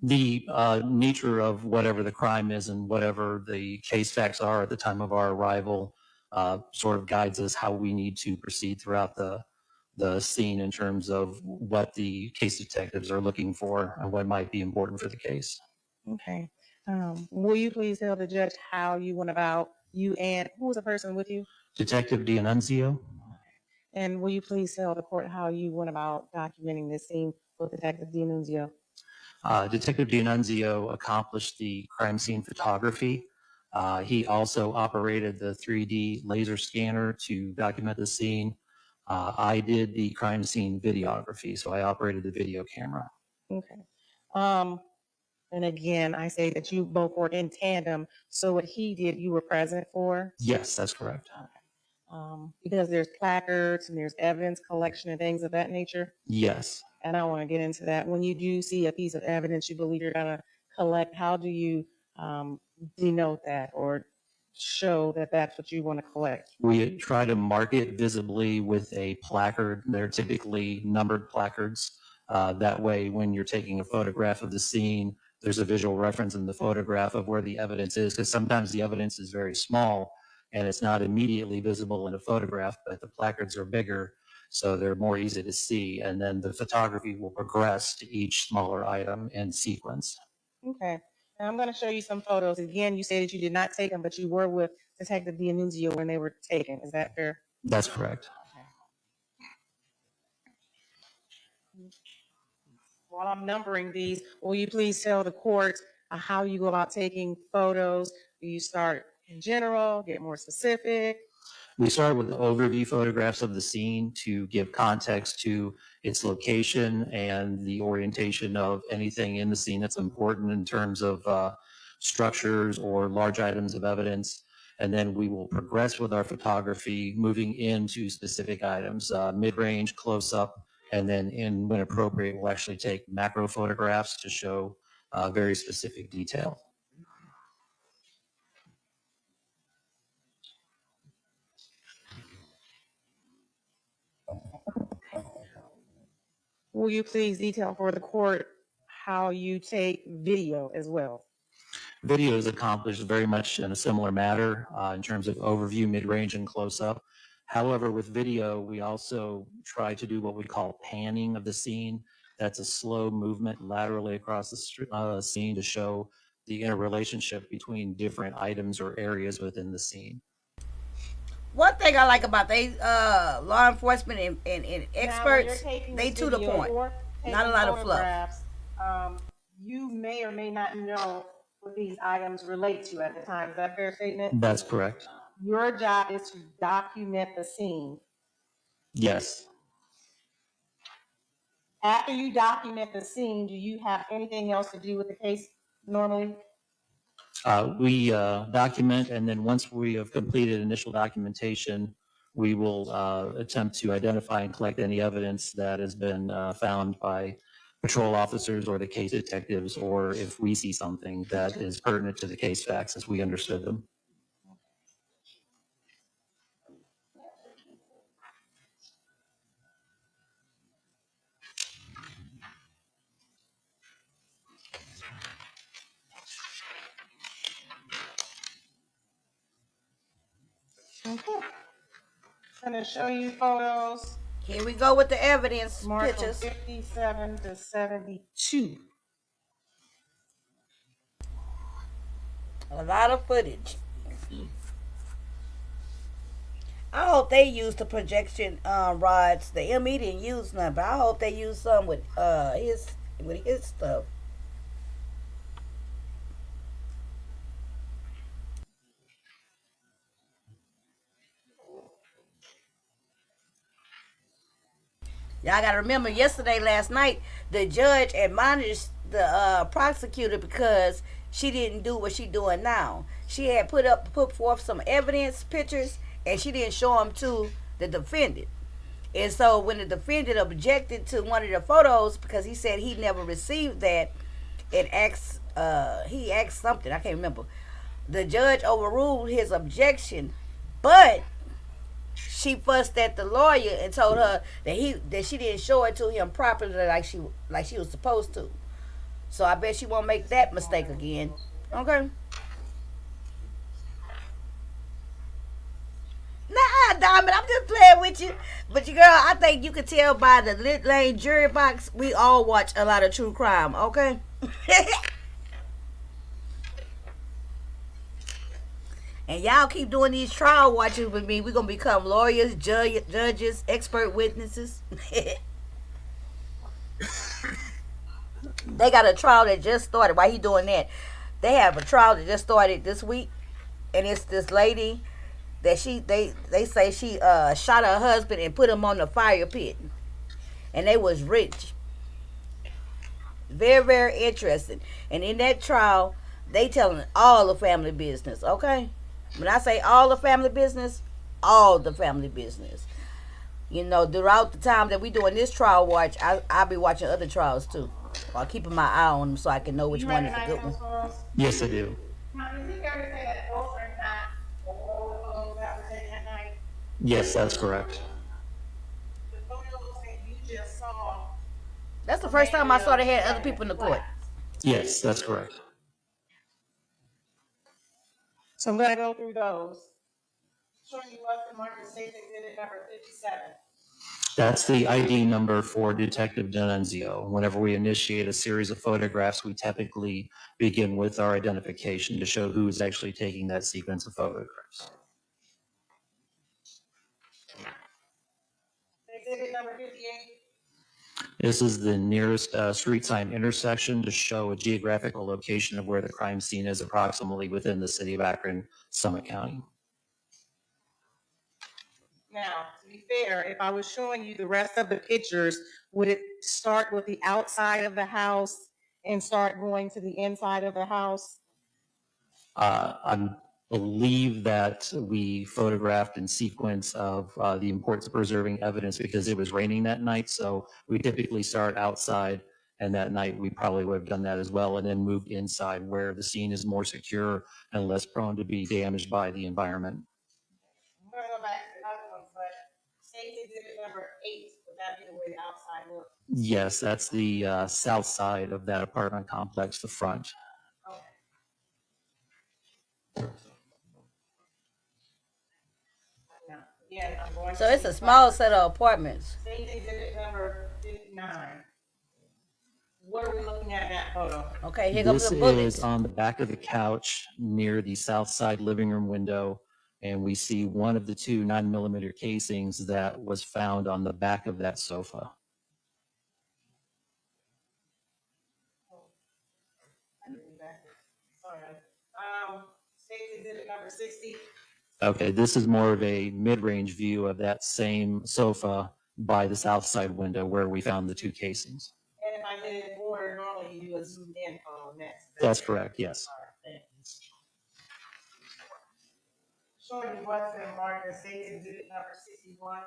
The nature of whatever the crime is and whatever the case facts are at the time of our arrival sort of guides us how we need to proceed throughout the scene in terms of what the case detectives are looking for and what might be important for the case. Okay. Will you please tell the judge how you went about, you and who was the person with you? Detective D'Annunzio. And will you please tell the court how you went about documenting this scene with Detective D'Annunzio? Detective D'Annunzio accomplished the crime scene photography. He also operated the 3D laser scanner to document the scene. I did the crime scene videography, so I operated the video camera. Okay. And again, I say that you both were in tandem, so what he did, you were present for? Yes, that's correct. Because there's placards and there's evidence collection and things of that nature? Yes. And I want to get into that. When you do see a piece of evidence you believe you're going to collect, how do you denote that or show that that's what you want to collect? We try to mark it visibly with a placard. They're typically numbered placards. That way, when you're taking a photograph of the scene, there's a visual reference in the photograph of where the evidence is, because sometimes the evidence is very small and it's not immediately visible in a photograph, but the placards are bigger, so they're more easy to see. And then the photography will progress to each smaller item in sequence. Okay. Now I'm going to show you some photos. Again, you said that you did not take them, but you were with Detective D'Annunzio when they were taken. Is that fair? That's correct. While I'm numbering these, will you please tell the court how you go about taking photos? Do you start in general, get more specific? We started with overview photographs of the scene to give context to its location and the orientation of anything in the scene that's important in terms of structures or large items of evidence. And then we will progress with our photography, moving into specific items, mid-range, close-up, and then when appropriate, we'll actually take macro photographs to show very specific detail. Will you please detail for the court how you take video as well? Video is accomplished very much in a similar manner in terms of overview, mid-range, and close-up. However, with video, we also try to do what we call panning of the scene. That's a slow movement laterally across the scene to show the interrelationship between different items or areas within the scene. One thing I like about they law enforcement and experts, they to the point. Not a lot of fluff. You may or may not know what these items relate to at the time. Is that a fair statement? That's correct. Your job is to document the scene. Yes. After you document the scene, do you have anything else to do with the case normally? We document, and then once we have completed initial documentation, we will attempt to identify and collect any evidence that has been found by patrol officers or the case detectives, or if we see something that is pertinent to the case facts as we understood them. Okay. I'm going to show you photos. Here we go with the evidence pictures. 57 to 72. A lot of footage. I hope they use the projection rods. The ME didn't use none, but I hope they use some with his stuff. Y'all gotta remember, last night, the judge admonished the prosecutor because she didn't do what she doing now. She had put forth some evidence pictures, and she didn't show them to the defendant. And so when the defendant objected to one of the photos because he said he never received that, he asked something, I can't remember. The judge overruled his objection, but she fussed at the lawyer and told her that she didn't show it to him properly like she was supposed to. So I bet she won't make that mistake again. Okay. Nah, Diamond, I'm just playing with you. But girl, I think you can tell by the Lit Lane jury box, we all watch a lot of true crime, okay? And y'all keep doing these trial watches with me. We're going to become lawyers, judges, expert witnesses. They got a trial that just started. Why he doing that? They have a trial that just started this week. And it's this lady that they say she shot her husband and put him on the fire pit. And they was rich. Very, very interesting. And in that trial, they telling all the family business, okay? When I say all the family business, all the family business. You know, throughout the time that we doing this trial watch, I'll be watching other trials too. While keeping my eye on them so I can know which one is a good one. Yes, I do. Yes, that's correct. That's the first time I saw they had other people in the court. Yes, that's correct. So I'm going to go through those. Showing you what the market states exhibit number 57. That's the ID number for Detective D'Annunzio. Whenever we initiate a series of photographs, we typically begin with our identification to show who is actually taking that sequence of photographs. Exhibit number 58. This is the nearest street sign intersection to show a geographical location of where the crime scene is approximately within the city of Akron, Summit County. Now, to be fair, if I was showing you the rest of the pictures, would it start with the outside of the house and start going to the inside of the house? I believe that we photographed in sequence of the importance of preserving evidence because it was raining that night. So we typically start outside, and that night we probably would have done that as well, and then moved inside where the scene is more secure and less prone to be damaged by the environment. I'm gonna go back to the other ones, but state exhibit number 8, would that be the way the outside looks? Yes, that's the south side of that apartment complex, the front. Okay. Now, again, I'm going So to it's a small set of apartments. state exhibit number 59. What are we looking at in that photo? Okay, here comes This the bullets. is on the back of the couch near the south side living room window, and we see one of the two 9mm casings that was found on the back of that sofa. Sorry. State exhibit number 60. Okay, this is more of a mid-range view of that same sofa by the south side window where we found the two casings. And if I did it in order, normally you do a zoomed in photo next. That's correct, yes. All right, thank you. Showing you what's been marked as state exhibit number 61.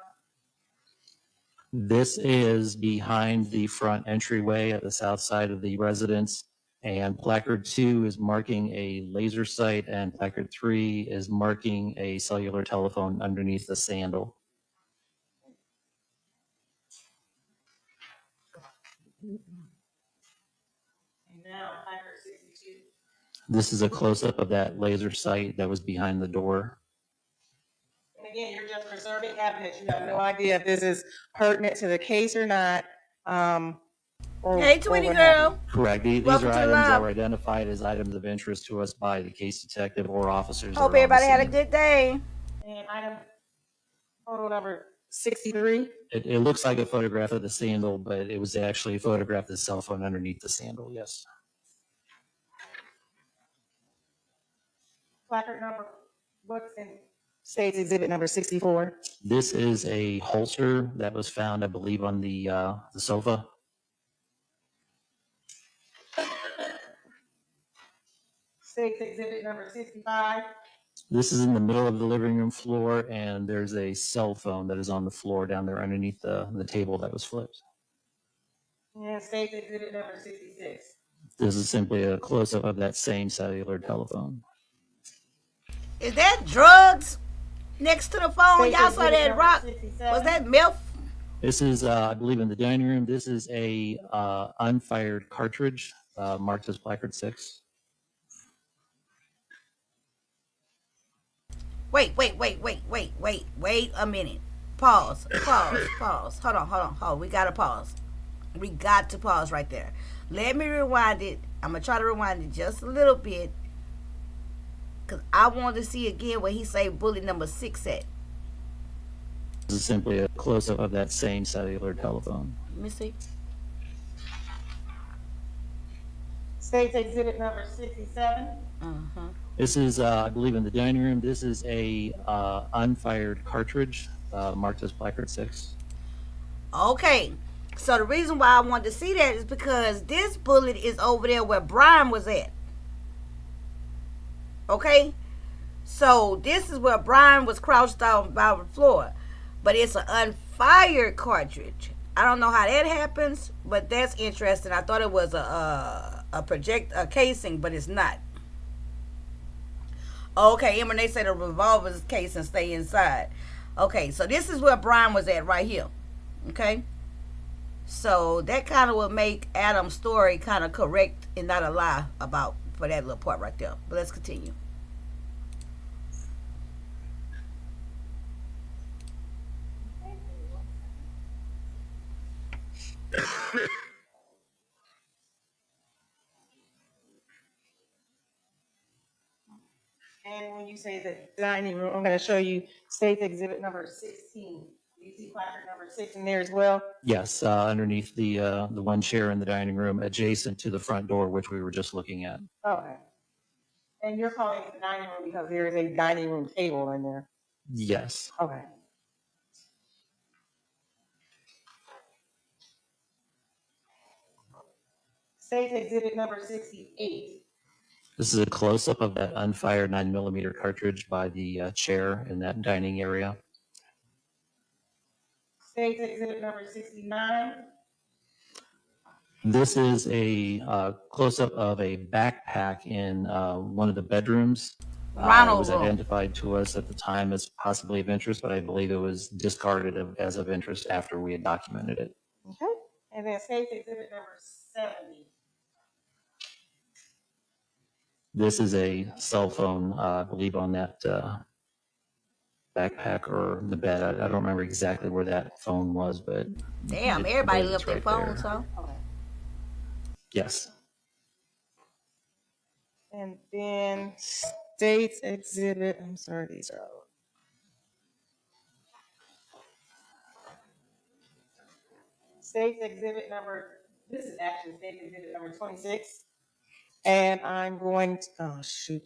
This is behind the front entryway at the south side of the residence. And placard 2 is marking a laser sight, and placard 3 is marking a cellular telephone underneath the sandal. And now, placard 62. This is a close-up of that laser sight that was behind the door. And again, you're just preserving evidence. You have no idea if this is pertinent to the case or not. Hey, Twitty girl. Correct. These Welcome are to the items that lab. were identified as items of interest to us by the case detective or officers. Hope that were on the everybody had a scene. good day. And item photo number 63. It looks like a photograph of the sandal, but it was actually a photograph of the cell phone underneath the sandal, yes. Placard number, what's in state's exhibit number 64? This is a holster that was found, I believe, on the sofa. State's exhibit number 65. This is in the middle of the living room floor, and there's a cell phone that is on the floor down there underneath the table that was flipped. And state's exhibit number 66. This is simply a close-up of that same cellular telephone. Is that drugs next to the phone? State Y'all saw exhibit that number rock? 67. Was that meth? This is, I believe, in the dining room. This is a unfired cartridge marked as placard 6. Wait a minute. Pause. Hold on. We gotta pause. We got to pause right there. Let me rewind it. I'm gonna try to rewind it just a little bit, cause I want to see again what he say bullet number 6 at. This is simply a close-up of that same cellular telephone. Let me see. State's exhibit number 67. This is, I believe, in the dining room. This is a unfired cartridge marked as placard 6. Okay. So the reason why I wanted to see that is because this bullet is over there where Brian was at. Okay? So this is where Brian was crouched down by the floor. But it's an unfired cartridge. I don't know how that happens, but that's interesting. I thought it was a casing, but it's not. Okay, and when they say the revolver's casing stay inside. Okay, so this is where Brian was at right here. Okay? So that kind of would make Adam's story kind of correct and not a lie about for that little part right there. But let's continue. And when you say the dining room, I'm going to show you State's Exhibit number 16. You see placard number 6 in there as well? Yes, underneath the one chair in the dining room adjacent to the front door, which we were just looking at. Okay. And you're calling it the dining room because there is a dining room table in there? Yes. Okay. State's Exhibit number 68. This is a close-up of that unfired 9mm cartridge by the chair in that dining area. State's Exhibit number 69. This is a close-up of a backpack in one of the bedrooms. It Ronald was room. identified to us at the time as possibly of interest, but I believe it was discarded as of interest after we had documented it. Okay. And then State's Exhibit number 70. This is a cell phone, I believe, on that backpack or the bed. I don't remember exactly where that phone was, but Damn, I everybody believe left it's their right phones, there. huh? Okay. Yes. And then State's Exhibit, I'm sorry, these are all. State's Exhibit number, this is actually State's Exhibit number 26. And I'm going to, oh shoot.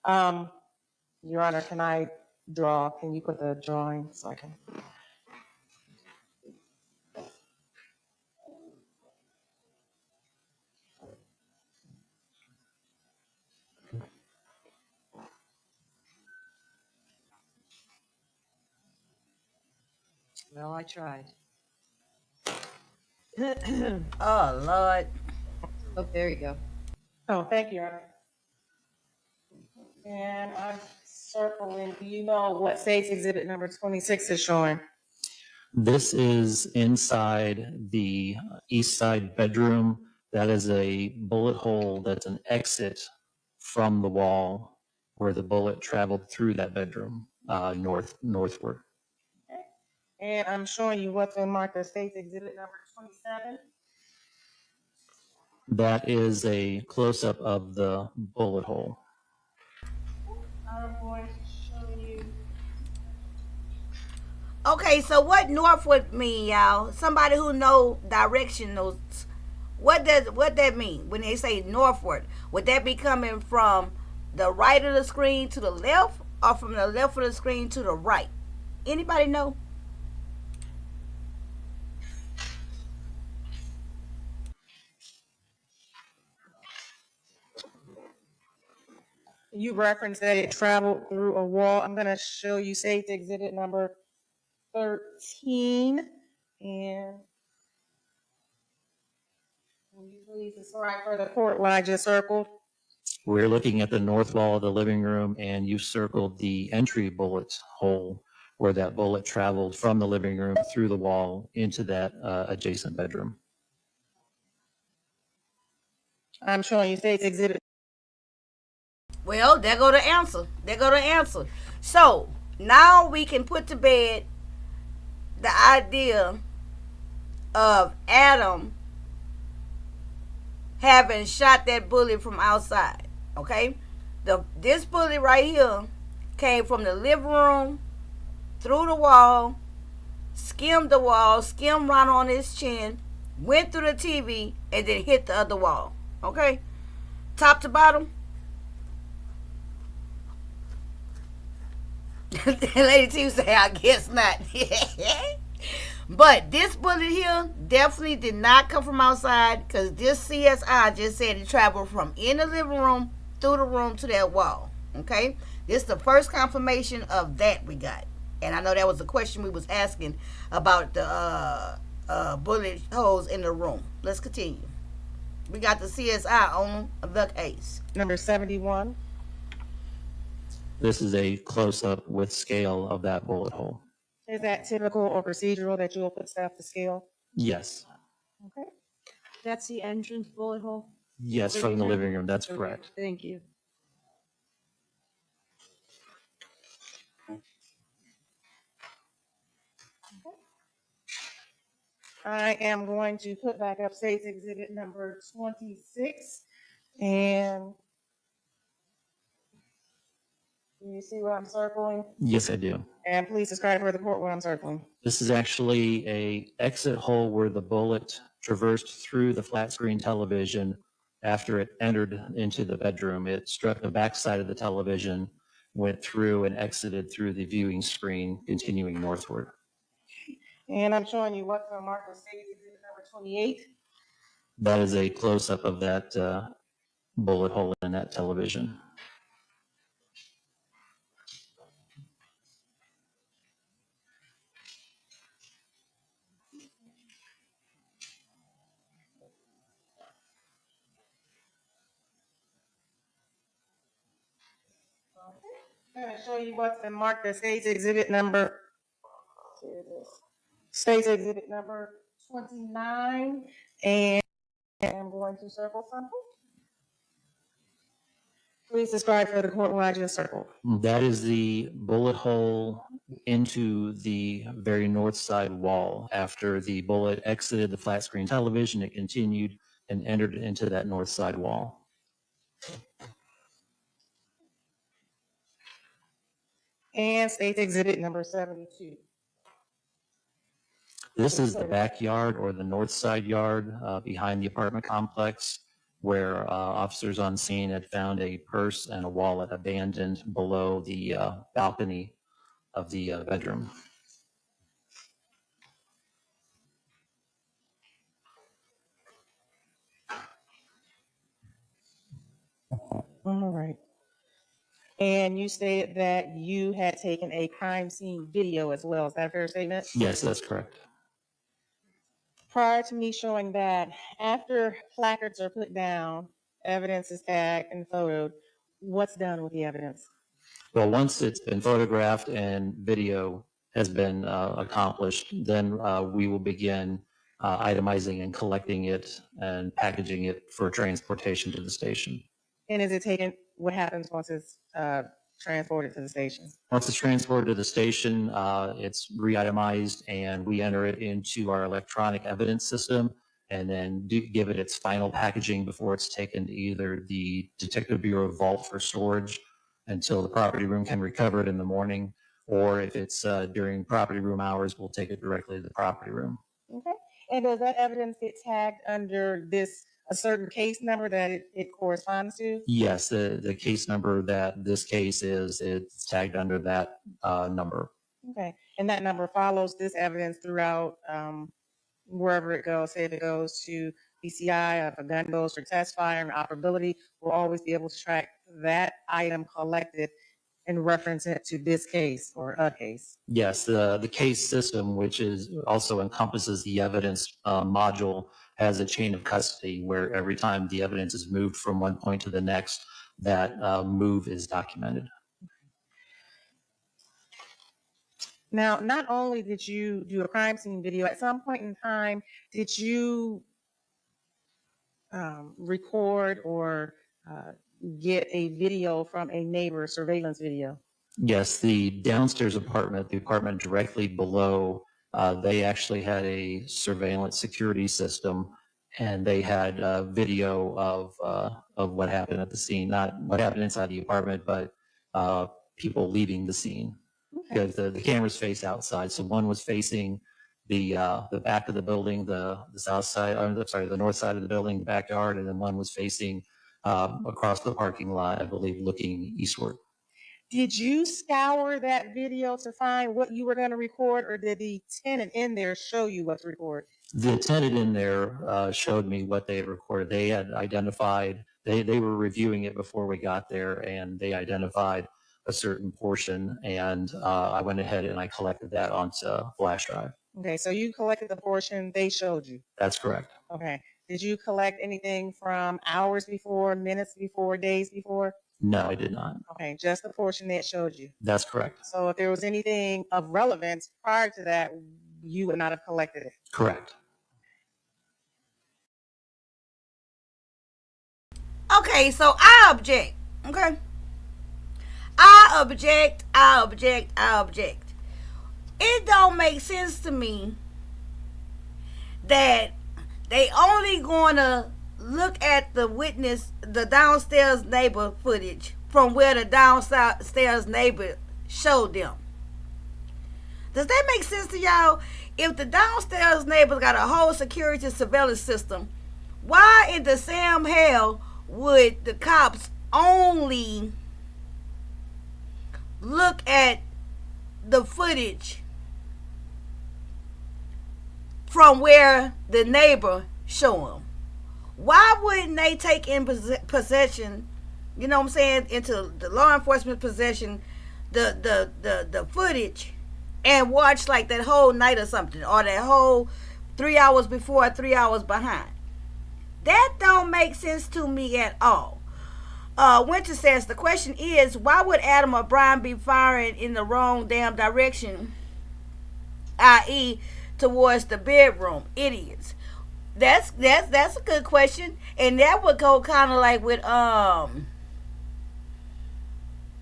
Your Honor, can I draw? Can you put the drawing so I can? Well, I tried. Oh, Lord. Oh, there you go. Oh, thank you, Your Honor. And I'm circling, do you know what State's Exhibit number 26 is showing? This is inside the east side bedroom. That is a bullet hole that's an exit from the wall where the bullet traveled through that bedroom northward. And I'm showing you what's been marked as State's Exhibit number 27. That is a close-up of the bullet hole. I'm going to show you. Okay, so what northward mean, y'all? Somebody who know direction knows. What that mean when they say northward? Would that be coming from the right of the screen to the left, or from the left of the screen to the right? Anybody know? You referenced that it traveled through a wall. I'm going to show you State's Exhibit number 13. And will you please describe for the court what I just circled? We're looking at the north wall of the living room, and you circled the entry bullet hole where that bullet traveled from the living room through the wall into that adjacent bedroom. I'm showing you State's Exhibit. Well, there go the answer. There go the answer. So now we can put to bed the idea of Adam having shot that bullet from outside. Okay, this bullet right here came from the living room, through the wall, skimmed the wall, skimmed right on his chin, went through the TV, and then hit the other wall. Okay, top to bottom. Lady T say, I guess not. But this bullet here definitely did not come from outside, because this CSI just said it traveled from in the living room through the room to that wall. Okay, this is the first confirmation of that we got. And I know that was the question we was asking about the bullet holes in the room. Let's continue. We got the CSI on the case. Number 71. This is a close-up with scale of that bullet hole. Is that typical or procedural that you'll put staff to scale? Yes. Okay. That's the entrance bullet hole? Yes, from the living room. That's Okay, correct. thank you. I am going to put back up State's Exhibit number 26. And do you see what I'm circling? Yes, I do. And please describe for the court what I'm circling. This is actually a exit hole where the bullet traversed through the flat screen television after it entered into the bedroom. It struck the backside of the television, went through and exited through the viewing screen, continuing northward. And I'm showing you what's on mark with State's Exhibit number 28. That is a close-up of that bullet hole in that television. I'm going to show you what's been marked as State's Exhibit number. Here it is. State's Exhibit number 29. And I'm going to circle something. Please describe for the court what I just circled. That is the bullet hole into the very north side wall. After the bullet exited the flat screen television, it continued and entered into that north side wall. And State's Exhibit number 72. This is the backyard or the north side yard behind the apartment complex where officers on scene had found a purse and a wallet abandoned below the balcony of the bedroom. All right. And you stated that you had taken a crime scene video as well. Is that a fair statement? Yes, that's correct. Prior to me showing that, after placards are put down, evidence is tagged and photoed, what's done with the evidence? Well, once it's been photographed and video has been accomplished, then we will begin itemizing and collecting it and packaging it for transportation to the station. And is it taken, what happens once it's transported to the station? Once it's transported to the station, it's re-itemized and we enter it into our electronic evidence system and then give it its final packaging before it's taken to either the Detective Bureau vault for storage until the property room can recover it in the morning, or if it's during property room hours, we'll take it directly to the property room. Okay. And does that evidence get tagged under a certain case number that it corresponds to? Yes, the case number that this case is, it's tagged under that number. Okay. And that number follows this evidence throughout wherever it goes. Say if it goes to PCI, if a gun goes for test fire and operability, we'll always be able to track that item collected and reference it to this case or a case. Yes, the case system, which is also encompasses the evidence module, has a chain of custody where every time the evidence is moved from one point to the next, that move is documented. Now, not only did you do a crime scene video, at some point in time, did you record or get a video from a neighbor, surveillance video? Yes, the downstairs apartment, the apartment directly below, they actually had a surveillance security system, and they had video of what happened at the scene, not what happened inside the apartment, but people leaving the scene. Okay. Because the cameras face outside, so one was facing the back of the building, the south side, I'm sorry, the north side of the building, the backyard, and then one was facing across the parking lot, I believe, looking eastward. Did you scour that video to find what you were going to record, or did the tenant in there show you what to record? The tenant in there showed me what they had recorded. They had identified, they were reviewing it before we got there, and they identified a certain portion, and I went ahead and I collected that onto flash drive. Okay, so you collected the portion they showed you. That's correct. Okay. Did you collect anything from hours before, minutes before, days before? No, I did not. Okay, just the portion that showed you. That's correct. So if there was anything of relevance prior to that, you would not have collected it. Correct. Okay, so I object. Okay. I object. It don't make sense to me that they only gonna look at the downstairs neighbor footage from where the downstairs neighbor showed them. Does that make sense to y'all? If the downstairs neighbors got a whole security surveillance system, why in the Sam hell would the cops only look at the footage from where the neighbor show them? Why wouldn't they take in possession, you know what I'm saying, into the law enforcement possession, the footage, and watch like that whole night or something, or that whole 3 hours before, 3 hours behind? That don't make sense to me at all. Winter says the question is, why would Adam or Brian be firing in the wrong damn direction, i.e., towards the bedroom? Idiots. That's a good question, and that would go kind of like with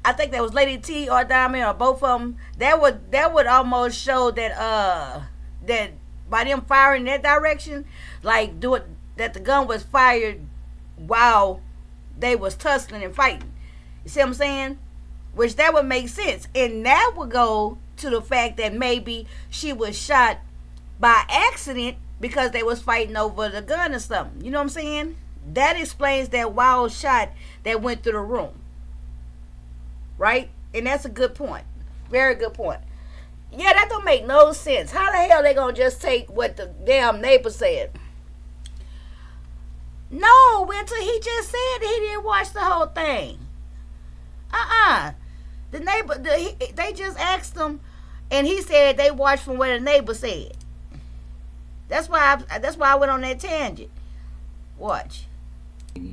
I think that was Lady T or Diamond or both of them. That would almost show that that by them firing in that direction, like do it that the gun was fired while they was tussling and fighting. You see what I'm saying? Which that would make sense, and that would go to the fact that maybe she was shot by accident because they was fighting over the gun or something. You know what I'm saying? That explains that wild shot that went through the room. Right? And that's a good point. Very good point. Yeah, that don't make no sense. How the hell they gonna just take what the damn neighbor said? No, Winter, he just said that he didn't watch the whole thing. The neighbor, they just asked him, and he said they watched from what the neighbor said. That's why I went on that tangent. Watch.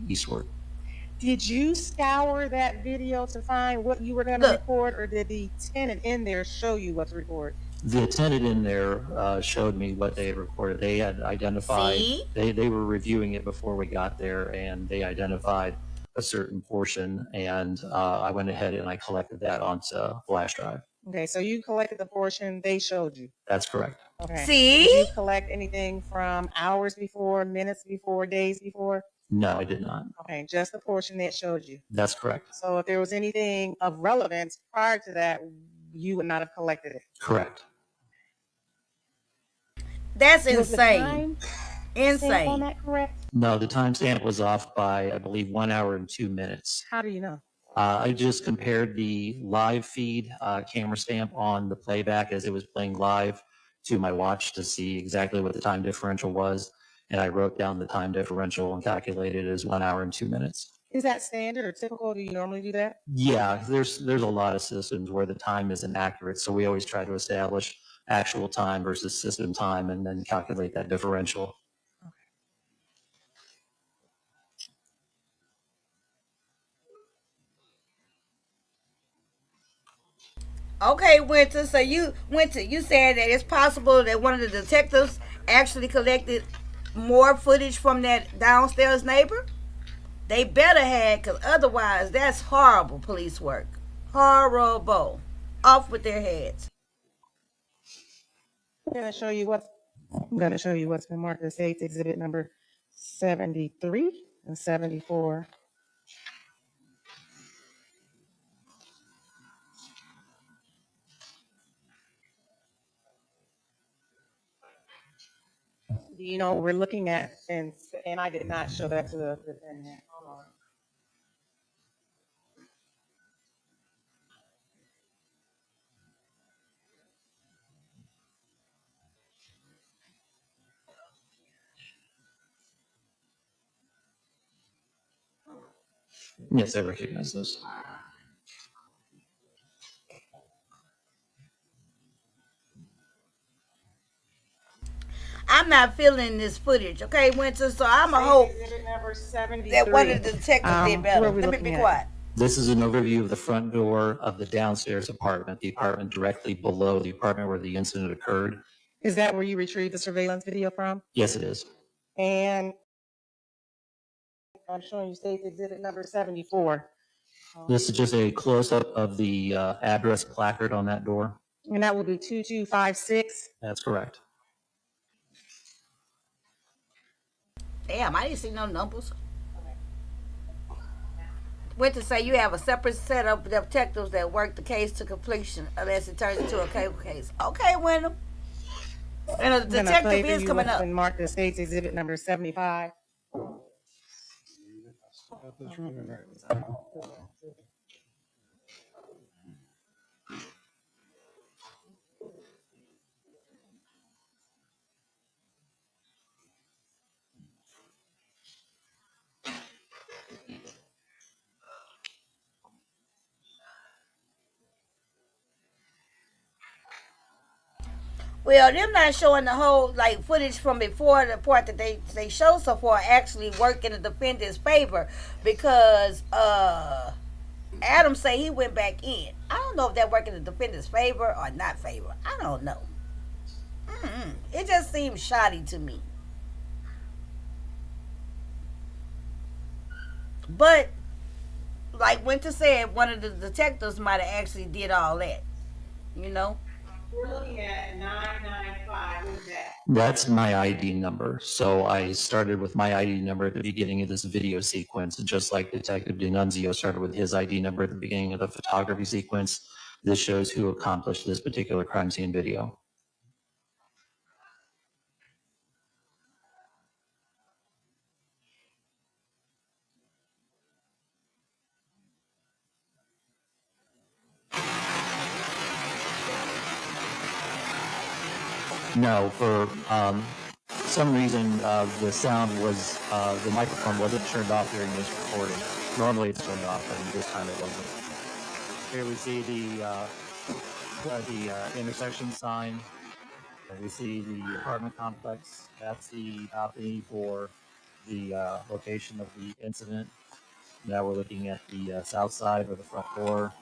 Eastward. Did you scour that video to find what you were going to record, or did the tenant in there show you what to record? The tenant in there showed me what they had recorded. They had identified, they were reviewing it before we got there, and they identified a certain portion, and I went ahead and I collected that onto flash drive. Okay, so you collected the portion they showed you. That's correct. Okay. See? Did you collect anything from hours before, minutes before, days before? No, I did not. Okay, just the portion that showed you. That's correct. So if there was anything of relevance prior to that, you would not have collected it. Correct. That's Was the insane. time stamp on that correct? No, the timestamp was off by, I believe, 1 hour and 2 minutes. How do you know? I just compared the live feed camera stamp on the playback as it was playing live to my watch to see exactly what the time differential was. And I wrote down the time differential and calculated it as 1 hour and 2 minutes. Is that standard or typical? Do you normally do that? Yeah, there's a lot of systems where the time isn't accurate. So we always try to establish actual time versus system time and then calculate that differential. Okay, Winter. So you said that it's possible that one of the detectives actually collected more footage from that downstairs neighbor? They better have, because otherwise that's horrible police work. Horrible. Off with their heads. I'm going to show you what's been marked as State's Exhibit number 73 and 74. Do you know what we're looking at? And I did not show that to the defendant. Hold on. Yes, I recognize those. I'm not feeling this footage, okay, Winter? So I'm a hope Exhibit number 73. that one of the detectives did better. Let me be quiet. This is an overview of the front door of the downstairs apartment, the apartment directly below the apartment where the incident occurred. Is that where you retrieved the surveillance video from? Yes, it is. And I'm showing you State's Exhibit number 74. This is just a close-up of the address placard on that door. And that will be 2256. That's correct. Damn, I didn't see no numbers. Went to say you have a separate set of detectives that work the case to completion unless it turns into a cable case. Okay, Wyndham. And a I'm gonna play detective for is you coming what's up. been marked as state's exhibit number 75. Got this right. Well, them not showing the whole like footage from before the part that they show so far actually work in the defendant's favor because Adam say he went back in. I don't know if that work in the defendant's favor or not favor. I don't know. It just seems shoddy to me. But like Winter said, one of the detectives might have actually did all that. You know. We're looking at 995. What is that? That's my ID number. So I started with my ID number at the beginning of this video sequence, just like Detective D'Annunzio started with his ID number at the beginning of the photography sequence. This shows who accomplished this particular crime scene video. No, for some reason, the sound was, the microphone wasn't turned off during this recording. Normally it's turned off, but this time it wasn't. Here we see the intersection sign. We see the apartment complex. That's the balcony for the location of the incident. Now we're looking at the south side or the front door.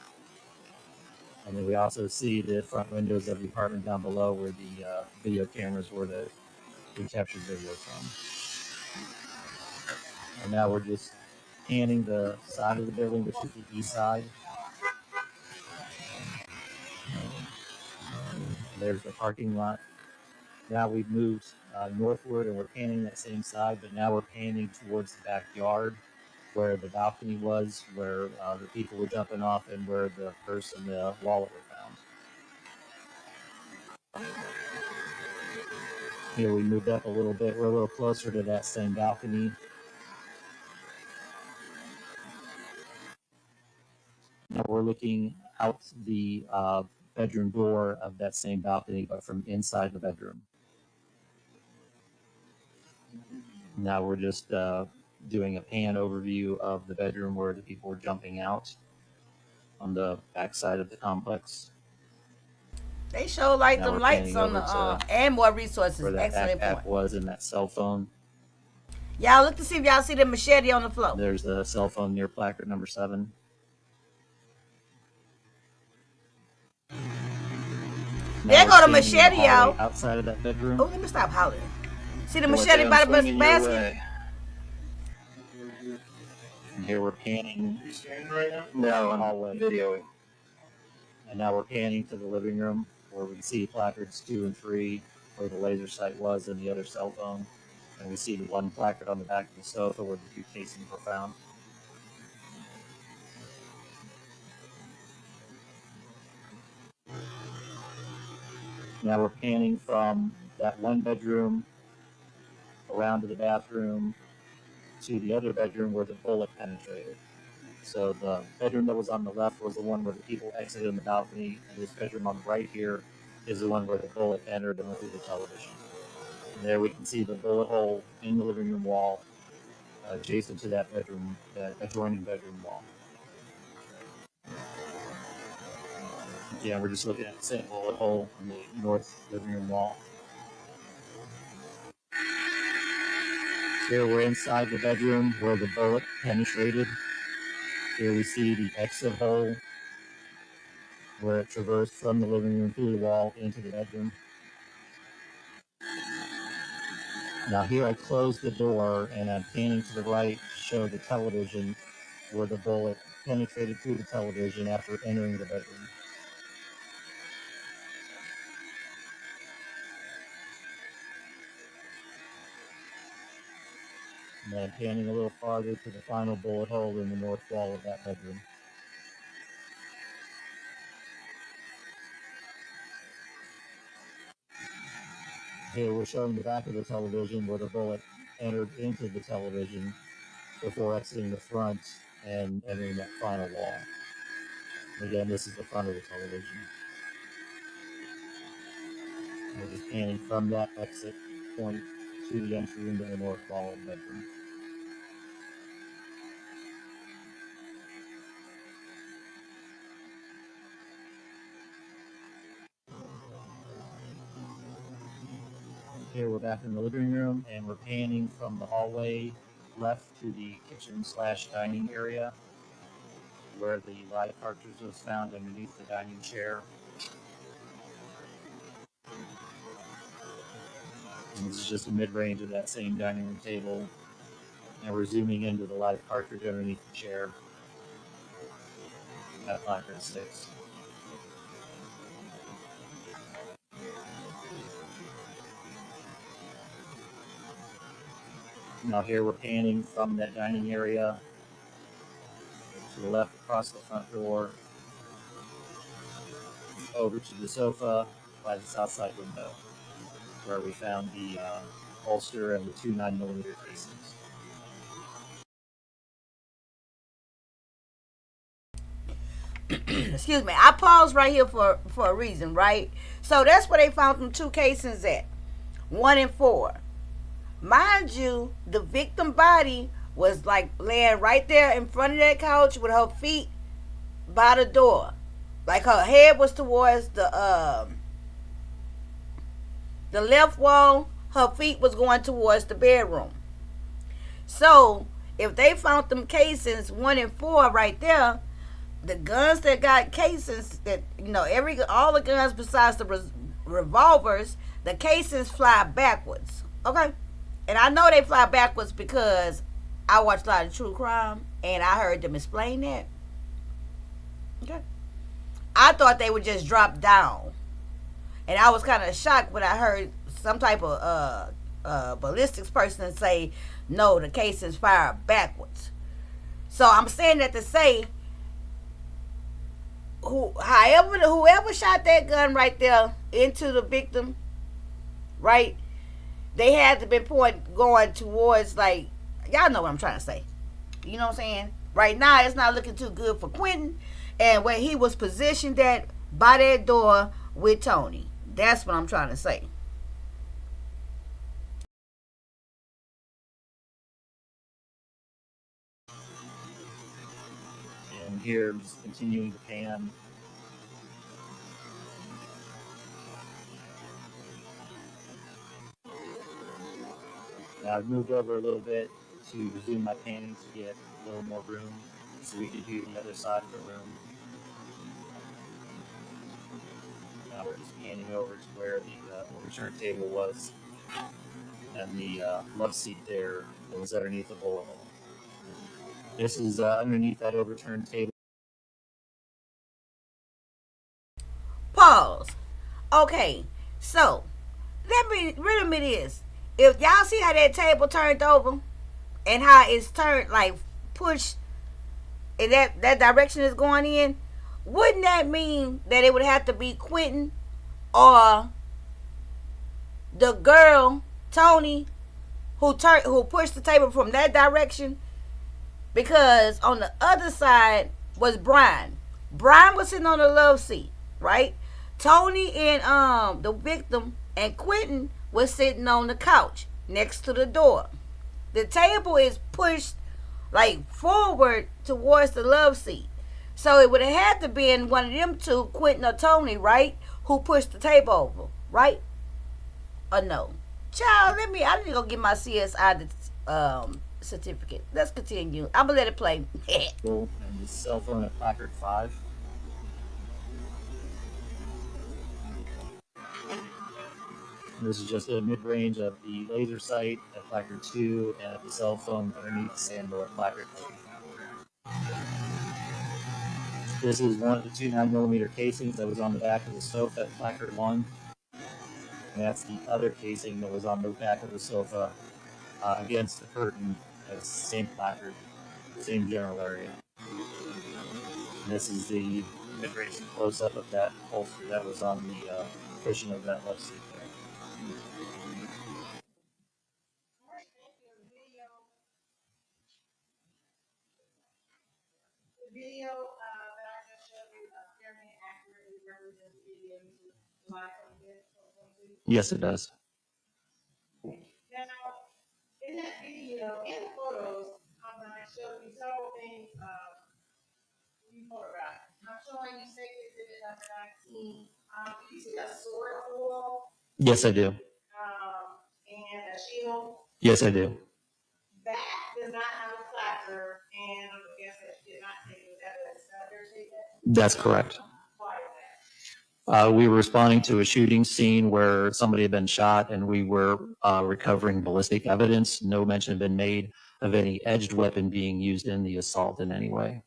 And then we also see the front windows of the apartment down below where the video cameras were that we captured video from. And now we're just panning the side of the building, which is the east side. There's the parking lot. Now we've moved northward and we're panning that same side, but now we're panning towards the backyard where the balcony was, where the people were jumping off, and where the purse and the wallet were found. Here we moved up a little bit. We're a little closer to that same balcony. Now we're looking out the bedroom door of that same balcony, but from inside the bedroom. Now we're just doing a pan overview of the bedroom where the people were jumping out on the backside of the complex. They show like Now them we're lights panning on over the to and more resources. where that Excellent backpack point. was in that cell phone. Y'all look to see if y'all see the machete on the floor. There's the cell phone near placard number 7. There go the Now we're standing in machete, the hallway y'all. outside of that bedroom. Oh, let me stop hollering. See the Look machete at by him the swinging your basket? way. And here we're panning. You standing right now? No, I'm Hallway. videoing. And now we're panning to the living room where we see placards 2 and 3, where the laser sight was and the other cell phone. And we see the one placard on the back of the sofa where the 2 casings were found. Now we're panning from that one bedroom around to the bathroom to the other bedroom where the bullet penetrated. So the bedroom that was on the left was the one where the people exited in the balcony, and this bedroom on the right here is the one where the bullet entered and went through the television. And there we can see the bullet hole in the living room wall, adjacent to that bedroom, that adjoining bedroom wall. Yeah, we're just looking at the same bullet hole in the north living room wall. Here we're inside the bedroom where the bullet penetrated. Here we see the exit hole where it traversed from the living room through the wall into the bedroom. Now here I close the door and I'm panning to the right to show the television where the bullet penetrated through the television after entering the bedroom. And then panning a little farther to the final bullet hole in the north wall of that bedroom. Here we're showing the back of the television where the bullet entered into the television before exiting the front and entering that final wall. And again, this is the front of the television. We're just panning from that exit point to the entry into the north wall of the bedroom. Here we're back in the living room, and we're panning from the hallway left to the kitchen / dining area, where the live cartridge was found underneath the dining chair. And this is just a mid-range of that same dining room table. And we're zooming into the live cartridge underneath the chair at placard 6. Now here we're panning from that dining area to the left across the front door over to the sofa by the south side window, where we found the holster and the 2 9mm casings. Excuse me. I paused right here for a reason, right? So that's where they found them 2 casings at, 1 and 4. Mind you, the victim body was like laying right there in front of that couch with her feet by the door. Like her head was towards the left wall, her feet was going towards the bedroom. So if they found them casings 1 and 4 right there, the guns that got casings, that all the guns besides the revolvers, the casings fly backwards. Okay, and I know they fly backwards because I watched a lot of true crime and I heard them explain that. Okay, I thought they would just drop down, and I was kind of shocked when I heard some type of ballistics person say, no, the casings fire backwards. So I'm saying that to say, whoever shot that gun right there into the victim, right, they had to be going towards, like, y'all know what I'm trying to say. You know what I'm saying? Right now, it's not looking too good for Quinton, and where he was positioned at by that door with Tony. That's what I'm trying to say. And here, I'm just continuing to pan. Now I've moved over a little bit to resume my panning to get a little more room so we can view the other side of the room. Now we're just panning over to where the overturned table was, and the love seat there that was underneath the bullet hole. This is underneath that overturned table. Pause. Okay, so let me riddle me this. If y'all see how that table turned over and how it's turned, like pushed, and that direction is going in, wouldn't that mean that it would have to be Quinton or the girl Tony who pushed the table from that direction? Because on the other side was Brian. Brian was sitting on the love seat, right? Tony and the victim and Quinton was sitting on the couch next to the door. The table is pushed like forward towards the love seat. So it would have had to be in one of them 2, Quinton or Tony, right? Who pushed the table over, right? Or no? Child, I need to go get my CSI certificate. Let's continue. I'm gonna let it play. And the cell phone at placard 5. This is just a mid-range of the laser sight at placard 2 and at the cell phone underneath the sandal at placard 3. This is one of the 2 9mm casings that was on the back of the sofa at placard 1. And that's the other casing that was on the back of the sofa against the curtain It's the same placard, same general area. And this is the mid-range close-up of that holster that was on the cushion of that left seat there. The video that I just showed you fairly accurately represents the video live from this. Yes, it does. Now, in that video, in the photos, I showed you several things you photographed. I'm showing you safety exhibit number 19. You see a sword on the wall, Yes, I do. and a shield. Yes, I do. That does not have a placard, and I guess it did not take the evidence. Is that your statement? That's correct. Why is that? We were responding to a shooting scene where somebody had been shot, and we were recovering ballistic evidence. No mention had been made of any edged weapon being used in the assault in any way.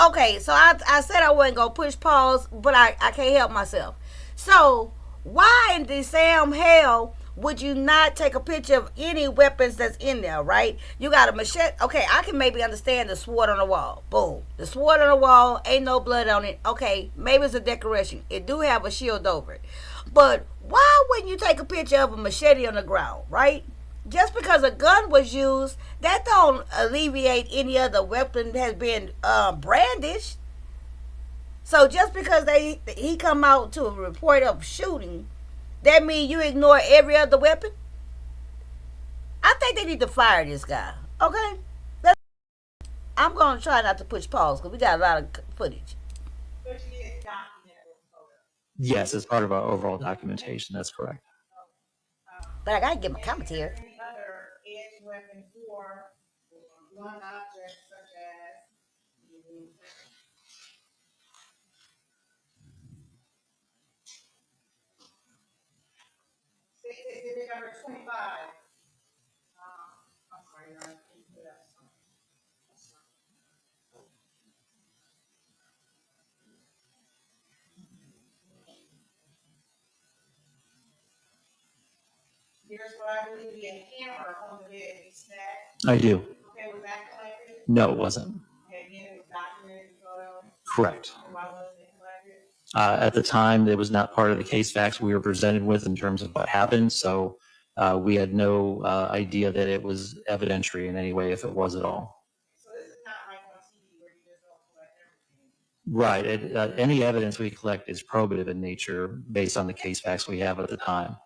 Okay, so I said I wasn't gonna push pause, but I can't help myself. So why in the Sam hell would you not take a picture of any weapons that's in there, right? You got a machete. Okay, I can maybe understand the sword on the wall. Boom. The sword on the wall, ain't no blood on it. Okay, maybe it's a decoration. It do have a shield over it. But why wouldn't you take a picture of a machete on the ground, right? Just because a gun was used, that don't alleviate any other weapon that has been brandished. So just because he come out to a report of shooting, that means you ignore every other weapon? I think they need to fire this guy. Okay? I'm going to try not to push pause because we got a lot of footage. Yes, as part of our overall documentation, that's correct. But I got to get my commentary. Any other edge weapon for one object such as exhibit number 25. I'm sorry, Your Honor. Here's what I believe to be a hammer on the bed. Snack. I do. Okay, was that collected? No, it wasn't. Okay, again, it was documented in photo. Correct. Why wasn't it collected? At the time, it was not part of the case facts we were presented with in terms of what happened, so we had no idea that it was evidentiary in any way, if it was at all. So this is not like on TV where you just don't collect everything. Right. Any evidence we collect is probative in nature based on the case facts we have at the time.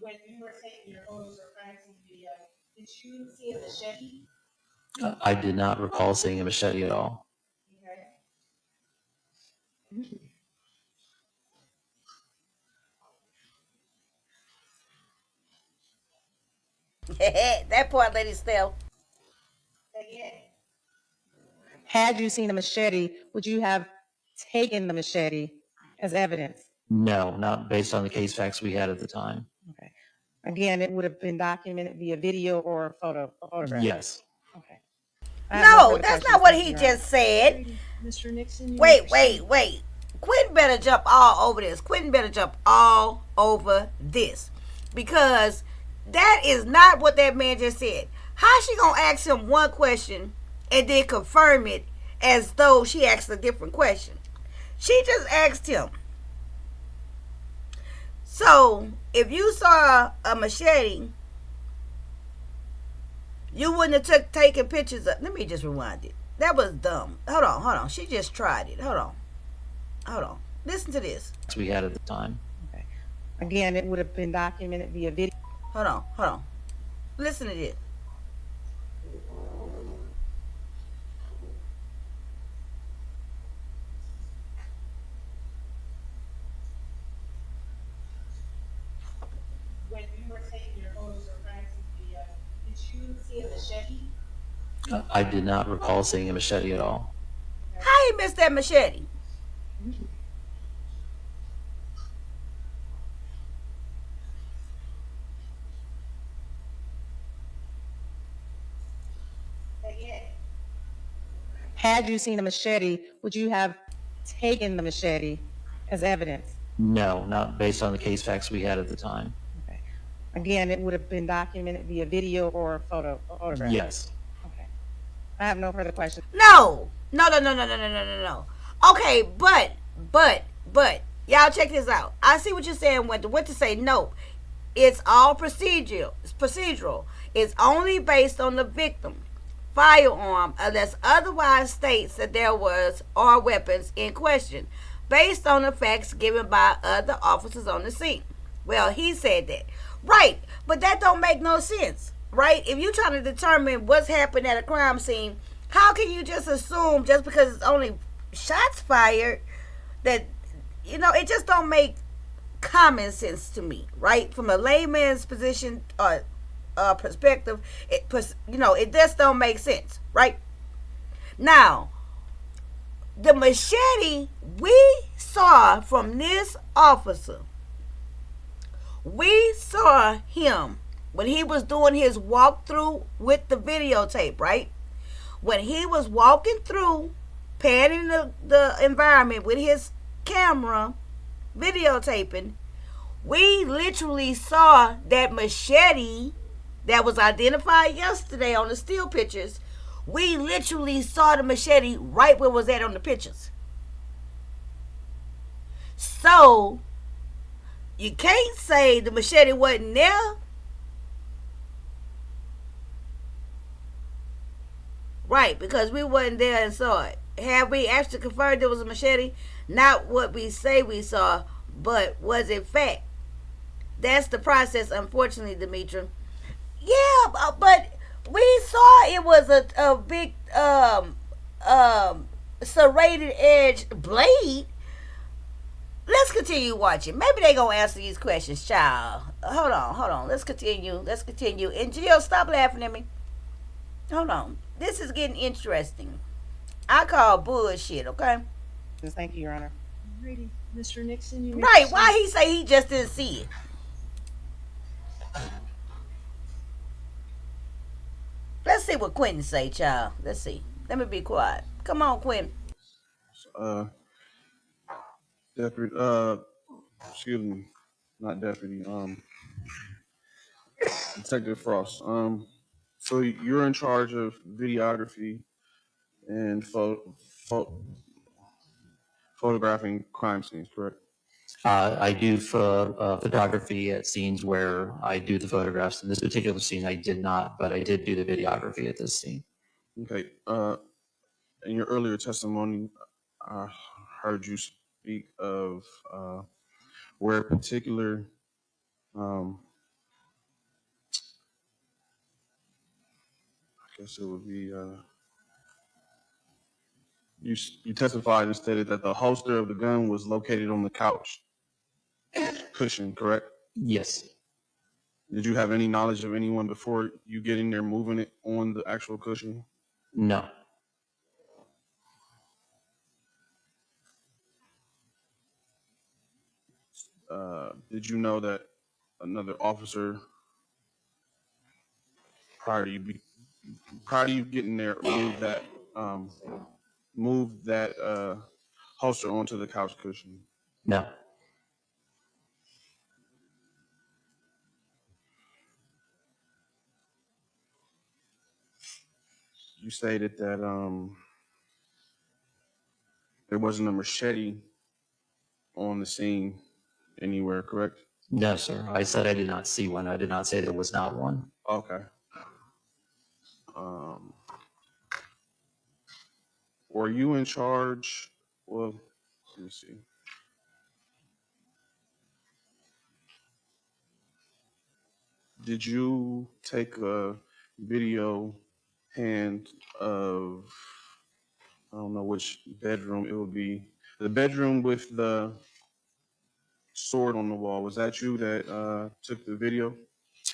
When you were taking your photos or practicing video, did you see a machete? I did not recall seeing a machete at all. Okay. That part, Lady Steph. Had you seen a machete, would you have taken the machete as evidence? No, not based on the case facts we had at the time. Okay. Again, it would have been documented via video or a photograph. Yes. Okay. No, that's not what he just said. Mr. Nixon. Wait. Quinton better jump all over this. Quinton better jump all over this. Because that is not what that man just said. How she gonna ask him one question and then confirm it as though she asked a different question? She just asked him. So, if you saw a machete, you wouldn't have taken pictures of. Let me just rewind it. That was dumb. Hold on. She just tried it. Hold on. Listen to this. We had at the time. Okay. Again, it would have been documented via video. Hold on. Listen to this. were taking your photos or crimes video, did you see a machete? I did not recall seeing a machete at all. How he missed that machete? Had you seen a machete, would you have taken the machete as evidence? No, not based on the case facts we had at the time. Okay. Again, it would have been documented via video or photograph. Yes. Okay. I have no further questions. No. No. Okay, but y'all check this out. I see what you're saying. Went to say no. It's all procedural. It's procedural. It's only based on the victim firearm unless otherwise states that there was or weapons in question based on the facts given by other officers on the scene. Well, he said that. Right, but that don't make no sense. Right? If you're trying to determine what's happened at a crime scene, how can you just assume just because it's only shots fired that, it just don't make common sense to me, right? From a layman's position or perspective, it just don't make sense, right? Now, the machete we saw from this officer, we saw him when he was doing his walkthrough with the videotape, right? When he was walking through, panning the environment with his camera, videotaping, we literally saw that machete that was identified yesterday on the still pictures. We literally saw the machete right where it was at on the pictures. So, you can't say the machete wasn't there. Right, because we wasn't there and saw it. Have we actually confirmed there was a machete? Not what we say we saw, but was it fact? That's the process, unfortunately, Demetra. Yeah, but we saw it was a big serrated edge blade. Let's continue watching. Maybe they gonna answer these questions, child. Hold on. Let's continue. And Jill, stop laughing at me. Hold on. This is getting interesting. I call bullshit, okay? Thank you, Your Honor. Alrighty, Mr. Nixon, you may Right, proceed. why he say he just didn't see it? Let's see what Quinton say, child. Let's see. Let me be quiet. Come on, Quinton. Deputy, excuse me, not deputy, Detective Frost. So you're in charge of videography and photographing crime scenes, correct? I do photography at scenes where I do the photographs. In this particular scene, I did not, but I did do the videography at this scene. Okay. In your earlier testimony, I heard you speak of where a particular I guess it would be you testified and stated that the holster of the gun was located on the couch cushion, correct? Yes. Did you have any knowledge of anyone before you get in there moving it on the actual cushion? No. Did you know that another officer prior to you getting there moved that holster onto the couch cushion? No. You stated that there wasn't a machete on the scene anywhere, correct? No, sir. I said I did not see one. I did not say there was not one. Okay. Were you in charge? Well, let me see. Did you take a video hand of, I don't know which bedroom it would be, the bedroom with the sword on the wall? Was that you that took the video?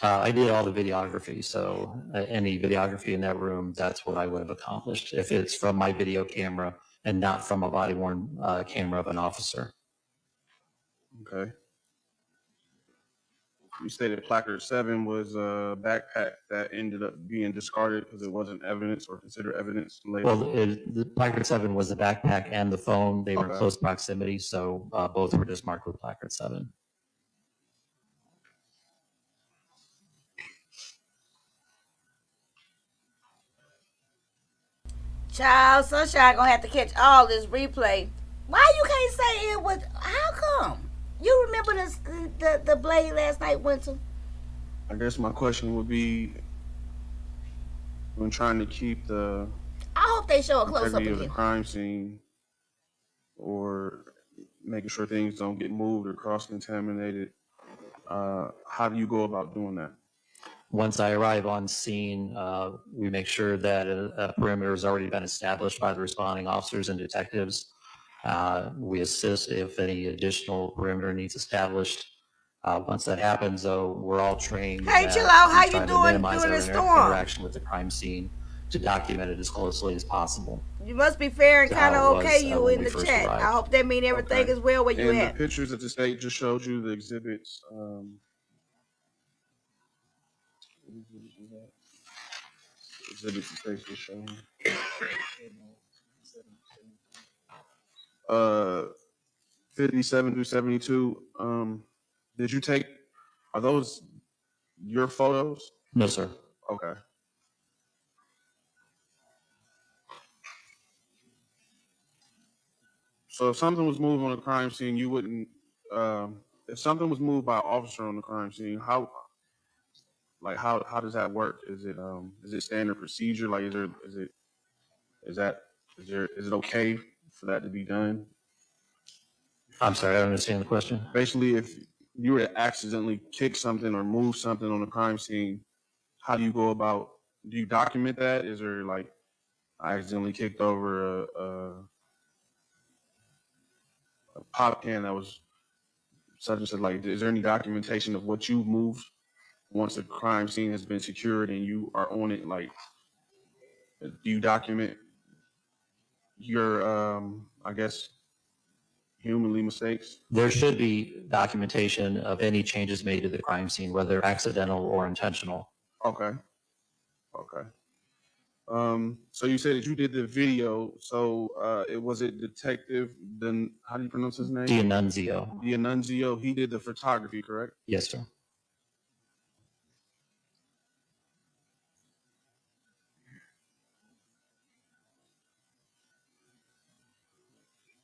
I did all the videography, so any videography in that room, that's what I would have accomplished if it's from my video camera and not from a body-worn camera of an officer. Okay. You stated placard 7 was a backpack that ended up being discarded because it wasn't evidence or considered evidence later. Well, the placard 7 was the backpack and the phone. They were in Okay. close proximity, so both were just marked with placard 7. Child, Sunshine gonna have to catch all this replay. Why you can't say it was? How come? You remember the blade last night, Winter? I guess my question would be, when trying to keep the I hope they show a close up integrity of the again. crime scene, or making sure things don't get moved or cross-contaminated, how do you go about doing that? Once I arrive on scene, we make sure that a perimeter has already been established by the responding officers and detectives. We assist if any additional perimeter needs established. Once that happens, though, we're all trained Hey, that chill out. How we you try to doing minimize during our the storm? interaction with the crime scene to document it as closely as possible. You must be faring kind How of it okay. was, You when in we the first chat. arrived. I hope that mean everything Okay. is well where you And at. the pictures that the state just showed you, the exhibits, exhibits the state just showed you. 57 through 72, did you take, are those your photos? No, sir. Okay. So if something was moved on the crime scene, you wouldn't, if something was moved by an officer on the crime scene, how does that work? Is it standard procedure? Like, is it okay for that to be done? I'm sorry, I don't understand the question. Basically, if you were to accidentally kick something or move something on the crime scene, how do you go about, do you document that? Is there like, I accidentally kicked over a pop can that was such and such, like, is there any documentation of what you've moved once the crime scene has been secured and you are on it? Like, do you document your, I guess, humanly mistakes? There should be documentation of any changes made to the crime scene, whether accidental or intentional. Okay. Okay. So you said that you did the video. So it was it Detective, then how do you pronounce his name? D'Annunzio. D'Annunzio. He did the photography, correct? Yes, sir.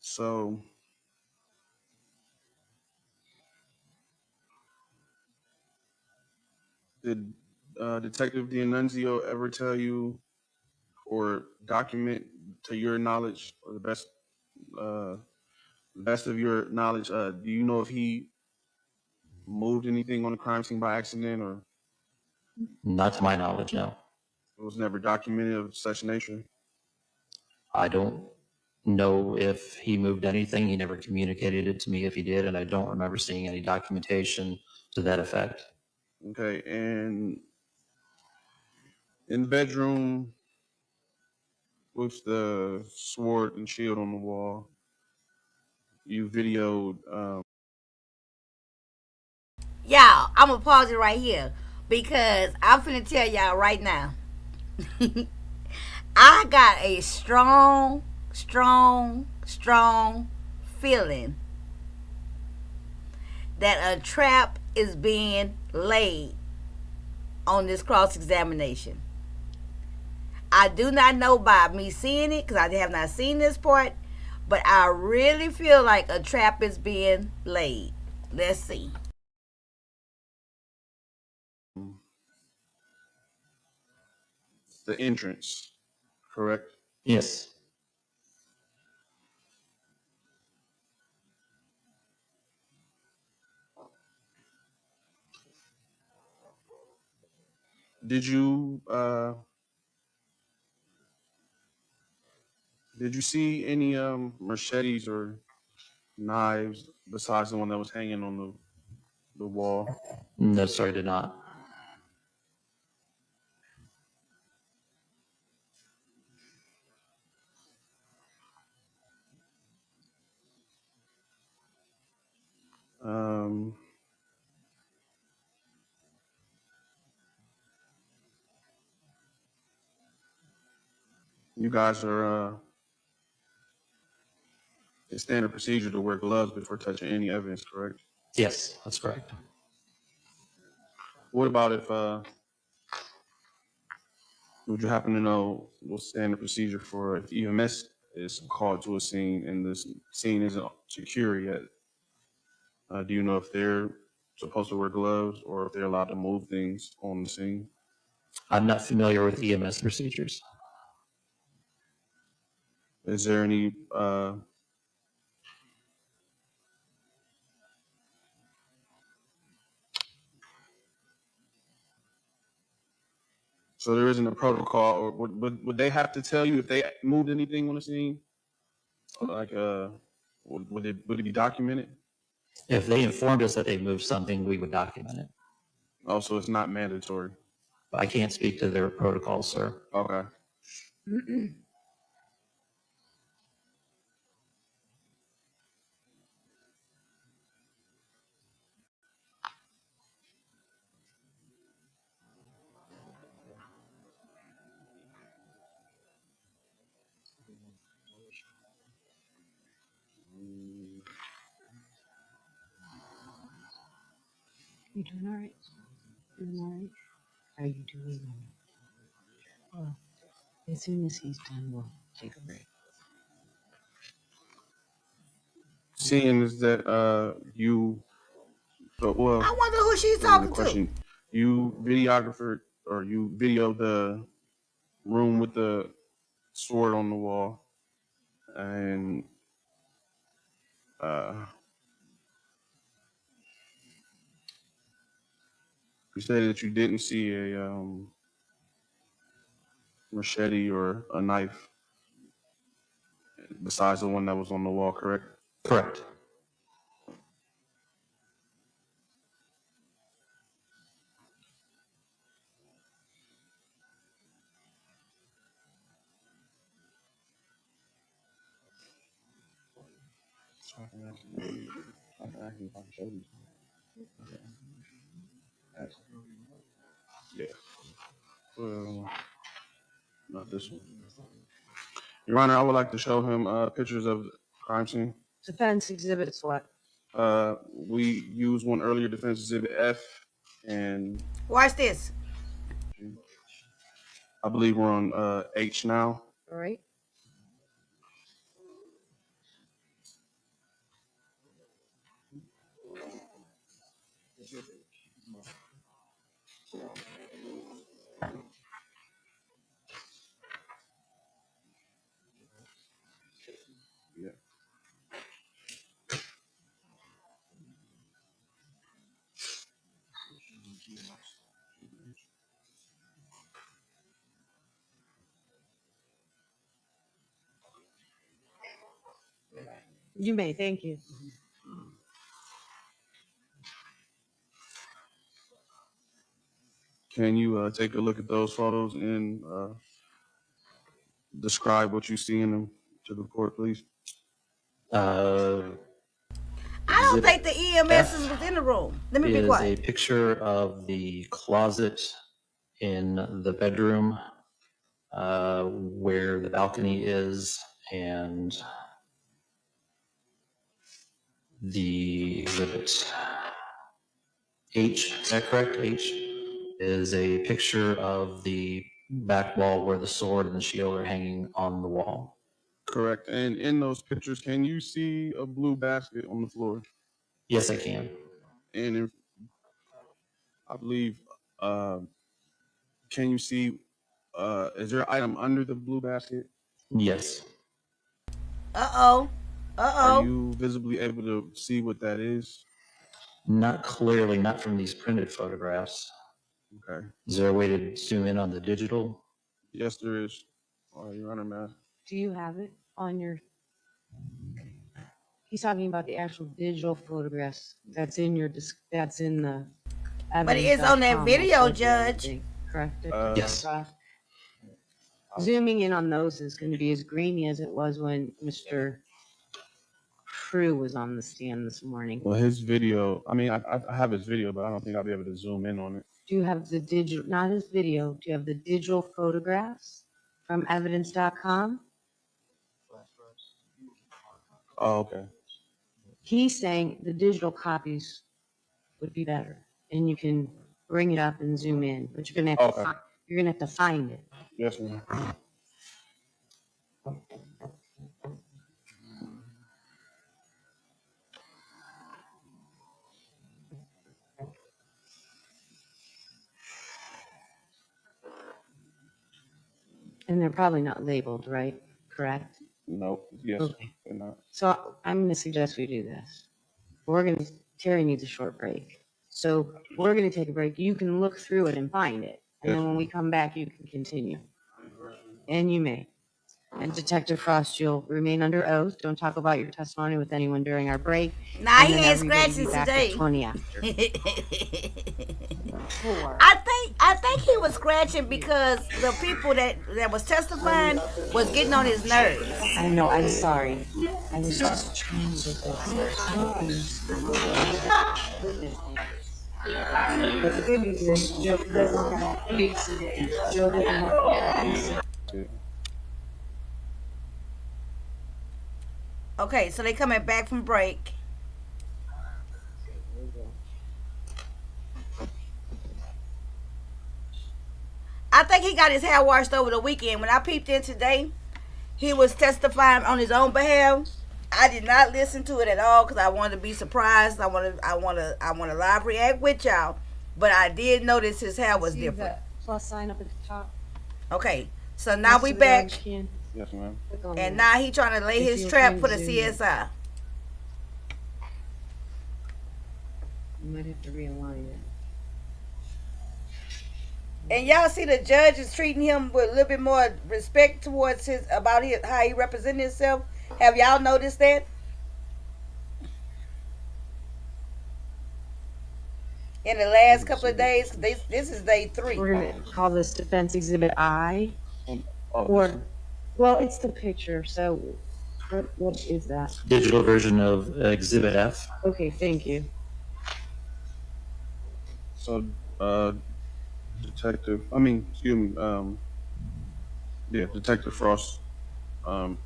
So did Detective D'Annunzio ever tell you or document, to your knowledge or the best of your knowledge, do you know if he moved anything on the crime scene by accident, or Not to my knowledge, no. it was never documented of such nature? I don't know if he moved anything. He never communicated it to me if he did, and I don't remember seeing any documentation to that effect. Okay, and in the bedroom with the sword and shield on the wall, you videoed. Y'all, I'm gonna pause it right here because I'm finna tell y'all right now. I got a strong feeling that a trap is being laid on this cross-examination. I do not know by me seeing it because I have not seen this part, but I really feel like a trap is being laid. Let's see. The entrance, correct? Yes. Did you see any machetes or knives besides the one that was hanging on the wall? No, sorry, did not. You guys are, it's standard procedure to wear gloves before touching any evidence, correct? Yes, that's correct. What about if, would you happen to know what's standard procedure for if EMS is called to a scene and this scene isn't secure yet? Do you know if they're supposed to wear gloves or if they're allowed to move things on the scene? I'm not familiar with EMS procedures. Is there any, so there isn't a protocol, or would they have to tell you if they moved anything on the scene? Like, would it be documented? If they informed us that they moved something, we would document it. Also, it's not mandatory. I can't speak to their protocols, sir. Okay. You doing all right? Doing all right? Are you doing all right? Well, as soon as he's done, we'll take a break. Seeing is that you, well, I wonder who she's the talking to. question, you videographer or you videoed the room with the sword on the wall, and you said that you didn't see a machete or a knife besides the one that was on the wall, correct? Correct. Yeah. Well, not this one. Your Honor, I would like to show him pictures of the crime scene. Defense exhibits what? We used one earlier, Defense Exhibit F, and Watch this. I believe we're on H now. All right. Yeah. You may, thank you. Can you take a look at those photos and describe what you see in them to the court, please? I don't think the EMS was in the room. Let me be Is quiet. a picture of the closet in the bedroom where the balcony is, and the exhibit H, is that correct? H is a picture of the back wall where the sword and the shield are hanging on the wall. Correct. And in those pictures, can you see a blue basket on the floor? Yes, I can. And I believe, can you see, is there an item under the blue basket? Yes. Uh-oh. Are you visibly able to see what that is? Not clearly, not from these printed photographs. Okay. Is there a way to zoom in on the digital? Yes, there is. Your Honor, ma'am. Do you have it on your? He's talking about the actual digital photographs that's in your, that's in the. But it's on that evidence.com video, website, Judge. Correct? Yes. Zooming in on those is going to be as grainy as it was when Mr. Crew was on the stand this morning. Well, his video, I mean, I have his video, but I don't think I'll be able to zoom in on it. Do you have the digital, not his video, do you have the digital photographs? from evidence.com. Oh, okay. He's saying the digital copies would be better, and you can bring it up and zoom in, but you're gonna have to Okay. you're gonna have to find it. Yes, ma'am. And they're probably not labeled, right? Correct? Nope. Yes. Okay. They're not. So I'm gonna suggest we do this. Terry needs a short break. So we're gonna take a break. You can look through it and find it. And then when we come back, you can continue. And you may. And Detective Frost, you'll remain under oath. Don't talk about your testimony with anyone during our break. Nah, And he then ain't everybody scratching be back at today. 20 after. I think he was scratching because the people that was testifying was getting on his nerves. I know, I'm sorry. I was just trying to get this. But the good news is Joe doesn't have Joe doesn't have. Okay, so they coming back from break. I think he got his hair washed over the weekend. When I peeped in today, he was testifying on his own behalf. I did not listen to it at all because I wanted to be surprised. I want to live react with y'all, but I did notice his hair was See different. that plus sign up at the top. Okay, so now we Next to the back, garbage can. Yes, ma'am. Click on and that. now he trying to lay If his you're trap trying for to the zoom in. CSI. You might have to realign it. And y'all see the judge is treating him with a little bit more respect towards how he represented himself. Have y'all noticed that? In the last couple of days, this is day 3. We're gonna call this defense exhibit I, Oh, or, well, it's the picture, so what is that? Digital version of Exhibit F. Okay, thank you. so, Detective Frost, I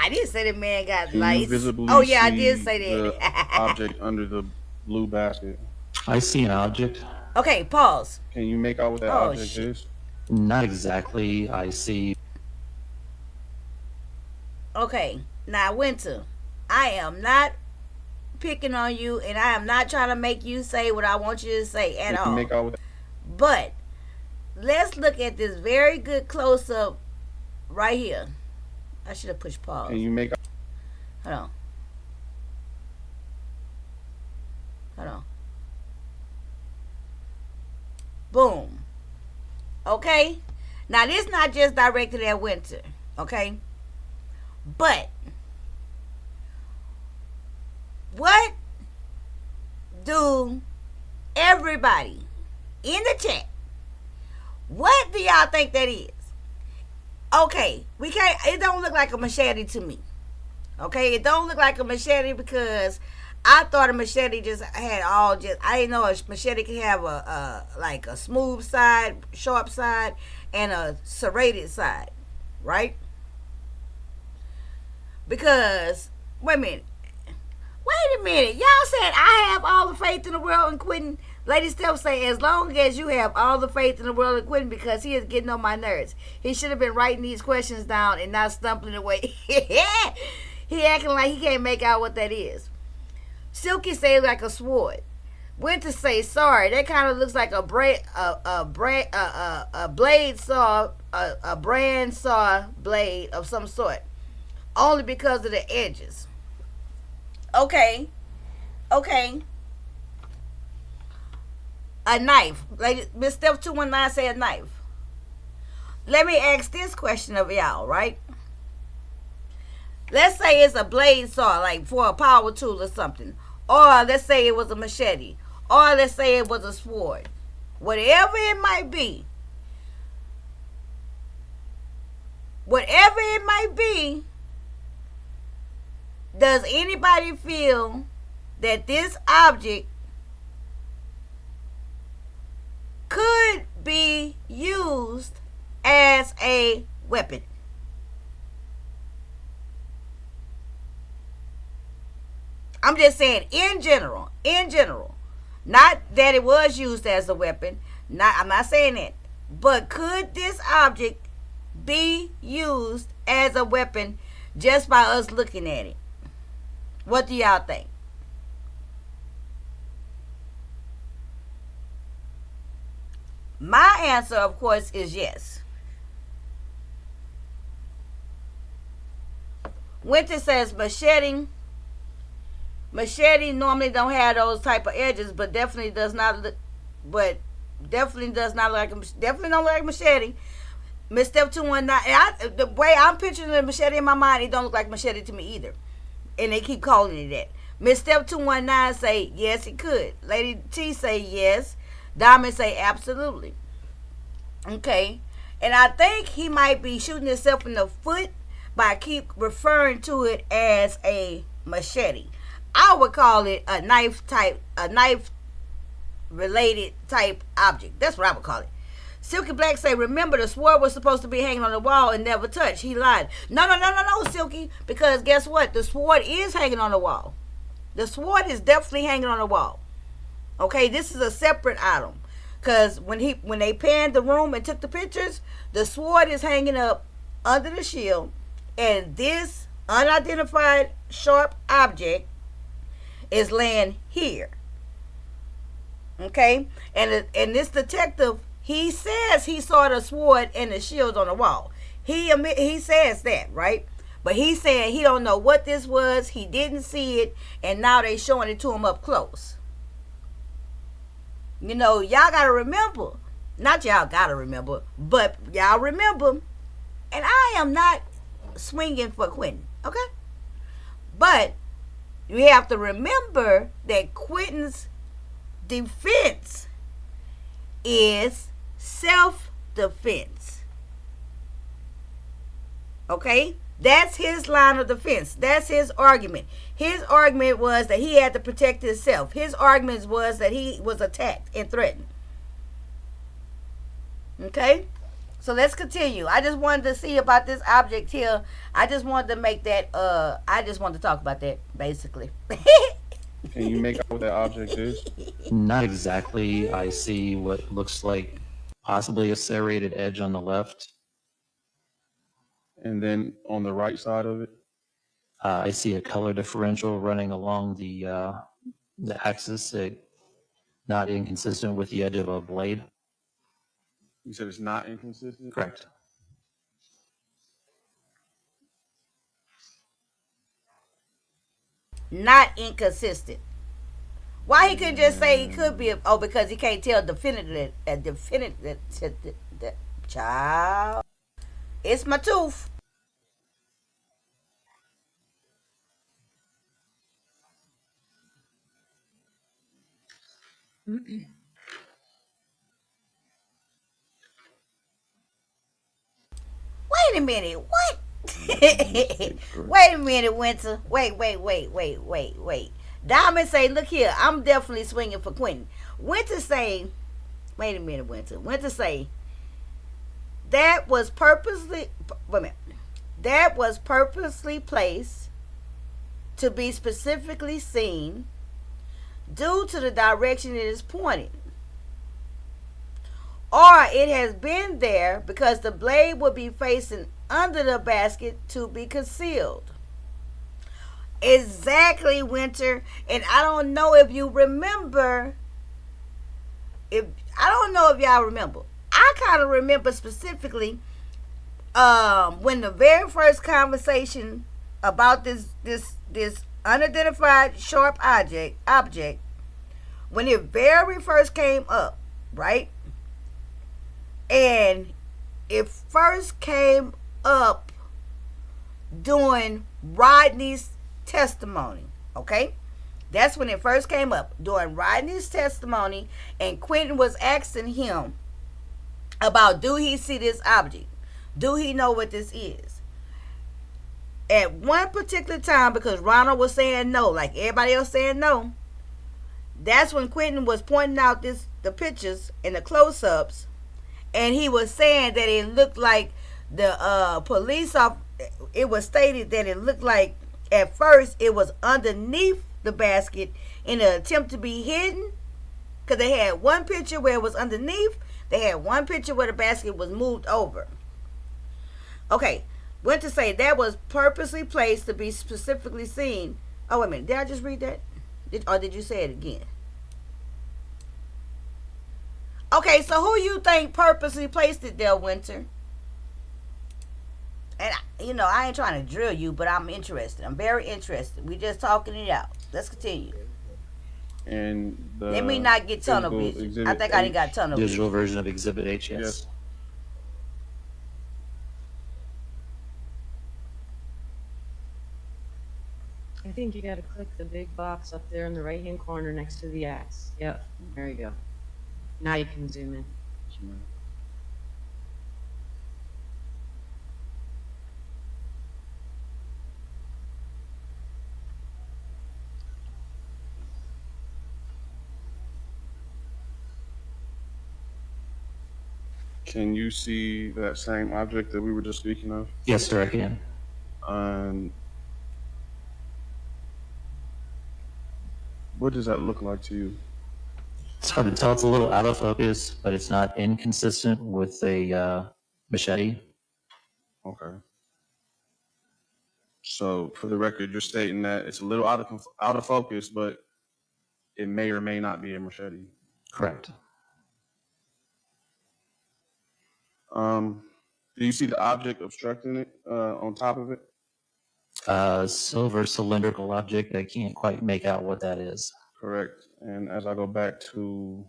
didn't say the man got can you lice. visibly Oh yeah, I see did say the that. object under the blue basket? I see an object. Okay, pause. Can you make out what that Oh, object shit. is? Not exactly. I see. Okay, now Winter, I am not picking on you, and I am not trying to make you say what I want you to say at Can you all. make out what But let's look at this very good close up right here. I should have pushed pause. Can you make out? Hold on. Hold on. Boom. Okay? Now, this not just directed at Winter. Okay? But, what do everybody in the chat, what do y'all think that is? Okay, it don't look like a machete to me. Okay, it don't look like a machete because I thought a machete just had I didn't know a machete could have like a smooth side, sharp side, and a serrated side, right? Because, wait a minute, y'all said I have all the faith in the world in Quinton. Lady Steph say, as long as you have all the faith in the world in Quinton, because he is getting on my nerves. He should have been writing these questions down and not stumbling away. He acting like he can't make out what that is. Silky say like a sword. Winter say, sorry, that kind of looks like a blade saw, a brand saw blade of some sort, only because of the edges. Okay. A knife. Like Miss Steph 219 say a knife. Let me ask this question of y'all, right? Let's say it's a blade saw, like for a power tool or something. Or let's say it was a machete. Or let's say it was a sword. Whatever it might be. Does anybody feel that this object could be used as a weapon? I'm just saying in general. Not that it was used as a weapon. I'm not saying that. But could this object be used as a weapon just by us looking at it? What do y'all think? My answer, of course, is yes. Winter says machete normally don't have those type of edges, but definitely does not look. But definitely does not like. Definitely don't like machete. Miss Steph 219. The way I'm picturing the machete in my mind, it don't look like machete to me either. And they keep calling it that. Miss Steph 219 say yes, it could. Lady T say yes. Diamond say absolutely. Okay, and I think he might be shooting himself in the foot by keep referring to it as a machete. I would call it a knife related type object. That's what I would call it. Silky Black say, remember the sword was supposed to be hanging on the wall and never touched. He lied. No, Silky, because guess what? The sword is hanging on the wall. The sword is definitely hanging on the wall. Okay, this is a separate item. Because when they panned the room and took the pictures, the sword is hanging up under the shield, and this unidentified sharp object is laying here. Okay, and this detective, he says he saw the sword and the shield on the wall. He says that, right? But he's saying he don't know what this was. He didn't see it, and now they showing it to him up close. You know, y'all gotta remember. Not y'all gotta remember, but y'all remember. And I am not swinging for Quinton, okay? But you have to remember that Quinton's defense is self-defense. Okay? That's his line of defense. That's his argument. His argument was that he had to protect himself. His argument was that he was attacked and threatened. Okay? So let's continue. I just wanted to see about this object here. I just wanted to make that, I just wanted to talk about that, basically. Can you make out what that object is? Not exactly. I see what looks like possibly a serrated edge on the left. And then on the right side of it? I see a color differential running along the axis, not inconsistent with the edge of a blade. You said it's not inconsistent? Correct. Not inconsistent. Why he couldn't just say he could be? Because he can't tell definitively. Child, it's my tooth. Wait a minute. What? Wait a minute, Winter. Wait. Diamond say, look here, I'm definitely swinging for Quinton. Winter say, wait a minute, Winter. Winter say, that was purposely, wait a minute. That was purposely placed to be specifically seen due to the direction it is pointing. Or it has been there because the blade would be facing under the basket to be concealed. Exactly, Winter. And I don't know if you remember. I don't know if y'all remember. I kind of remember specifically when the very first conversation about this unidentified sharp object, when it very first came up, right? And it first came up during Rodney's testimony, okay? That's when it first came up, during Rodney's testimony, and Quinton was asking him about, do he see this object? Do he know what this is? At one particular time, because Ronald was saying no, like everybody else saying no, that's when Quinton was pointing out the pictures and the close-ups, and he was saying that it looked like the police off. It was stated that it looked like at first it was underneath the basket in an attempt to be hidden, because they had one picture where it was underneath. They had one picture where the basket was moved over. Okay, went to say that was purposely placed to be specifically seen. Oh, wait a minute. Did I just read that? Or did you say it again? Okay, so who you think purposely placed it there, Winter? And, I ain't trying to drill you, but I'm interested. I'm very interested. We just talking it out. Let's continue. And let me not get tunnel vision. I think I didn't got tunnel vision. Digital version of Exhibit H, yes. I think you gotta click the big box up there in the right-hand corner next to the X. Yep, there you go. Now you can zoom in. Can you see that same object that we were just speaking of? Yes, sir, I can. What does that look like to you? It's hard to tell. It's a little out of focus, but it's not inconsistent with a machete. Okay. So, for the record, you're stating that it's a little out of focus, but it may or may not be a machete. Correct. Do you see the object obstructing it on top of it? Silver cylindrical object. I can't quite make out what that is. Correct. And as I go back to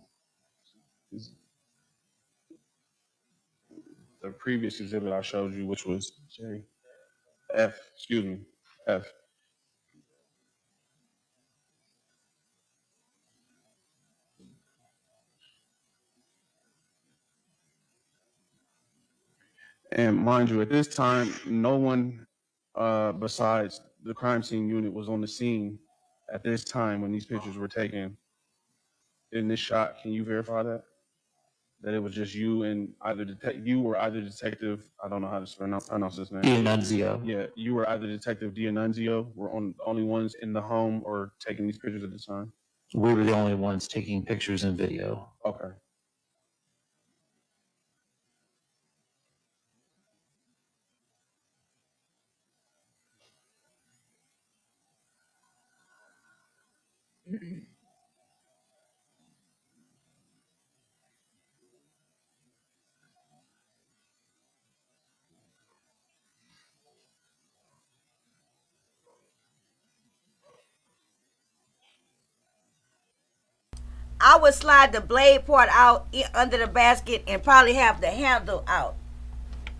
the previous exhibit I showed you, which was F. And mind you, at this time, no one besides the crime scene unit was on the scene at this time when these pictures were taken. In this shot, can you verify that? That it was just you and either Detective, I don't know how to pronounce this name. D'Annunzio. Yeah, you or either Detective D'Annunzio were the only ones in the home or taking these pictures at the time? We were the only ones taking pictures and video. Okay. I would slide the blade part out under the basket and probably have the handle out.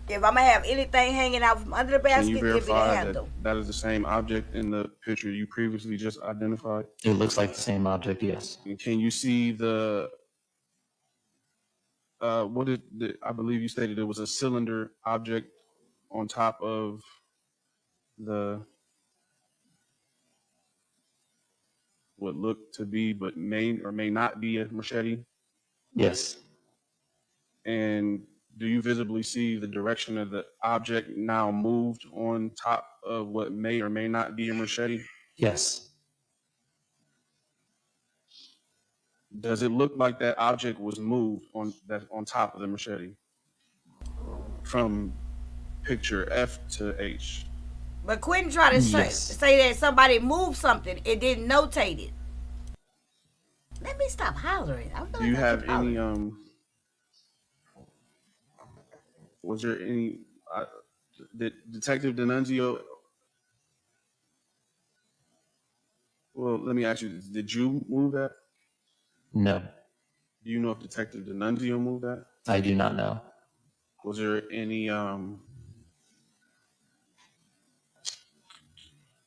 If I'm gonna have anything hanging out from under the basket, Can you give me the verify handle. that is the same object in the picture you previously just identified? It looks like the same object, yes. And can you see the I believe you stated it was a cylinder object on top of the what looked to be but may or may not be a machete? Yes. And do you visibly see the direction of the object now moved on top of what may or may not be a machete? Yes. Does it look like that object was moved on top of the machete from picture F to H? But Quinton tried to say that somebody moved something. It didn't notate it. Let me stop hollering. Do you have any was there any Detective D'Annunzio? Well, let me ask you, did you move that? No. Do you know if Detective D'Annunzio moved that? I do not know. Was there any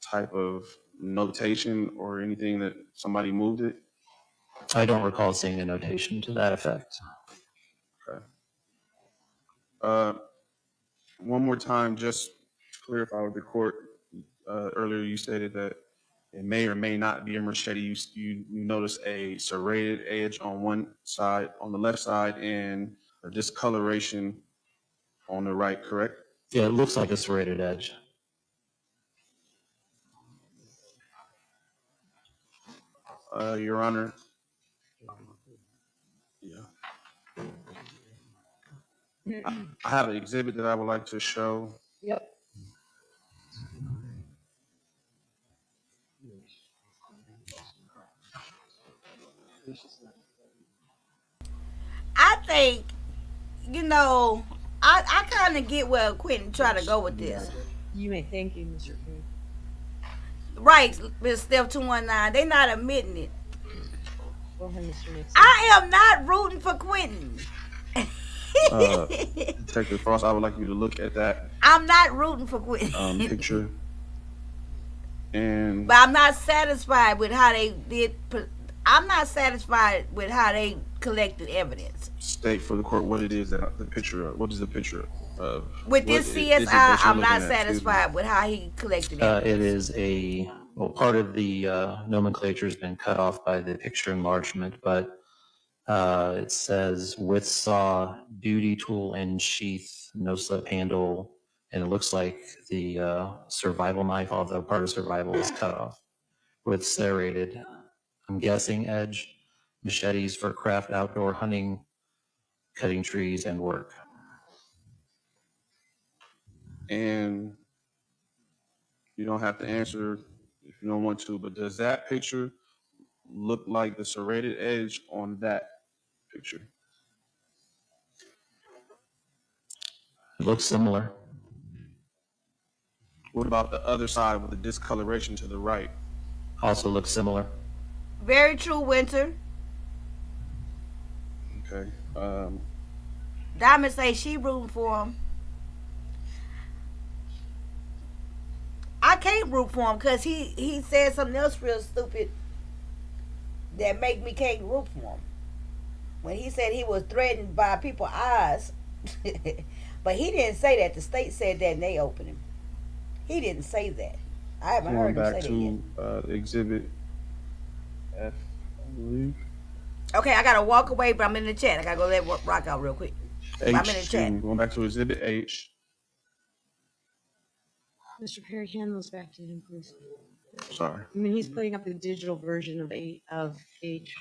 type of notation or anything that somebody moved it? I don't recall seeing a notation to that effect. Okay. One more time, just to clarify with the court, earlier you stated that it may or may not be a machete. You notice a serrated edge on one side, on the left side, and a discoloration on the right, correct? Yeah, it looks like a serrated edge. Your Honor. Yeah. I have an exhibit that I would like to show. Yep. I think, I kind of get where Quinton try to go with this. You may thank you, Mr. King. Right, Ms. Steph 219, they not admitting it. Go ahead, Mr. Nixon. I am not rooting for Quinton. Detective Frost, I would like you to look at that I'm not rooting for Quinton. picture. And But I'm not satisfied with how they did. I'm not satisfied with how they collected evidence. state for the court what it is that the picture of. What is the picture of? With this What is CSI, it that you're I'm not looking at? Excuse me. satisfied with how he collected evidence. It is part of the nomenclature has been cut off by the picture enlargement, but it says with saw, duty tool and sheath, no slip handle, and it looks like the survival knife, although part of survival is cut off, with serrated, I'm guessing, edge, machetes for craft, outdoor hunting, cutting trees, and work. And you don't have to answer if you don't want to, but does that picture look like the serrated edge on that picture? It looks similar. What about the other side with the discoloration to the right? Also looks similar. Very true, Winter. Okay. Diamond say she rooting for him. I can't root for him because he said something else real stupid that make me can't root for him. When he said he was threatened by people's eyes. But he didn't say that. The state said that and they opened him. He didn't say that. I haven't Going heard him back say that yet. to Exhibit F, I believe. Okay, I gotta walk away, but I'm in the chat. I gotta go let rock out real quick. H, I'm in the chat. going back to Exhibit H. Mr. Perry, hand those back to him, please. Sorry. I mean, he's putting up the digital version of H.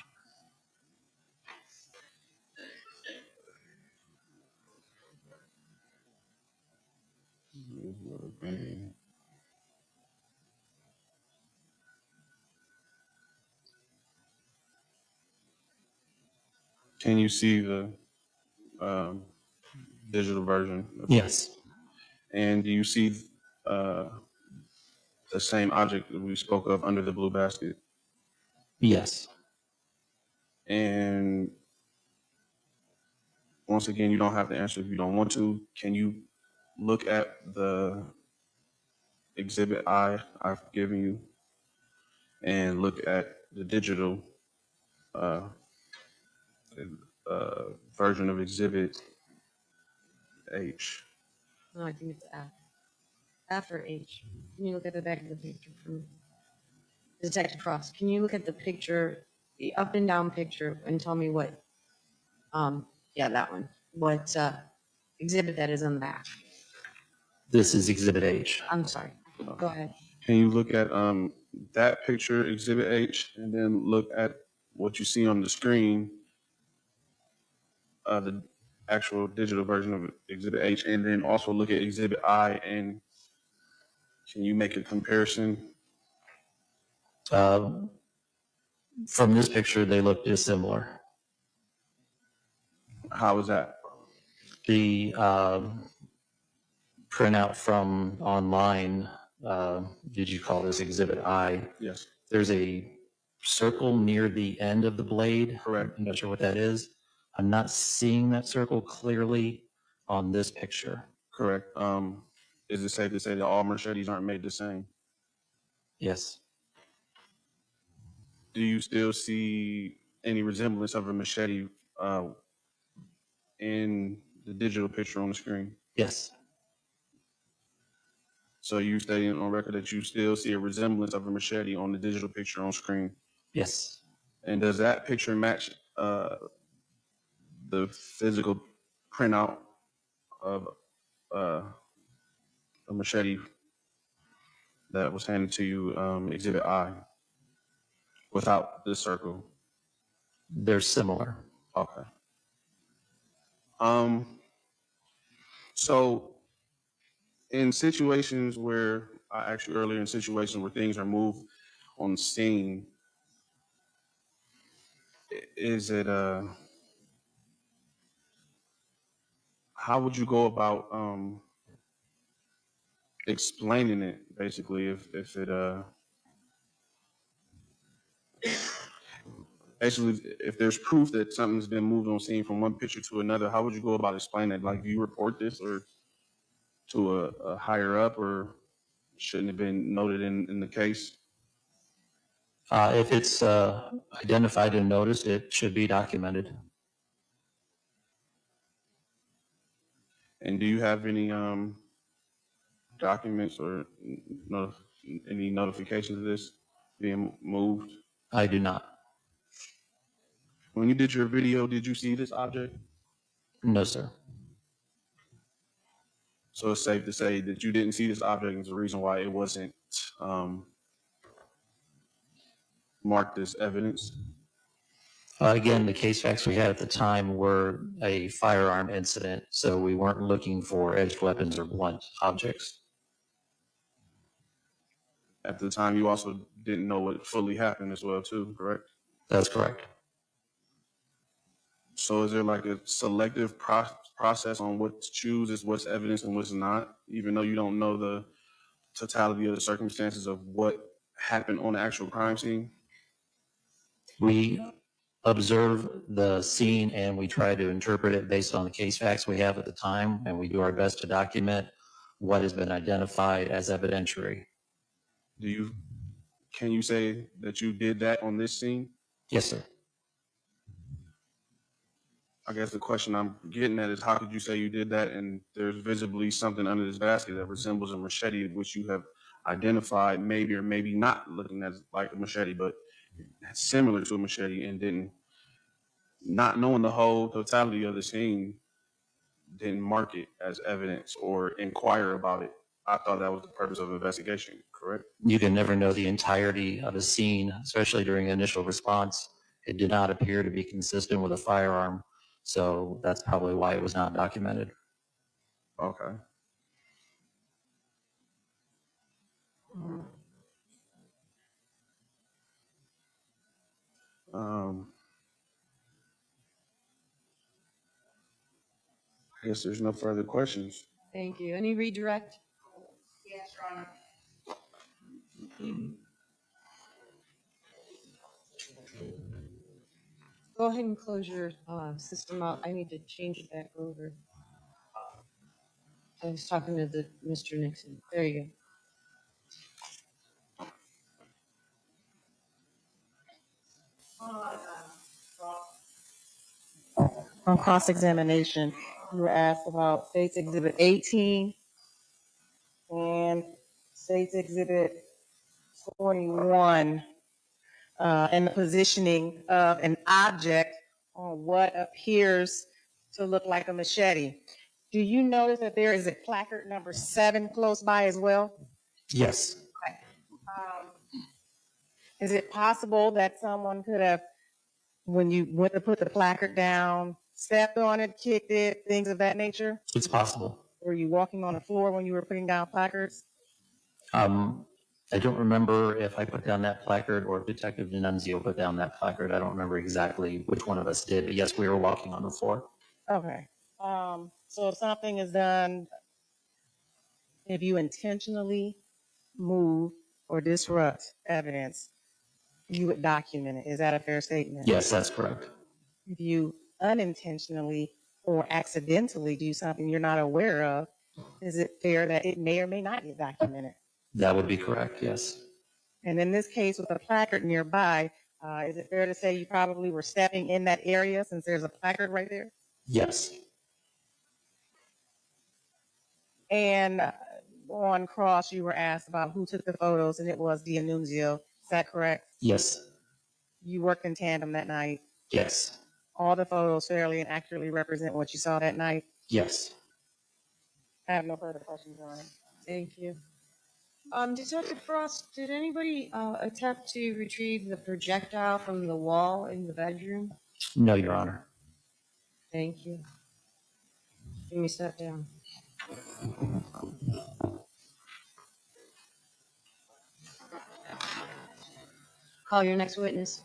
Can you see the digital version? Yes. And do you see the same object that we spoke of under the blue basket? Yes. And once again, you don't have to answer if you don't want to. Can you look at the exhibit I've given you and look at the digital version of exhibit H? No, I think it's F. F or H. Can you look at the back of the picture from Detective Frost? Can you look at the picture, the up and down picture, and tell me what, yeah, that one, what exhibit that is on the back? This is Exhibit H. I'm sorry. Go ahead. Can you look at that picture, exhibit H, and then look at what you see on the screen, the actual digital version of exhibit H, and then also look at exhibit I, and can you make a comparison? From this picture, they look dissimilar. How is that? The printout from online, did you call this Exhibit I? Yes. There's a circle near the end of the blade. Correct. I'm not sure what that is. I'm not seeing that circle clearly on this picture. Correct. Is it safe to say that all machetes aren't made the same? Yes. Do you still see any resemblance of a machete in the digital picture on the screen? Yes. So you stating on record that you still see a resemblance of a machete on the digital picture on screen? Yes. And does that picture match the physical printout of a machete that was handed to you, Exhibit I, without this circle? They're similar. Okay. So in situations where, I asked you earlier, in situations where things are moved on the scene, is it, how would you go about explaining it, basically, if it, basically, if there's proof that something's been moved on scene from one picture to another, how would you go about explaining it? Like, do you report this or to a higher up, or shouldn't have been noted in the case? If it's identified and noticed, it should be documented. And do you have any documents or any notifications of this being moved? I do not. When you did your video, did you see this object? No, sir. So it's safe to say that you didn't see this object is the reason why it wasn't marked as evidence? Again, the case facts we had at the time were a firearm incident, so we weren't looking for edged weapons or blunt objects. At the time, you also didn't know what fully happened as well, too, correct? That's correct. So is there like a selective process on what to choose as what's evidence and what's not, even though you don't know the totality of the circumstances of what happened on the actual crime scene? We observe the scene and we try to interpret it based on the case facts we have at the time, and we do our best to document what has been identified as evidentiary. Can you say that you did that on this scene? Yes, sir. I guess the question I'm getting at is, how could you say you did that and there's visibly something under this basket that resembles a machete, which you have identified maybe or maybe not looking at like a machete, but similar to a machete, and didn't, not knowing the whole totality of the scene, didn't mark it as evidence or inquire about it? I thought that was the purpose of investigation, correct? You can never know the entirety of a scene, especially during initial response. It did not appear to be consistent with a firearm, so that's probably why it was not documented. Okay. I guess there's no further questions. Thank you. Any redirect? Yes, Your Honor. Go ahead and close your system out. I need to change it back over. I was talking to Mr. Nixon. There you go. On cross-examination, you were asked about State's Exhibit 18 and State's Exhibit 21, and the positioning of an object on what appears to look like a machete. Do you notice that there is a placard number 7 close by as well? Yes. Okay. Is it possible that someone could have, when you went to put the placard down, stepped on it, kicked it, things of that nature? It's possible. Were you walking on the floor when you were putting down placards? I don't remember if I put down that placard or if Detective D'Annunzio put down that placard. I don't remember exactly which one of us did, but yes, we were walking on the floor. Okay. So if something is done, if you intentionally move or disrupt evidence, you would document it. Is that a fair statement? Yes, that's correct. If you unintentionally or accidentally do something you're not aware of, is it fair that it may or may not get documented? That would be correct, yes. And in this case, with a placard nearby, is it fair to say you probably were stepping in that area since there's a placard right there? Yes. And on cross, you were asked about who took the photos, and it was D'Annunzio. Is that correct? Yes. You worked in tandem that night. Yes. all the photos fairly and accurately represent what you saw that night? Yes. I have no further questions on it. Thank you. Detective Frost, did anybody attempt to retrieve the projectile from the wall in the bedroom? No, Your Honor. Thank you. Let me step down. Call your next witness.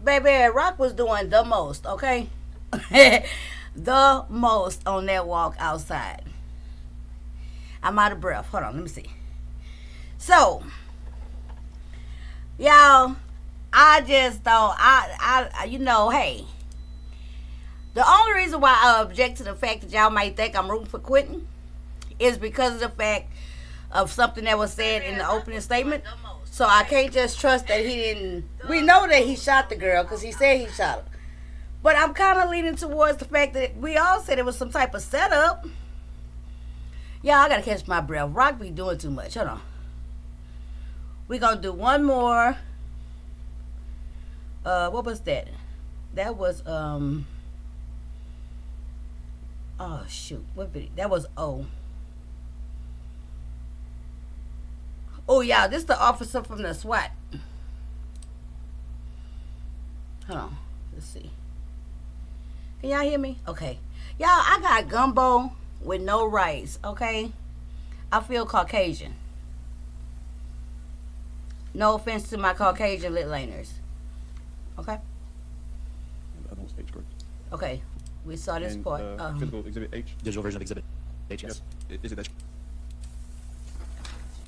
Baby, Rock was doing the most, okay? The most on that walk outside. I'm out of breath. Hold on, let me see. So, y'all, I just don't, hey, the only reason why I object to the fact that y'all might think I'm rooting for Quinton is because of the fact of something that was said in the opening statement. So I can't just trust that he didn't. We know that he shot the girl because he said he shot her. But I'm kind of leaning towards the fact that we all said it was some type of setup. Y'all, I gotta catch my breath. Rock be doing too much. Hold on. We're gonna do one more. What was that? That was oh shoot, what video? That was oh yeah, this is the officer from the SWAT. Hold on, let's see. Can y'all hear me? Okay, y'all, I got gumbo with no rice. Okay, I feel Caucasian. No offense to my Caucasian lit laners. Okay. Okay, we saw this And, part. physical exhibit H. Digital version of Exhibit H, yes. Is it that?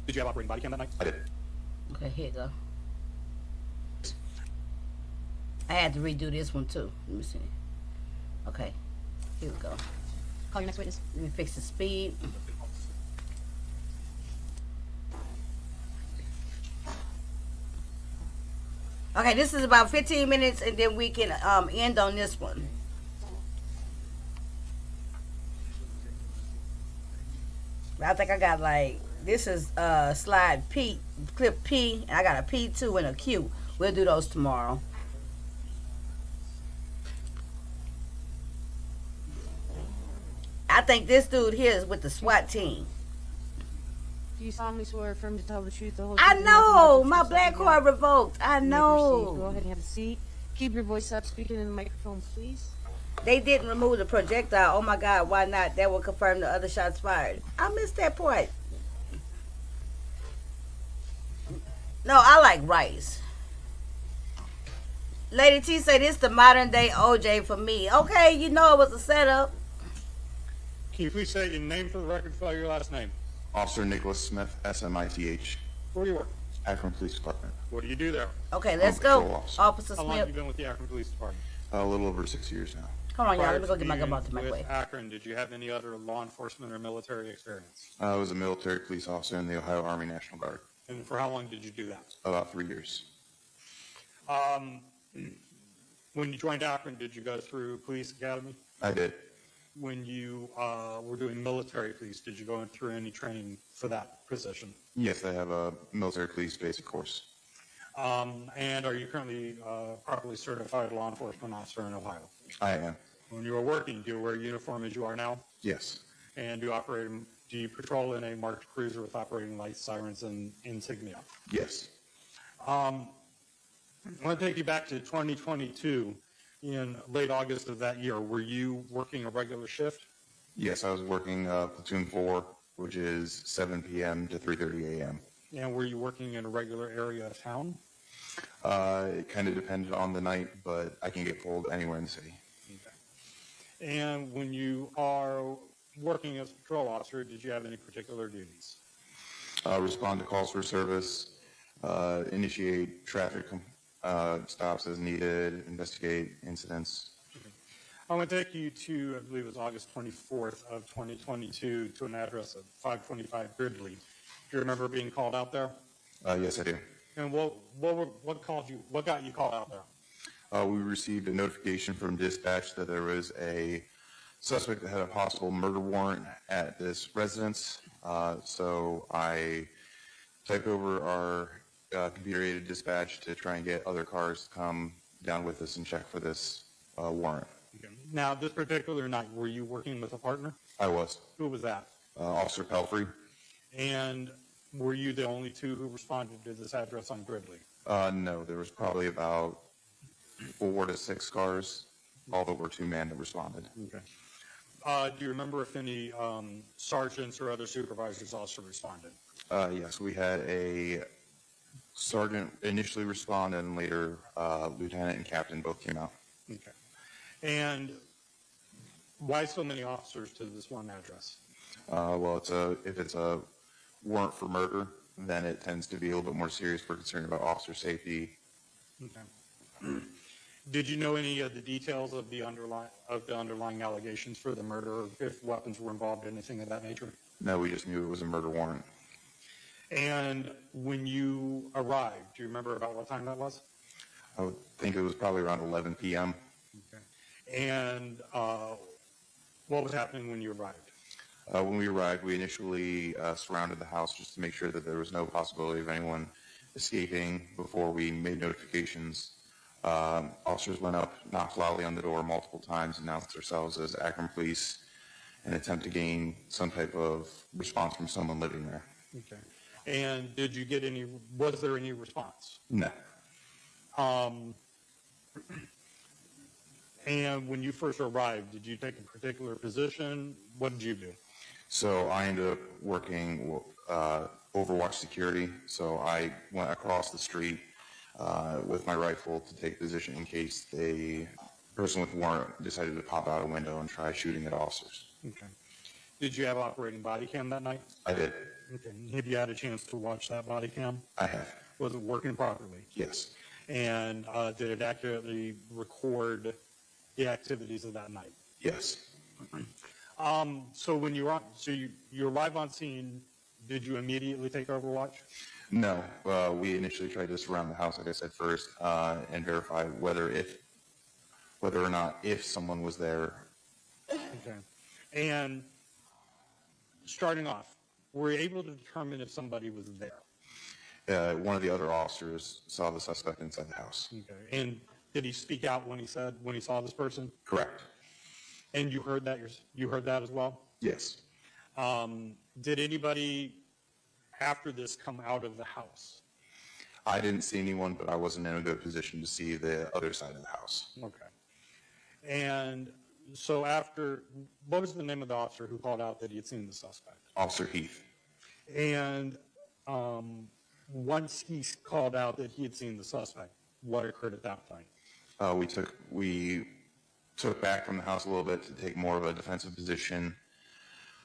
Did you have operating body cam that night? I did. Okay, here you go. I had to redo this one too. Let me see. Okay, here we go. Call your next witness. Let me fix the speed. Okay, this is about 15 minutes and then we can end on this one. I think I got like, this is slide P, clip P, and I got a P2 and a Q. We'll do those tomorrow. I think this dude here is with the SWAT team. Do you solemnly swear or affirm to tell the truth, the whole I truth, and nothing but know, the my truth, so black help you card God? revoked. I You may proceed. Go know. ahead and have a seat. Keep your voice up, speaking in the microphone, please. They didn't remove the projectile. Oh my God, why not? That will confirm the other shots fired. I missed that part. No, I like rice. Lady T said this the modern day OJ for me. Okay, you know it was a setup. Can you please say your name for the record, spell your last name? Officer Nicholas Smith, SMITH, Where do you work? Akron Police Department. What do you do there? Okay, let's Patrol go. officer. Officer How long have you Smith. been with the Akron Police Department? A little over 6 years now. Hold on, y'all. Prior Let me go to get my being gum out the with microwave. Akron, did you have any other law enforcement or military experience? I was a military police officer in the Ohio Army National Guard. And for how long did you do that? About 3 years. When you joined Akron, did you go through police academy? I did. When you were doing military police, did you go through any training for that position? Yes, I have a military police basic course. And are you currently properly certified law enforcement officer in Ohio? I am. When you were working, do you wear a uniform as you are now? Yes. And do you patrol in a marked cruiser with operating lights, sirens, and insignia? Yes. I want to take you back to 2022. In late August of that year, were you working a regular shift? Yes, I was working platoon 4 which is 7 p.m. to 3:30 a.m. And were you working in a regular area of town? It kind of depended on the night, but I can get pulled anywhere in the city. Okay. And when you are working as a patrol officer, did you have any particular duties? Respond to calls for service, initiate traffic stops as needed, investigate incidents. I'm going to take you to, I believe it was August 24th of 2022, to an address of 525 Gridley. Do you remember being called out there? Yes, I do. And what got you called out there? We received a notification from dispatch that there was a suspect that had a possible murder warrant at this residence. So I typed over our computer-aided dispatch to try and get other cars to come down with us and check for this warrant. Okay. Now, this particular night, were you working with a partner? I was. Who was that? Officer Pelfrey. And were you the only two who responded to this address on Gridley? No, there was probably about 4 to 6 cars, all that were 2-man that responded. Okay. Do you remember if any sergeants or other supervisors also responded? Yes, we had a sergeant initially respond, and later lieutenant and captain both came out. Okay. And why so many officers to this one address? Well, if it's a warrant for murder, then it tends to be a little bit more serious. We're concerned about officer safety. Okay. Did you know any of the details of the underlying allegations for the murder, or if weapons were involved, anything of that nature? No, we just knew it was a murder warrant. And when you arrived, do you remember about what time that was? I would think it was probably around 11 p.m. Okay. And what was happening when you arrived? When we arrived, we initially surrounded the house just to make sure that there was no possibility of anyone escaping before we made notifications. Officers went up, knocked loudly on the door multiple times, announced themselves as Akron Police, and attempt to gain some type of response from someone living there. Okay. And did you get was there any response? No. And when you first arrived, did you take a particular position? What did you do? So I ended up working Overwatch security. So I went across the street with my rifle to take position in case a person with a warrant decided to pop out a window and try shooting at officers. Okay. Did you have operating body cam that night? I did. Okay. Have you had a chance to watch that body cam? I have. Was it working properly? Yes. And did it accurately record the activities of that night? Yes. So when you arrive on scene, did you immediately take Overwatch? No. We initially tried to surround the house, like I said first, and verify whether or not if someone was there. Okay. And starting off, were you able to determine if somebody was there? One of the other officers saw the suspect inside the house. Okay. And did he speak out when he saw this person? Correct. And you heard that as well? Yes. Did anybody after this come out of the house? I didn't see anyone, but I wasn't in a good position to see the other side of the house. Okay. And so what was the name of the officer who called out that he had seen the suspect? Officer Heath. And once he called out that he had seen the suspect, what occurred at that point? We took back from the house a little bit to take more of a defensive position.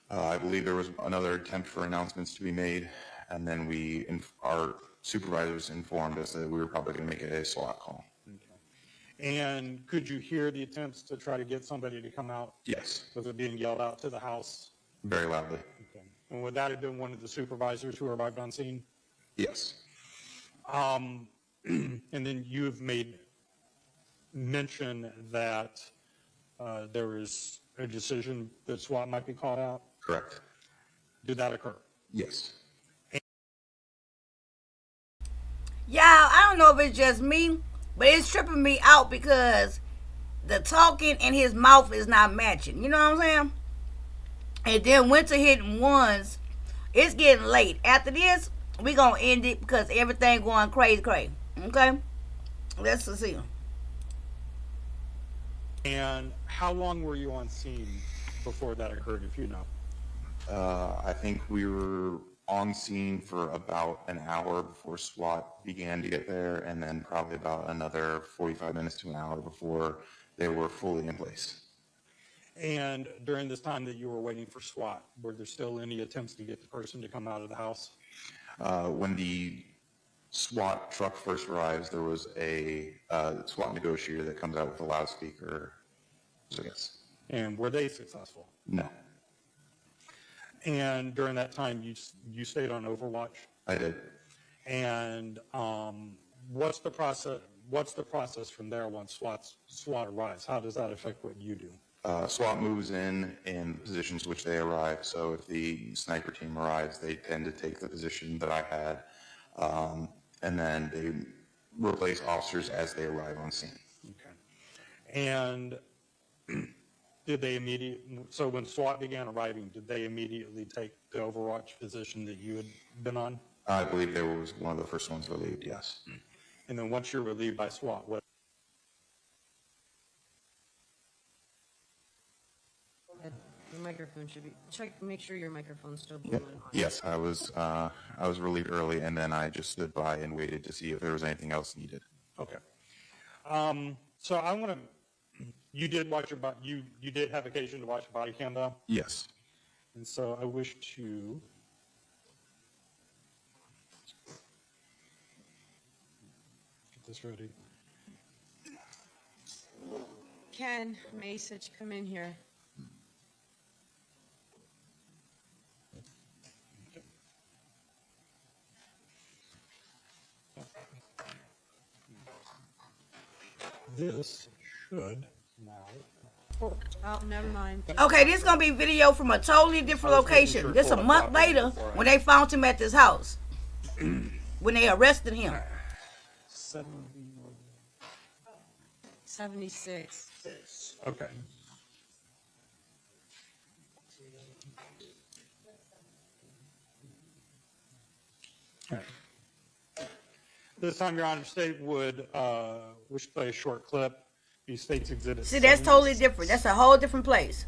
I believe there was another attempt for announcements to be made, and then our supervisors informed us that we were probably going to make it a SWAT call. Okay. And could you hear the attempts to try to get somebody to come out? Yes. Was it being yelled out to the house? Very loudly. Okay. And would that have been one of the supervisors who arrived on scene? Yes. And then you have made mention that there is a decision that SWAT might be called out? Correct. Did that occur? Yes. Y'all, I don't know if it's just me, but it's tripping me out because the talking and his mouth is not matching. You know what I'm saying? And then winter hitting ones. It's getting late. After this, we gonna end it because everything going crazy. Okay? Let's see. And how long were you on scene before that occurred, if you know? I think we were on scene for about an hour before SWAT began to get there, and then probably about another 45 minutes to an hour before they were fully in place. And during this time that you were waiting for SWAT, were there still any attempts to get the person to come out of the house? When the SWAT truck first arrives, there was a SWAT negotiator that comes out with a loudspeaker. So yes. And were they successful? No. And during that time, you stayed on Overwatch? I did. And what's the process from there once SWAT arrives? How does that affect what you do? SWAT moves in positions which they arrive. So if the sniper team arrives, they tend to take the position that I had, and then they replace officers as they arrive on scene. Okay. And so when SWAT began arriving, did they immediately take the Overwatch position that you had been on? I believe they was one of the first ones relieved, yes. And then once you're relieved by SWAT, what? Your microphone should be, make sure your microphone's still Yep. blowing on. Yes, I was relieved early, and then I just stood by and waited to see if there was anything else needed. Okay. So I want to. You did watch your you did have occasion to watch your body cam though? Yes. And so I wish to get this ready. Ken, Masich, come in here. This should now. Oh, never mind. Okay, this is gonna be video from a totally different location. This a month later when they found him at this house. When they arrested him. 76. Okay. All right. This time, Your Honor, state would wish to play a short clip. The state's exhibit. See, that's totally different. That's a whole different place.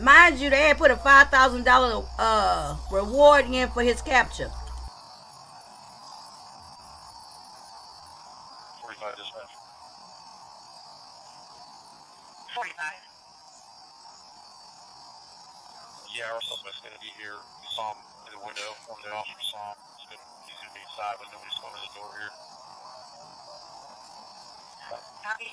Mind you, they had put a $5,000 reward in for his capture. 45 dispatch. 45. Yeah, our suspect's going to be here. We saw him in the window. One of the officers saw him. He's going to be inside, but nobody's coming to the door here. Copy.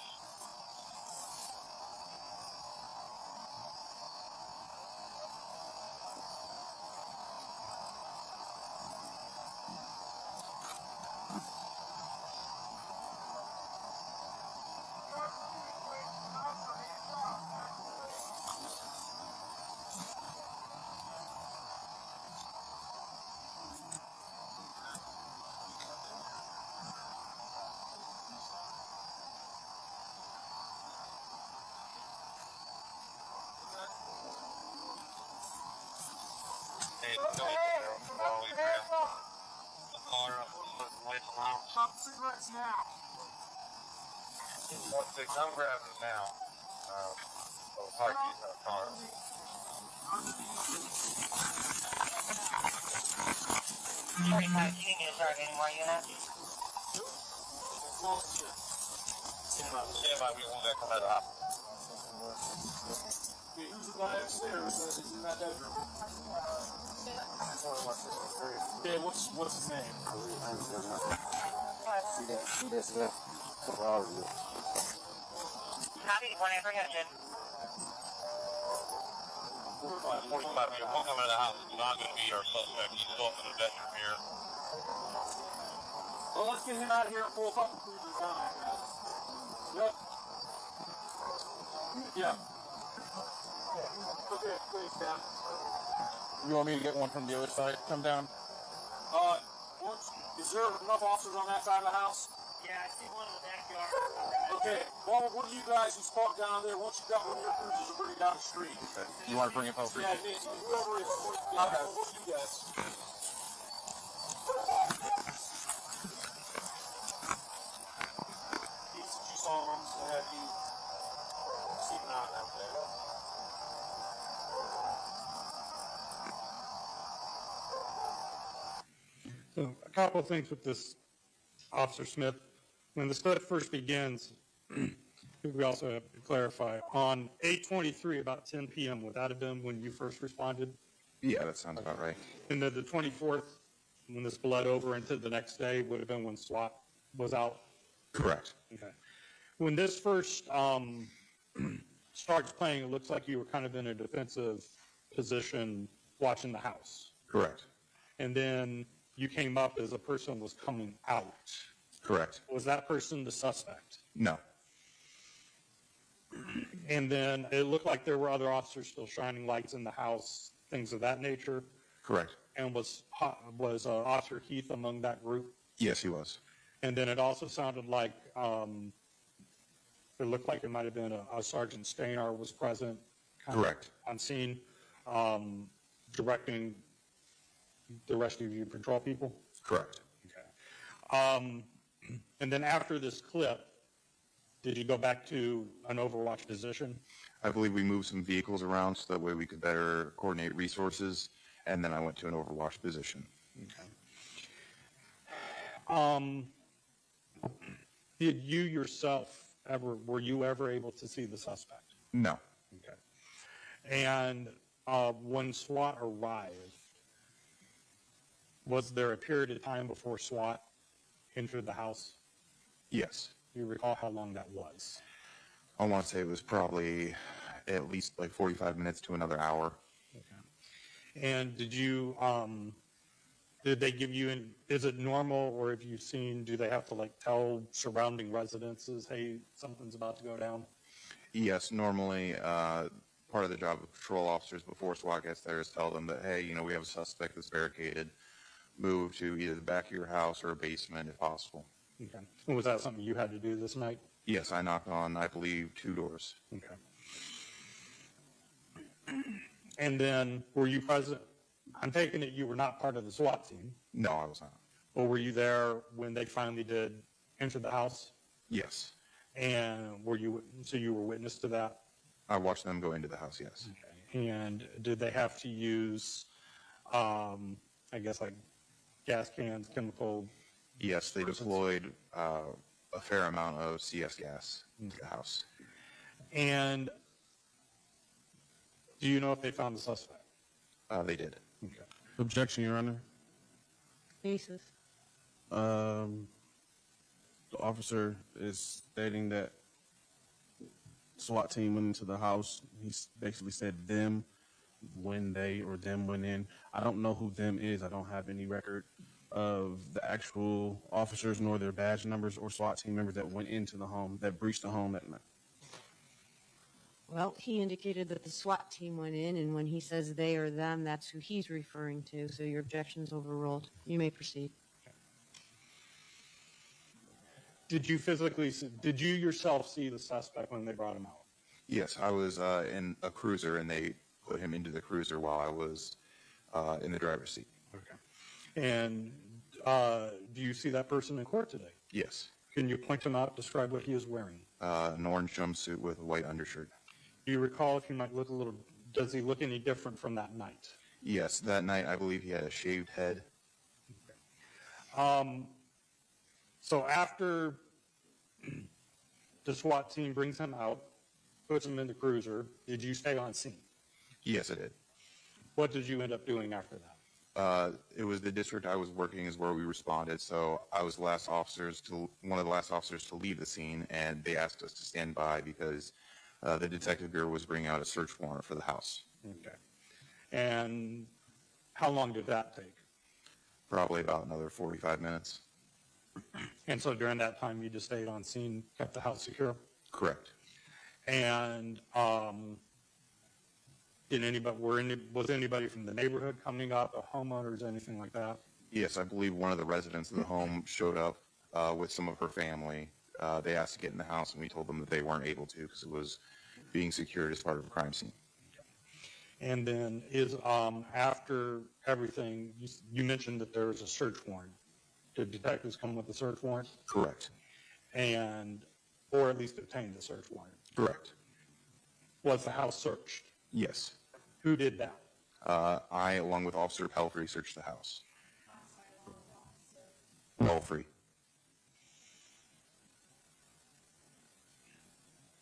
Hey, go ahead. While we grab the car up, put the lights allowance. Pop cigarettes now. Once they come grab it now, we'll park you in the car. Stand by, we won't let come out of the house. Who's the guy upstairs? Is in that bedroom? Okay, what's his name? Copy, one apprehension. 45, we won't come out of the house. It's not going to be our suspect. He's still up in the bedroom here. Well, let's get him out of here and pull fucking cruisers down. Yep. Yeah. Okay, please, down. You want me to get one from the other side? Come down. Is there enough officers on that side of the house? Yeah, I see one in the backyard. Okay, well, one of you guys who's parked down there, once you got one of your cruisers, bring it down the street. Okay. You want to bring it over? Yeah, whoever is, yeah, one of you guys. So a couple of things with this, Officer Smith. When the study first begins, we also have to clarify, on 8/23, about 10 p.m., would that have been when you first responded? Yeah, that sounds about right. And then the 24th, when this bled over into the next day, would have been when SWAT was out? Correct. Okay. When this first starts playing, it looks like you were kind of in a defensive position watching the house. Correct. And then you came up as a person was coming out. Correct. Was that person the suspect? No. And then it looked like there were other officers still shining lights in the house, things of that nature. Correct. And was Officer Heath among that group? Yes, he was. And then it also sounded like it looked like it might have been a Sergeant Steinar was present. Correct. On scene, directing the rest of you patrol people? Correct. Okay. And then after this clip, did you go back to an overwatch position? I believe we moved some vehicles around so that way we could better coordinate resources, and then I went to an overwatch position. Okay. Did you yourself were you ever able to see the suspect? No. Okay. And when SWAT arrived, was there a period of time before SWAT entered the house? Yes. Do you recall how long that was? I want to say it was probably at least like 45 minutes to another hour. Okay. And did they give you, is it normal, or have you seen, do they have to like tell surrounding residences, hey, something's about to go down? Yes, normally part of the job of patrol officers before SWAT gets there is tell them that, hey, you know, we have a suspect that's barricaded. Move to either the back of your house or a basement if possible. Okay. And was that something you had to do this night? Yes, I knocked on, I believe, 2 doors. Okay. And then, were you present? I'm taking it you were not part of the SWAT team. No, I was not. Or were you there when they finally did enter the house? Yes. And so you were witness to that? I watched them go into the house, yes. Okay. And did they have to use, I guess, like gas cans, chemical? Yes, they deployed a fair amount of CS gas into the house. And do you know if they found the suspect? They did. Okay. Objection, Your Honor. Basis. The officer is stating that SWAT team went into the house. He basically said them when them went in. I don't know who them is. I don't have any record of the actual officers nor their badge numbers or SWAT team members that went into the home, that breached the home that night. Well, he indicated that the SWAT team went in, and when he says they or them, that's who he's referring to. So your objection's overruled. You may proceed. Did you yourself see the suspect when they brought him out? Yes, I was in a cruiser, and they put him into the cruiser while I was in the driver's seat. Okay. And do you see that person in court today? Yes. Can you point him out, describe what he is wearing? An orange jumpsuit with a white undershirt. Do you recall if he might look does he look any different from that night? Yes, that night I believe he had a shaved head. Okay. So after the SWAT team brings him out, puts him in the cruiser, did you stay on scene? Yes, I did. What did you end up doing after that? It was the district I was working is where we responded, so I was one of the last officers to leave the scene, and they asked us to stand by because the detective bureau was bringing out a search warrant for the house. Okay. And how long did that take? Probably about another 45 minutes. And so during that time, you just stayed on scene, kept the house secure? Correct. And was anybody from the neighborhood coming up, homeowners, anything like that? Yes, I believe one of the residents of the home showed up with some of her family. They asked to get in the house, and we told them that they weren't able to because it was being secured as part of a crime scene. And then after everything, you mentioned that there was a search warrant. Did detectives come with a search warrant? Correct. Or at least obtain the search warrant? Correct. Was the house searched? Yes. Who did that? I, along with Officer Pelfrey, searched the house. Pelfrey.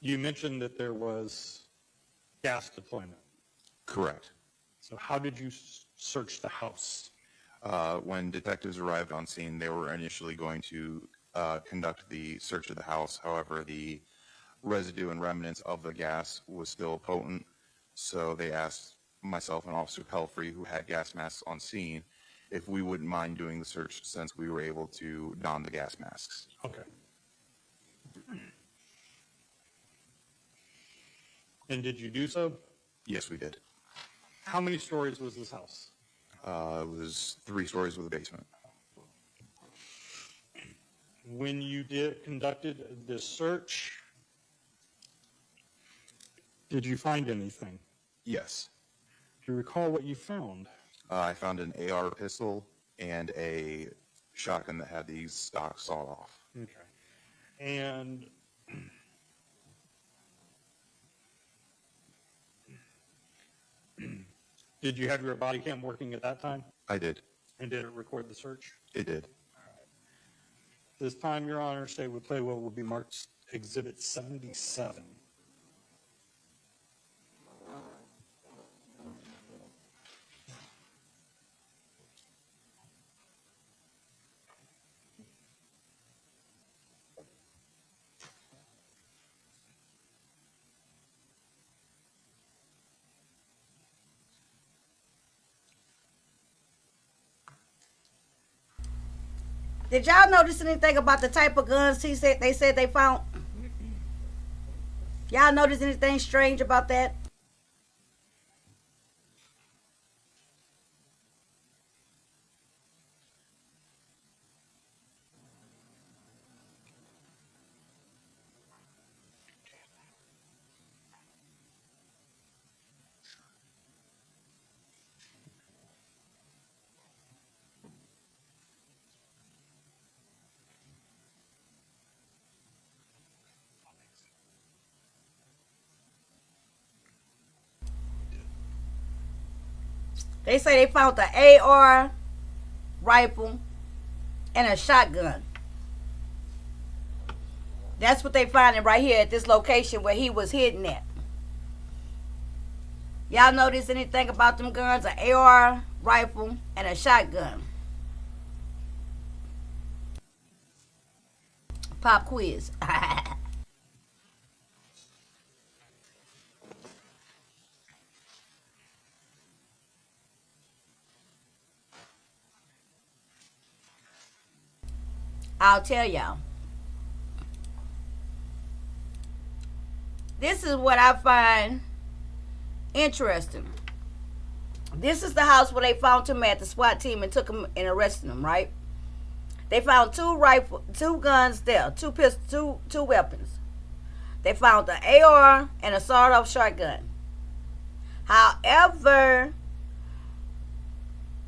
You mentioned that there was gas deployment. Correct. So how did you search the house? When detectives arrived on scene, they were initially going to conduct the search of the house. However, the residue and remnants of the gas was still potent, so they asked myself and Officer Pelfrey, who had gas masks on scene, if we wouldn't mind doing the search since we were able to don the gas masks. Okay. And did you do so? Yes, we did. How many stories was this house? It was 3 stories with a basement. When you conducted this search, did you find anything? Yes. Do you recall what you found? I found an AR pistol and a shotgun that had the stock sawed off. Okay. And did you have your body cam working at that time? I did. And did it record the search? It did. This time, Your Honor, say would play what will be marked Exhibit 77. Did y'all notice anything about the type of guns they said they found? Y'all notice anything strange about that? They say they found the AR rifle and a shotgun. That's what they finding right here at this location where he was hidden at. Y'all notice anything about them guns? An AR rifle and a shotgun. Pop quiz. I'll tell y'all. This is what I find interesting. This is the house where they found him at, the SWAT team, and took him and arrested him, right? They found two guns there, two weapons. They found the AR and a sawed-off shotgun. However,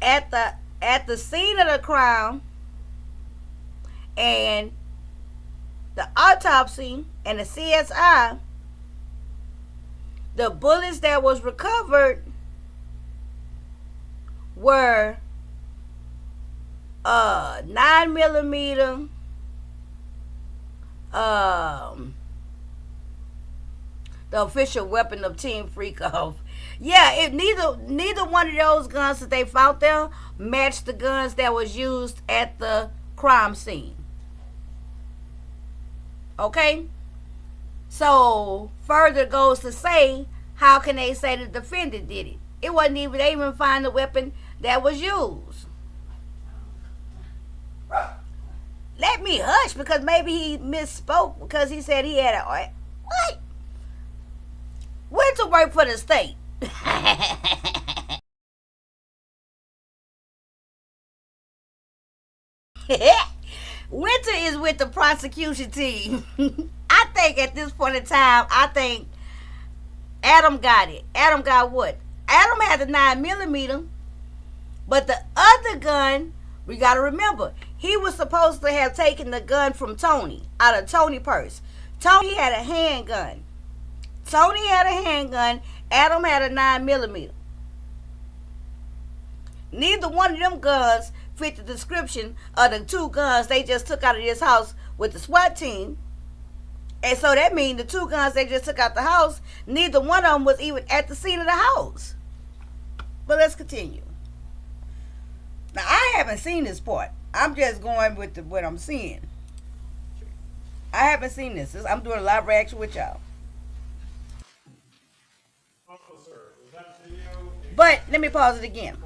at the scene of the crime and the autopsy and the CSI, the bullets that was recovered were 9mm, the official weapon of Team Freakoff. Yeah, neither one of those guns that they found there matched the guns that was used at the crime scene. Okay? So, further goes to say, how can they say the defendant did it? It wasn't even, they even find the weapon that was used. Let me hush, because maybe he misspoke because he said he had a, what? Went to work for the state. Winter is with the prosecution team. I think at this point in time, I think Adam got it. Adam got what? Adam had the 9mm, but the other gun, we got to remember, he was supposed to have taken the gun from Tony, out of Tony's purse. Tony had a handgun. Tony had a handgun. Adam had a 9mm. Neither one of them guns fit the description of the 2 guns they just took out of this house with the SWAT team. And so that means the 2 guns they just took out the house, neither one of them was even at the scene of the house. But let's continue. Now, I haven't seen this part. I'm just going with what I'm seeing. I haven't seen this. I'm doing a live reaction with y'all. But let me pause it again.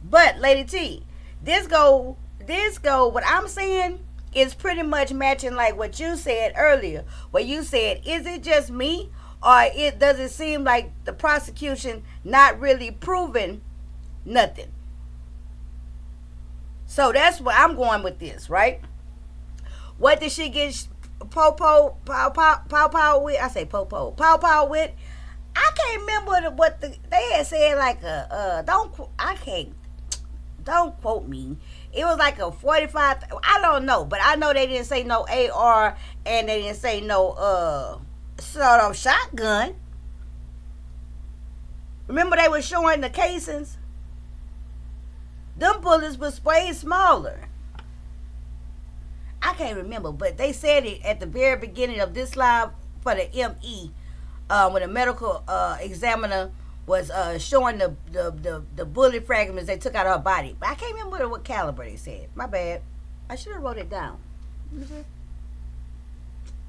But Lady T, this go. What I'm saying is pretty much matching like what you said earlier. Where you said, is it just me, or does it seem like the prosecution not really proving nothing? So that's where I'm going with this, right? What did she get pow with? I say pow with. I can't remember what they had said. Like don't quote me. It was like a 45. I don't know, but I know they didn't say no AR and they didn't say no sort of shotgun. Remember they were showing the casings. Them bullets was way smaller. I can't remember, but they said it at the very beginning of this live for the ME, when the medical examiner was showing the bullet fragments they took out of her body. But I can't remember what caliber they said. My bad. I should have wrote it down.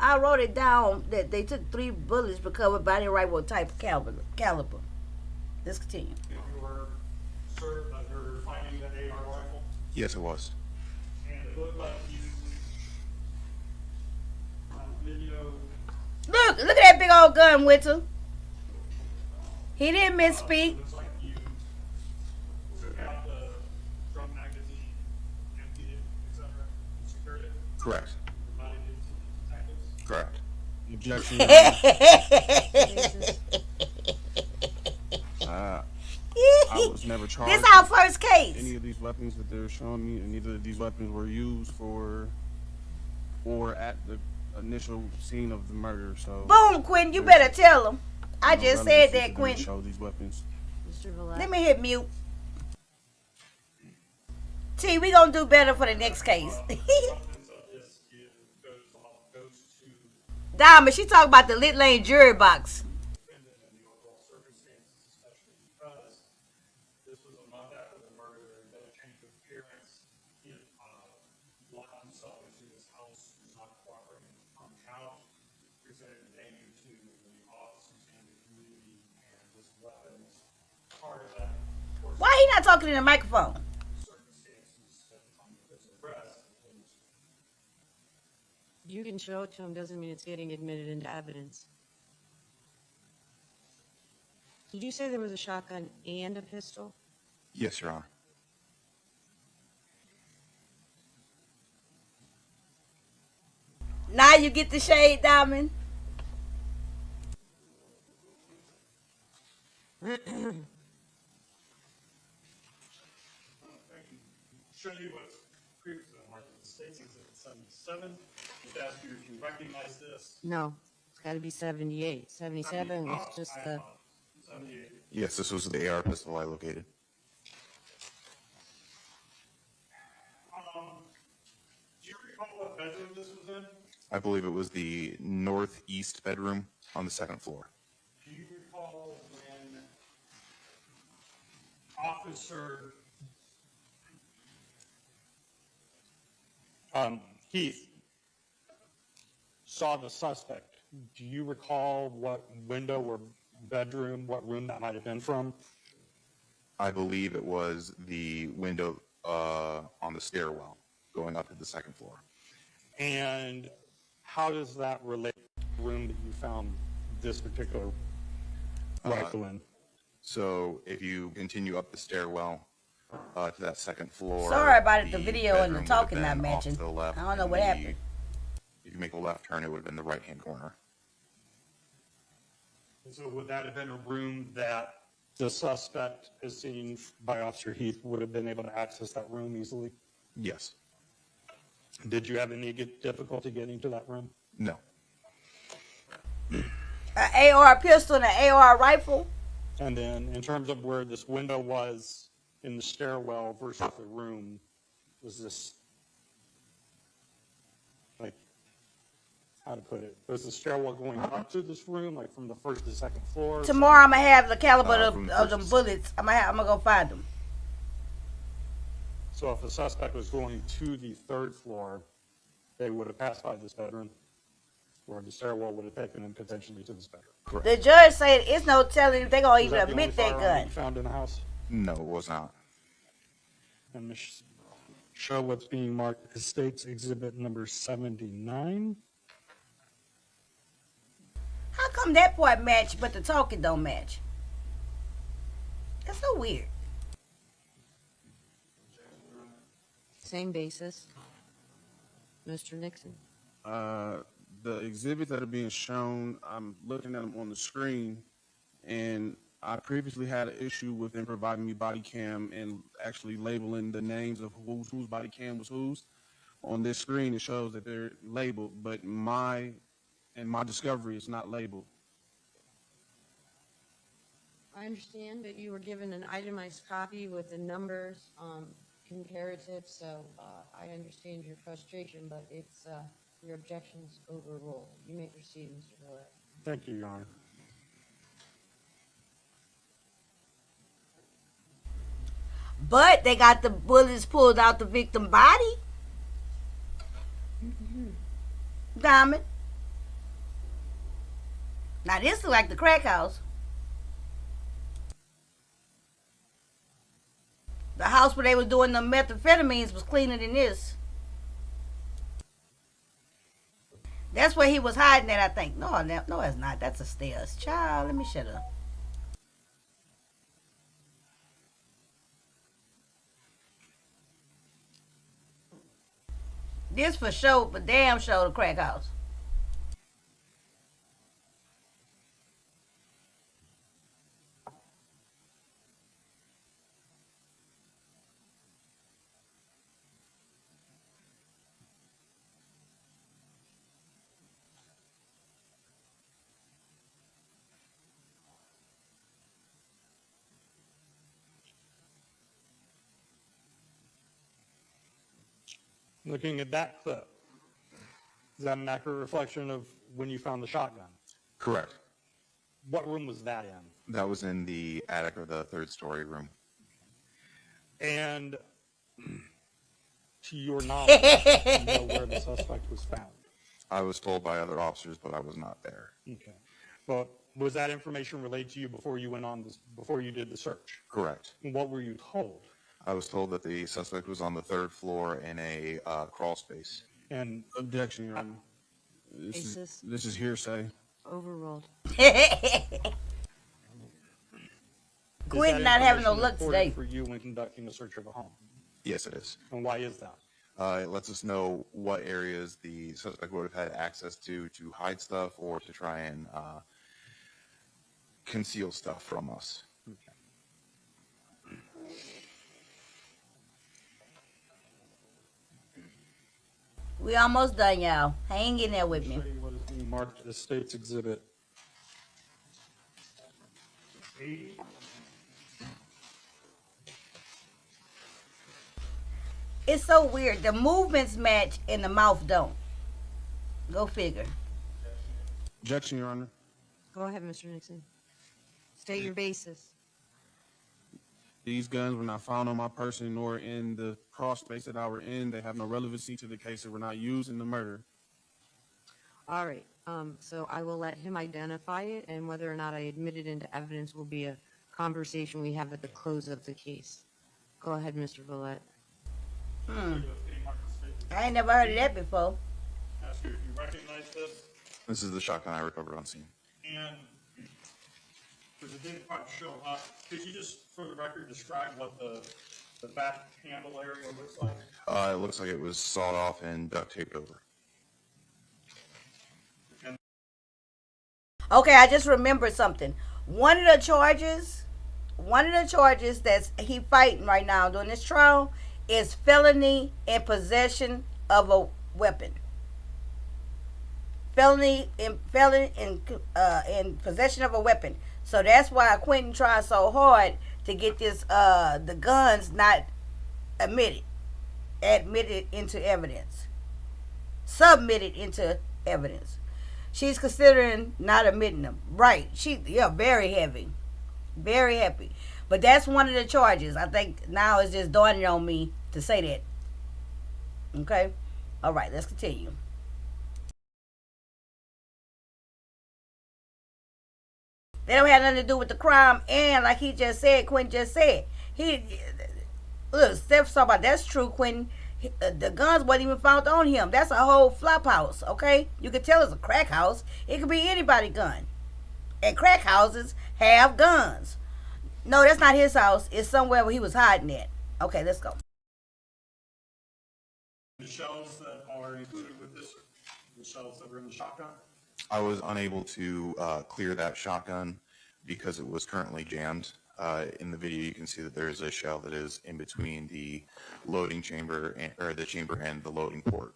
I wrote it down that they took 3 bullets recovered, but I didn't write what type of caliber. Let's continue. You were certain that you were finding that AR rifle? Yes, it was. And it looked like you, on video. Look at that big old gun, Winter. He didn't misspeak. Looks like you took out the drum magazine, emptied it, etc., secured it. Correct. Provided it to the detectives. Correct. Objection. I was never charged. This our first case. Any of these weapons that they're showing me, and neither of these weapons were used for or at the initial scene of the murder. So boom, Quinton, you better tell them. I just said that, Quinton. Show these weapons. Let me hit mute. T, we gonna do better for the next case. Diamond, she talking about the Lit Lane jury box. Why he not talking in the microphone? You can show it to him, doesn't mean it's getting admitted into evidence. Did you say there was a shotgun and a pistol? Yes, Your Honor. Now you get the shade, Diamond. Show you what previously marked the states is at 77. Just ask you if you recognize this. No, it's got to be 78. 77 was just the... 78. Yes, this was the AR pistol I located. Do you recall what bedroom this was in? I believe it was the northeast bedroom on the 2nd floor. Do you recall when Officer Heath saw the suspect? Do you recall what window or bedroom, what room that might have been from? I believe it was the window on the stairwell going up to the 2nd floor. And how does that relate to the room that you found this particular rifle in? So if you continue up the stairwell to that 2nd floor. Sorry about it, the video and the talking not matching. I don't know what happened. If you make a left turn, it would have been the right-hand corner. So would that have been a room that the suspect, as seen by Officer Heath, would have been able to access that room easily? Yes. Did you have any difficulty getting to that room? No. An AR pistol and an AR rifle? And then in terms of where this window was in the stairwell versus the room, Was this, like, how to put it? Was the stairwell going up to this room, like from the first to second floor? Tomorrow I'm gonna have the caliber From of them first- bullets. I'm gonna go find them. So if the suspect was going to the third floor, they would have passed by this bedroom, or the stairwell would have taken them potentially to this bedroom. Correct. The judge said it's no telling if they gonna Was even that the only admit that firearm that gun. you found in the house? No, it was not. And show what's being marked as State's Exhibit number 79. How come that part match but the talking don't match? That's so weird. Same basis. Mr. Nixon. The exhibits that are being shown, I'm looking at them on the screen, and I previously had an issue with them providing me body cam and actually labeling the names of whose body cam was whose. On this screen, it shows that they're labeled, but my discovery is not labeled. I understand that you were given an itemized copy with the numbers, comparative, so I understand your frustration, but it's your objections overruled. You may proceed, Mr. Willett. Thank you, Your Honor. But they got the bullets pulled out the victim body. Diamond. Now this looks like the crack house. The house where they was doing the methamphetamines was cleaner than this. That's where he was hiding at, I think. No, it's not. That's a stairs. Child, let me shut up. This for sure, but damn sure the crack house. Looking at that clip, is that an accurate reflection of when you found the shotgun? Correct. What room was that in? That was in the attic or the third story room. And to your knowledge, you know where the suspect was found? I was told by other officers, but I was not there. Okay. Well, was that information relayed to you before you went on this, before you did the search? Correct. And what were you told? I was told that the suspect was on the third floor in a crawl space. And Objection, Your Honor. This is hearsay. Overruled. Quinton not having no luck today. For you when conducting a search of a home. Yes, it is. And why is that? It lets us know what areas the suspect would have had access to hide stuff or to try and conceal stuff from us. Okay. We almost done, y'all. Hang in there with me. Show you what is being marked as State's Exhibit 80. It's so weird. The movements match and the mouth don't. Go figure. Objection, Your Honor. Go ahead, Mr. Nixon. State your basis. These guns were not found on my person nor in the crawl space that I were in. They have no relevancy to the case. They were not used in the murder. All right. So I will let him identify it, and whether or not I admit it into evidence will be a conversation we have at the close of the case. Go ahead, Mr. Villette. I ain't never heard of that before. Ask you if you recognize this. This is the shotgun I recovered on scene. And because it didn't quite show up, could you just, for the record, describe what the back handle area looks like? It looks like it was sawed off and duct taped over. Okay, I just remembered something. One of the charges that's he fighting right now during this trial is felony in possession of a weapon. Felony in possession of a weapon. So that's why Quinton tries so hard to get this the guns not admitted. admitted into evidence. Submitted into evidence. She's considering not admitting them. Right. Very heavy. Very heavy. But that's one of the charges. I think now it's just dawning on me to say that. Okay? All right, let's continue. They don't have nothing to do with the crime. And like he just said, Quinton just said, look, Steph talking about, that's true, Quinton. The guns wasn't even found on him. That's a whole flop house, okay? You can tell it's a crack house. It could be anybody's gun. And crack houses have guns. No, that's not his house. It's somewhere where he was hiding at. Okay, let's go. The shells that are included with this, the shells that were in the shotgun? I was unable to clear that shotgun because it was currently jammed. In the video, you can see that there is a shell that is in between the loading chamber or the chamber and the loading port.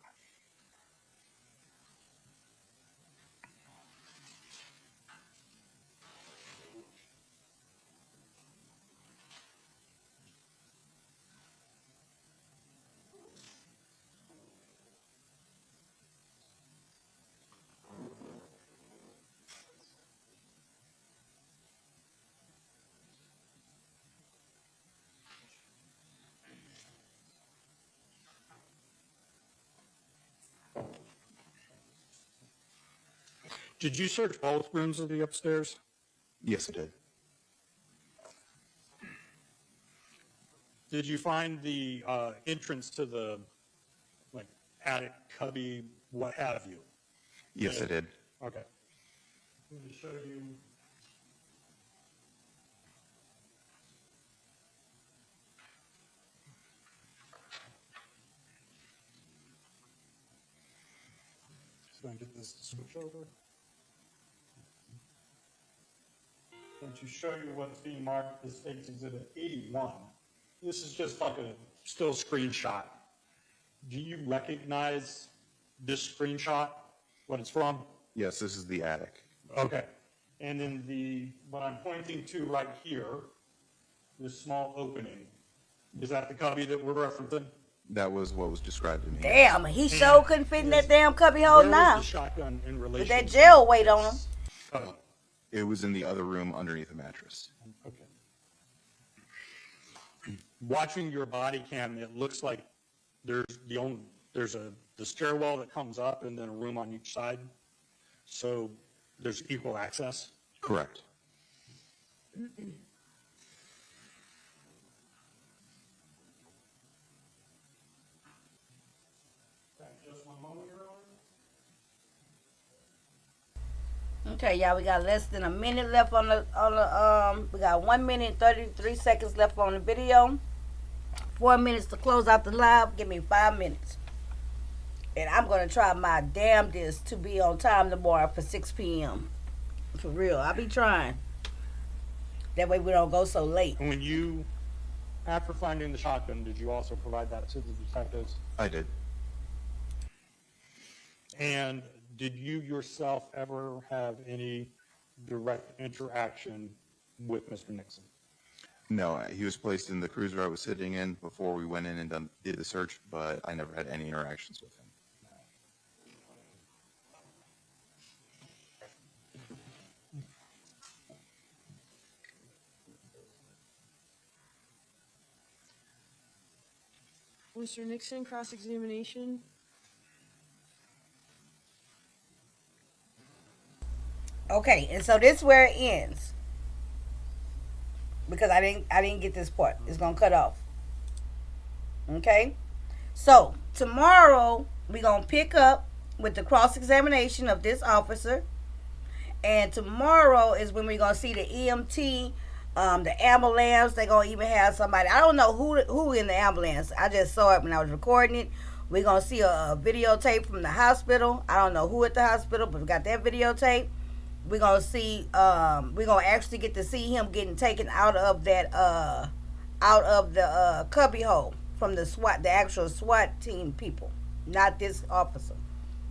Did you search both rooms of the upstairs? Yes, I did. Did you find the entrance to the attic, cubby, what have you? Yes, I did. Okay. Let me show you. So I get this to switch over. And to show you what's being marked as State's Exhibit 81, this is just like a still screenshot. Do you recognize this screenshot, what it's from? Yes, this is the attic. Okay. And then what I'm pointing to right here, this small opening, is that the cubby that we're referencing? That was what was described to me. Damn, he sure couldn't fit in that damn cubby hole Where now. was the shotgun in relation With that jail weight on him. Oh, It was in the other room underneath the mattress. okay. Watching your body cam, it looks like there's the stairwell that comes up and then a room on each side. So there's equal access. Correct. Just one moment here. Okay, y'all, we got less than a minute left on the we got 1 minute and 33 seconds left on the video. 4 minutes to close out the live. Give me 5 minutes. And I'm going to try my damnedest to be on time tomorrow for 6 p.m. For real. I'll be trying. That way we don't go so late. When you, after finding the shotgun, did you also provide that to the detectives? I did. And did you yourself ever have any direct interaction with Mr. Nixon? No, he was placed in the cruiser I was sitting in before we went in and did the search, but I never had any interactions with him. Mr. Nixon, cross-examination. Okay, and so this is where it ends. Because I didn't get this part. It's gonna cut off. Okay? So tomorrow we're gonna pick up with the cross-examination of this officer. And tomorrow is when we're gonna see the EMT, the ambulance. They're gonna even have somebody. I don't know who in the ambulance. I just saw it when I was recording it. We're gonna see a videotape from the hospital. I don't know who at the hospital, but we got that videotape. We're gonna see. We're gonna actually get to see him getting taken out of that out of the cubby hole from the actual SWAT team people, not this officer.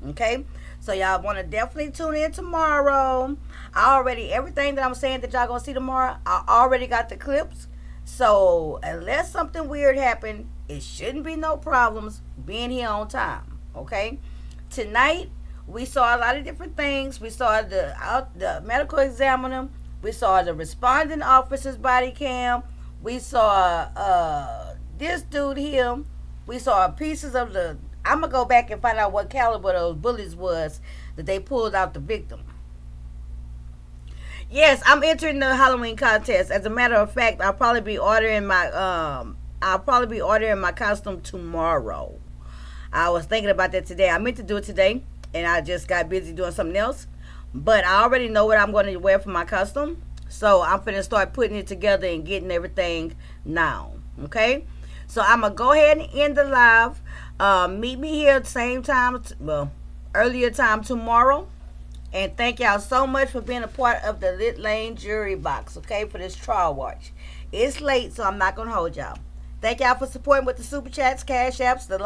Okay, so y'all want to definitely tune in tomorrow. Everything that I'm saying that y'all gonna see tomorrow, I already got the clips So unless something weird happened, it shouldn't be no problems being here on time. Okay. Tonight we saw a lot of different things. We saw the medical examiner. We saw the responding officer's body cam. We saw this dude here. We saw pieces of the. I'm gonna go back and find out what caliber those bullets was that they pulled out the victim. Yes, I'm entering the Halloween contest. As a matter of fact, I'll probably be ordering my costume tomorrow. I was thinking about that today. I meant to do it today, and I just got busy doing something else. But I already know what I'm going to wear for my costume, so I'm finna start putting it together and getting everything now. Okay, so I'm gonna go ahead and end the live. Meet me here at the same time, earlier time tomorrow. And thank y'all so much for being a part of the Lit Lane Jury Box, okay, for this trial watch. It's late, so I'm not going to hold y'all. Thank y'all for supporting with the Super Chats, Cash Apps, the